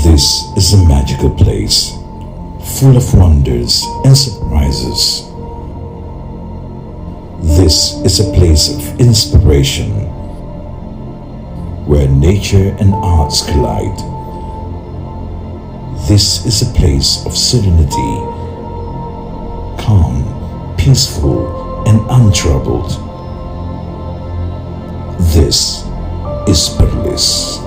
This is a magical place, full of wonders and surprises. This is a place of inspiration, where nature and arts collide. This is a place of serenity, calm, peaceful, and untroubled. This is peerless.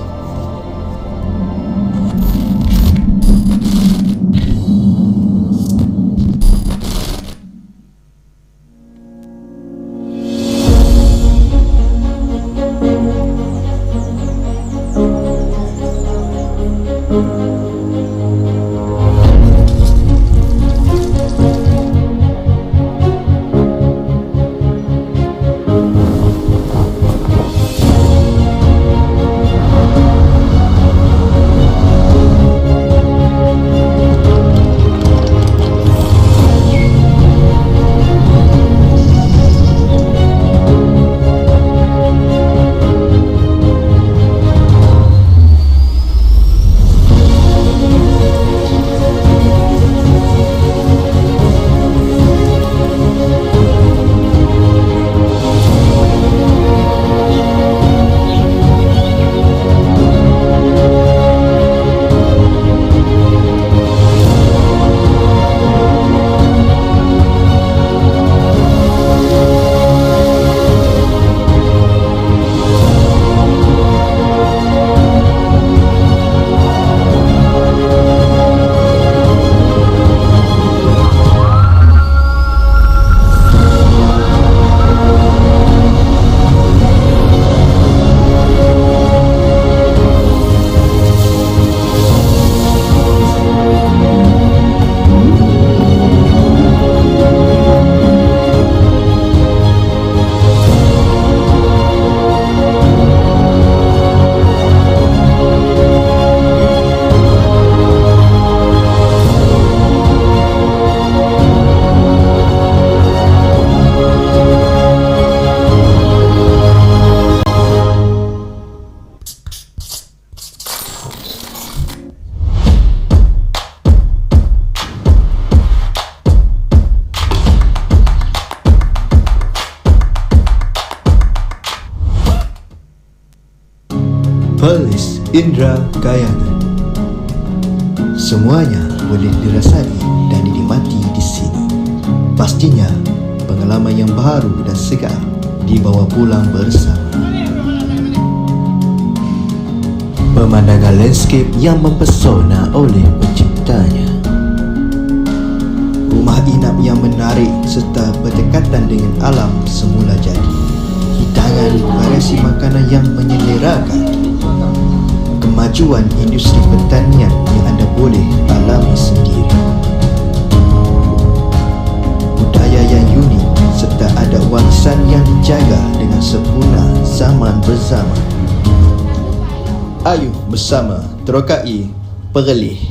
Pearlis Indra Kayangan. Semuanya boleh dirasai dan dinikmati di sini. Pastinya pengalaman yang baru dan segar dibawa pulang bersama. Pemandangan landscape yang mempesona oleh penciptanya. Rumah inap yang menarik serta berdekatan dengan alam semula jadi. Hidangan variasi makanan yang menyelerakan. Kemajuan industri pertanian yang anda boleh alami sendiri. Budaya yang unik serta adat warisan yang dijaga dengan sempurna zaman berzaman. Ayo bersama terokai Perlis.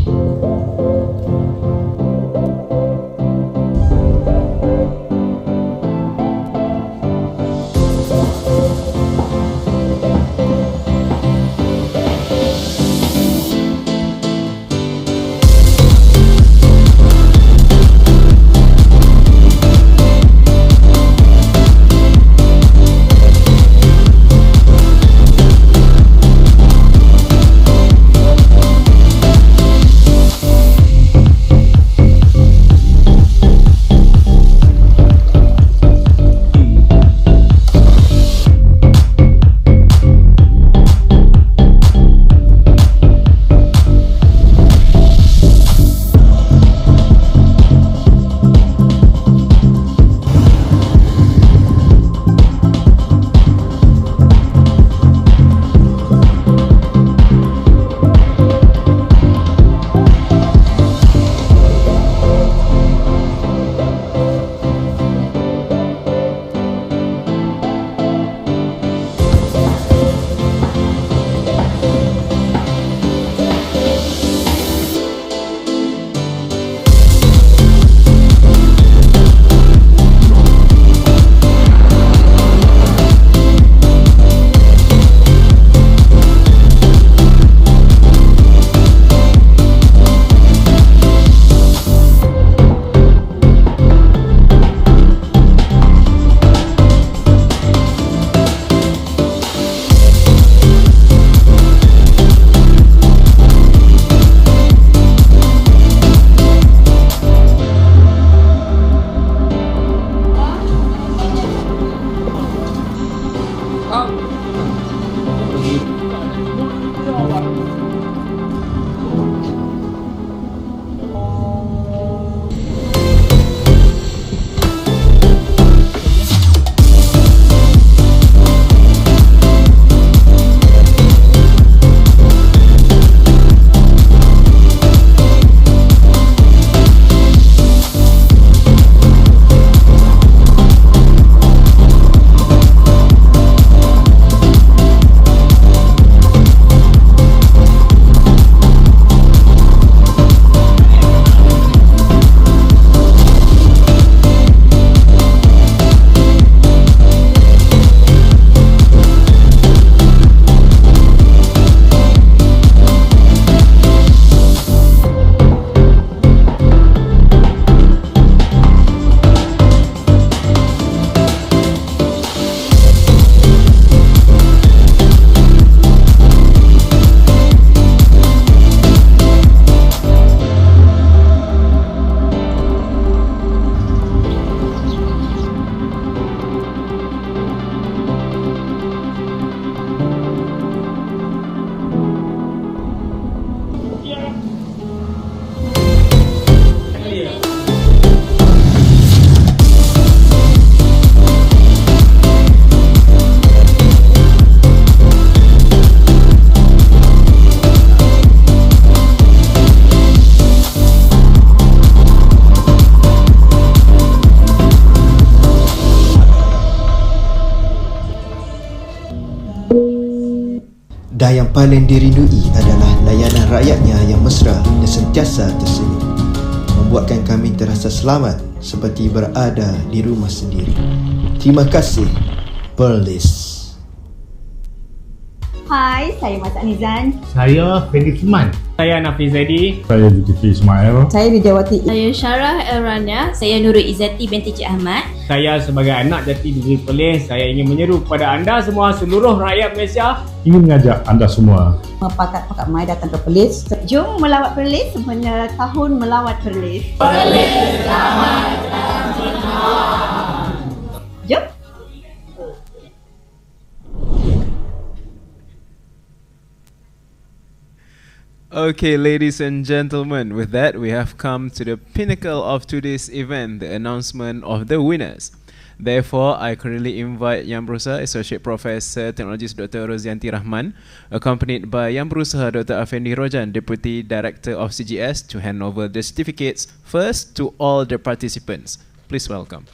Dan yang paling dirindui adalah layanan rakyatnya yang mesra dan sentiasa tersenyum, membuatkan kami terasa selamat seperti berada di rumah sendiri. Terima kasih, Perlis. Hai, saya Mas Anizan. Saya Fendi Suman. Saya Nafiz Zaidi. Saya Zulkifli Ismail. Saya Widiawati. Saya Syarah Elrania. Saya Nurul Izzati binti Cik Ahmad. Saya sebagai anak jati diri Perlis, saya ingin menyeru kepada anda semua, seluruh rakyat Malaysia, ingin mengajak anda semua pakat-pakat mai datang ke Perlis. Jom melawat Perlis sempena tahun melawat Perlis. Perlis ramai dan berkah. Jom. Okay, ladies and gentlemen, with that we have come to the pinnacle of today's event, the announcement of the winners. Therefore, I currently invite Yang Berusaha Associate Professor Teknologis Dr. Rozianti Rahman, accompanied by Yang Berusaha Dr. Afendi Rojan, Deputy Director of CGS, to hand over the certificates first to all the participants. Please welcome.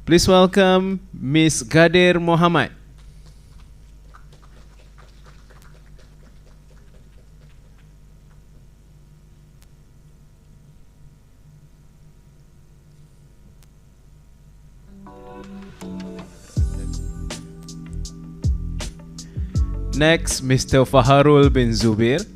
Please welcome Miss Gadir Mohamad. Next, Mr. Faharul bin Zubir.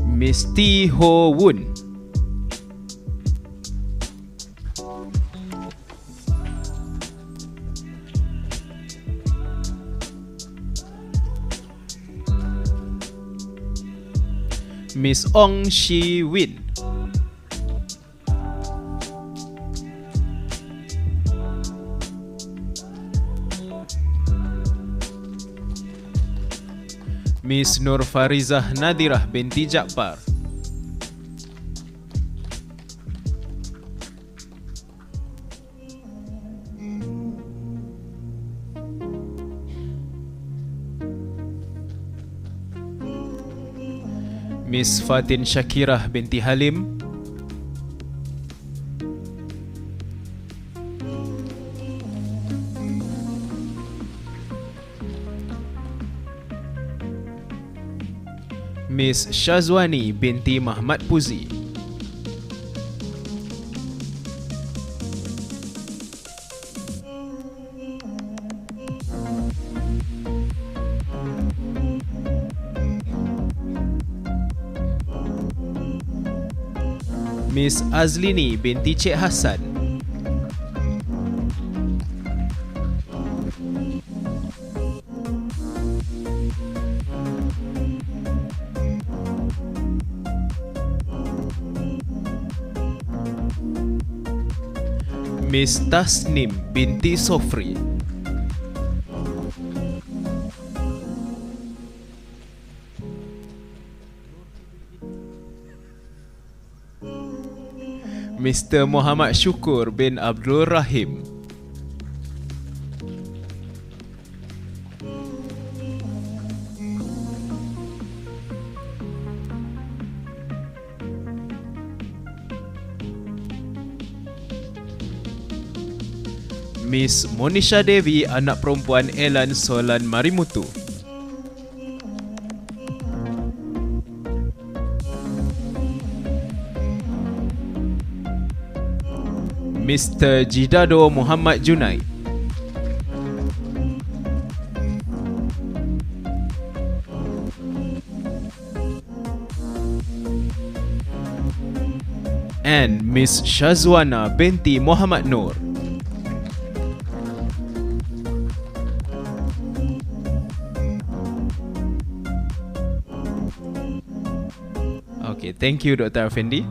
Miss T. Ho Woon. Miss Ong Shi Win. Miss Nur Farizah Nadirah binti Jakbar. Miss Fatin Shakirah binti Halim. Miss Shazwani binti Mahmad Puzi. Miss Azlini binti Cik Hassan. Miss Tasnim binti Sofri. Mr. Muhammad Syukur bin Abdul Rahim. Miss Monisha Devi, anak perempuan Elan Solan Marimutu. Mr. Jidado Muhammad Junai. And Miss Shazwana binti Muhammad Nur. Okay, thank you, Dr. Effendi.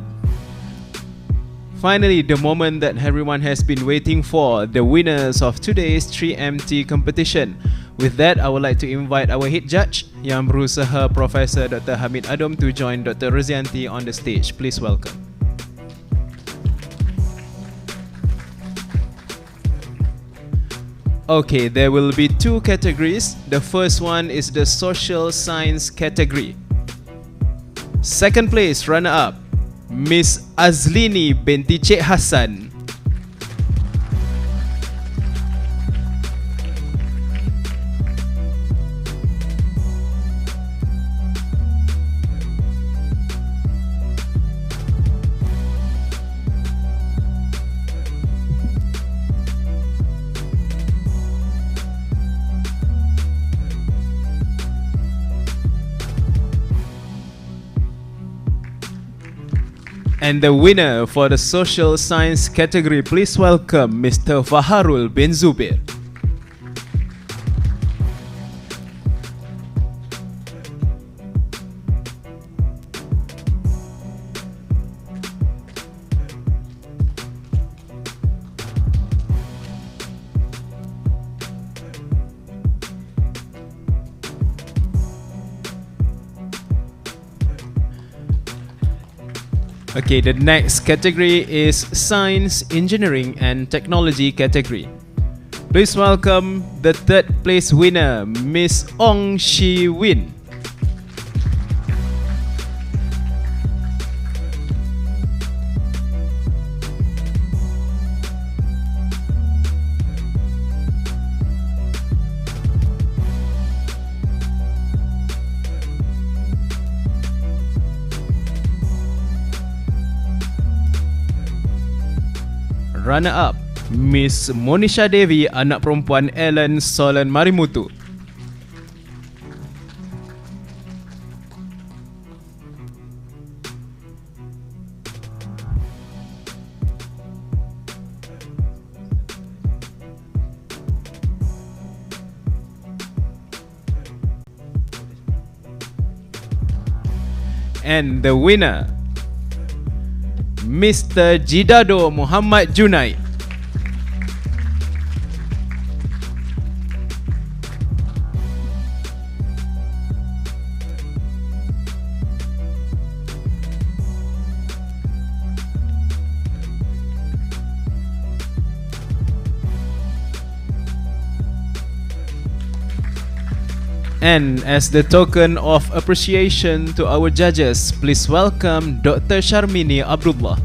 Finally, the moment that everyone has been waiting for, the winners of today's 3MT competition. With that, I would like to invite our head judge, yang berusaha Professor Dr. Hamid Adom, to join Dr. Rozianti on the stage. Please welcome. Okay, there will be two categories. The first one is the social science category. Second place, runner-up, Miss Azlini binti Cik Hassan. And the winner for the social science category, please welcome Mr. Faharul bin Zubir. Okay, the next category is Science, Engineering and Technology category. Please welcome the third place winner, Miss Ong Shi Win. Runner-up, Miss Monisha Devi, anak perempuan Ellen Solan Marimutu. And the winner, Mr. Jidado Muhammad Junai. And as the token of appreciation to our judges, please welcome Dr. Sharmini Abdullah.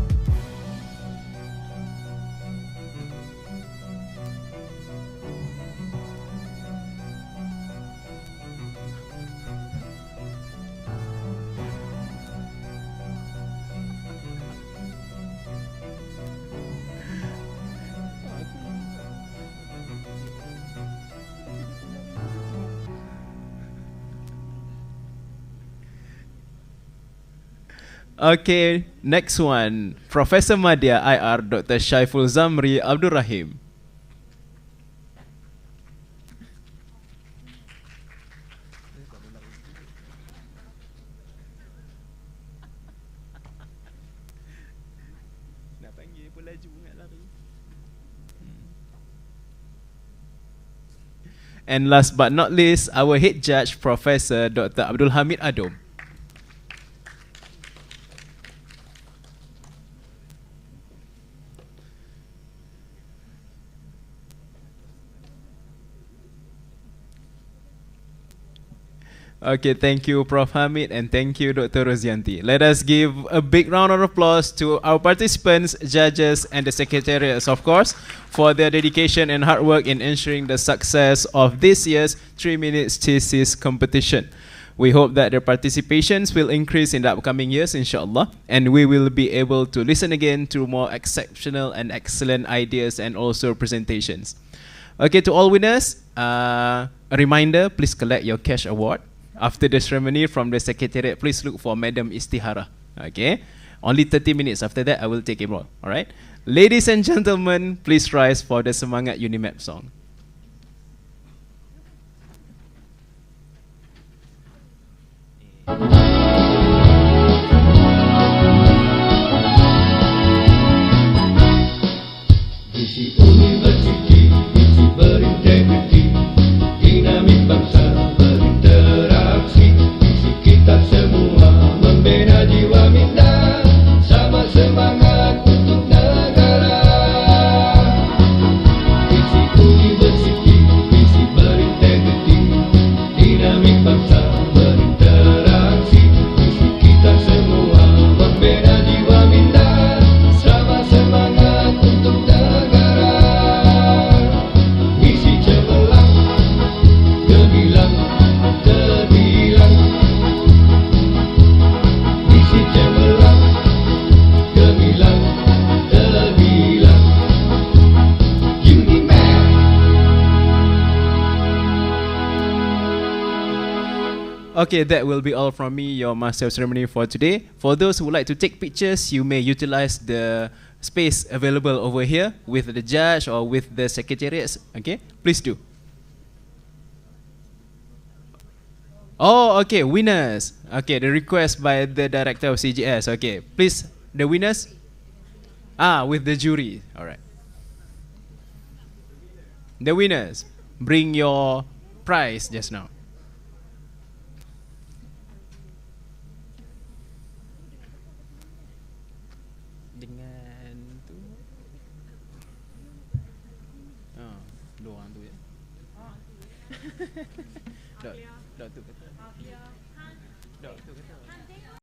Okay, next one, Professor Madya IR Dr. Syaiful Zamri Abdul Rahim. And last but not least, our head judge, Professor Dr. Abdul Hamid Adom. Okay, thank you, Prof. Hamid, and thank you, Dr. Rosianti. Let us give a big round of applause to our participants, judges, and the secretariats, of course, for their dedication and hard work in ensuring the success of this year's 3 minutes thesis competition. We hope that their participations will increase in the upcoming years, inshallah, and we will be able to listen again to more exceptional and excellent ideas and also presentations. Okay, to all winners, a reminder, please collect your cash award. After the ceremony from the secretariat, please look for Madam Istihara. Okay, only 30 minutes. After that, I will take a roll. All right, ladies and gentlemen, please rise for the Semangat Unimap song. Visi universiti, visi berintegriti, dinamik bangsa berinteraksi, visi kita semua membina jiwa minda, sama semangat untuk negara. Visi universiti, visi berintegriti, dinamik bangsa berinteraksi, visi kita semua membina jiwa minda, sama semangat untuk negara. Okay, that will be all from me, your master of ceremony for today. For those who would like to take pictures, you may utilize the space available over here with the judge or with the secretariats. Okay, please do. Oh, okay, winners. Okay, the request by the director of CGS. Okay, please, the winners. With the jury. All right. The winners, bring your prize just now. Dok tu kata.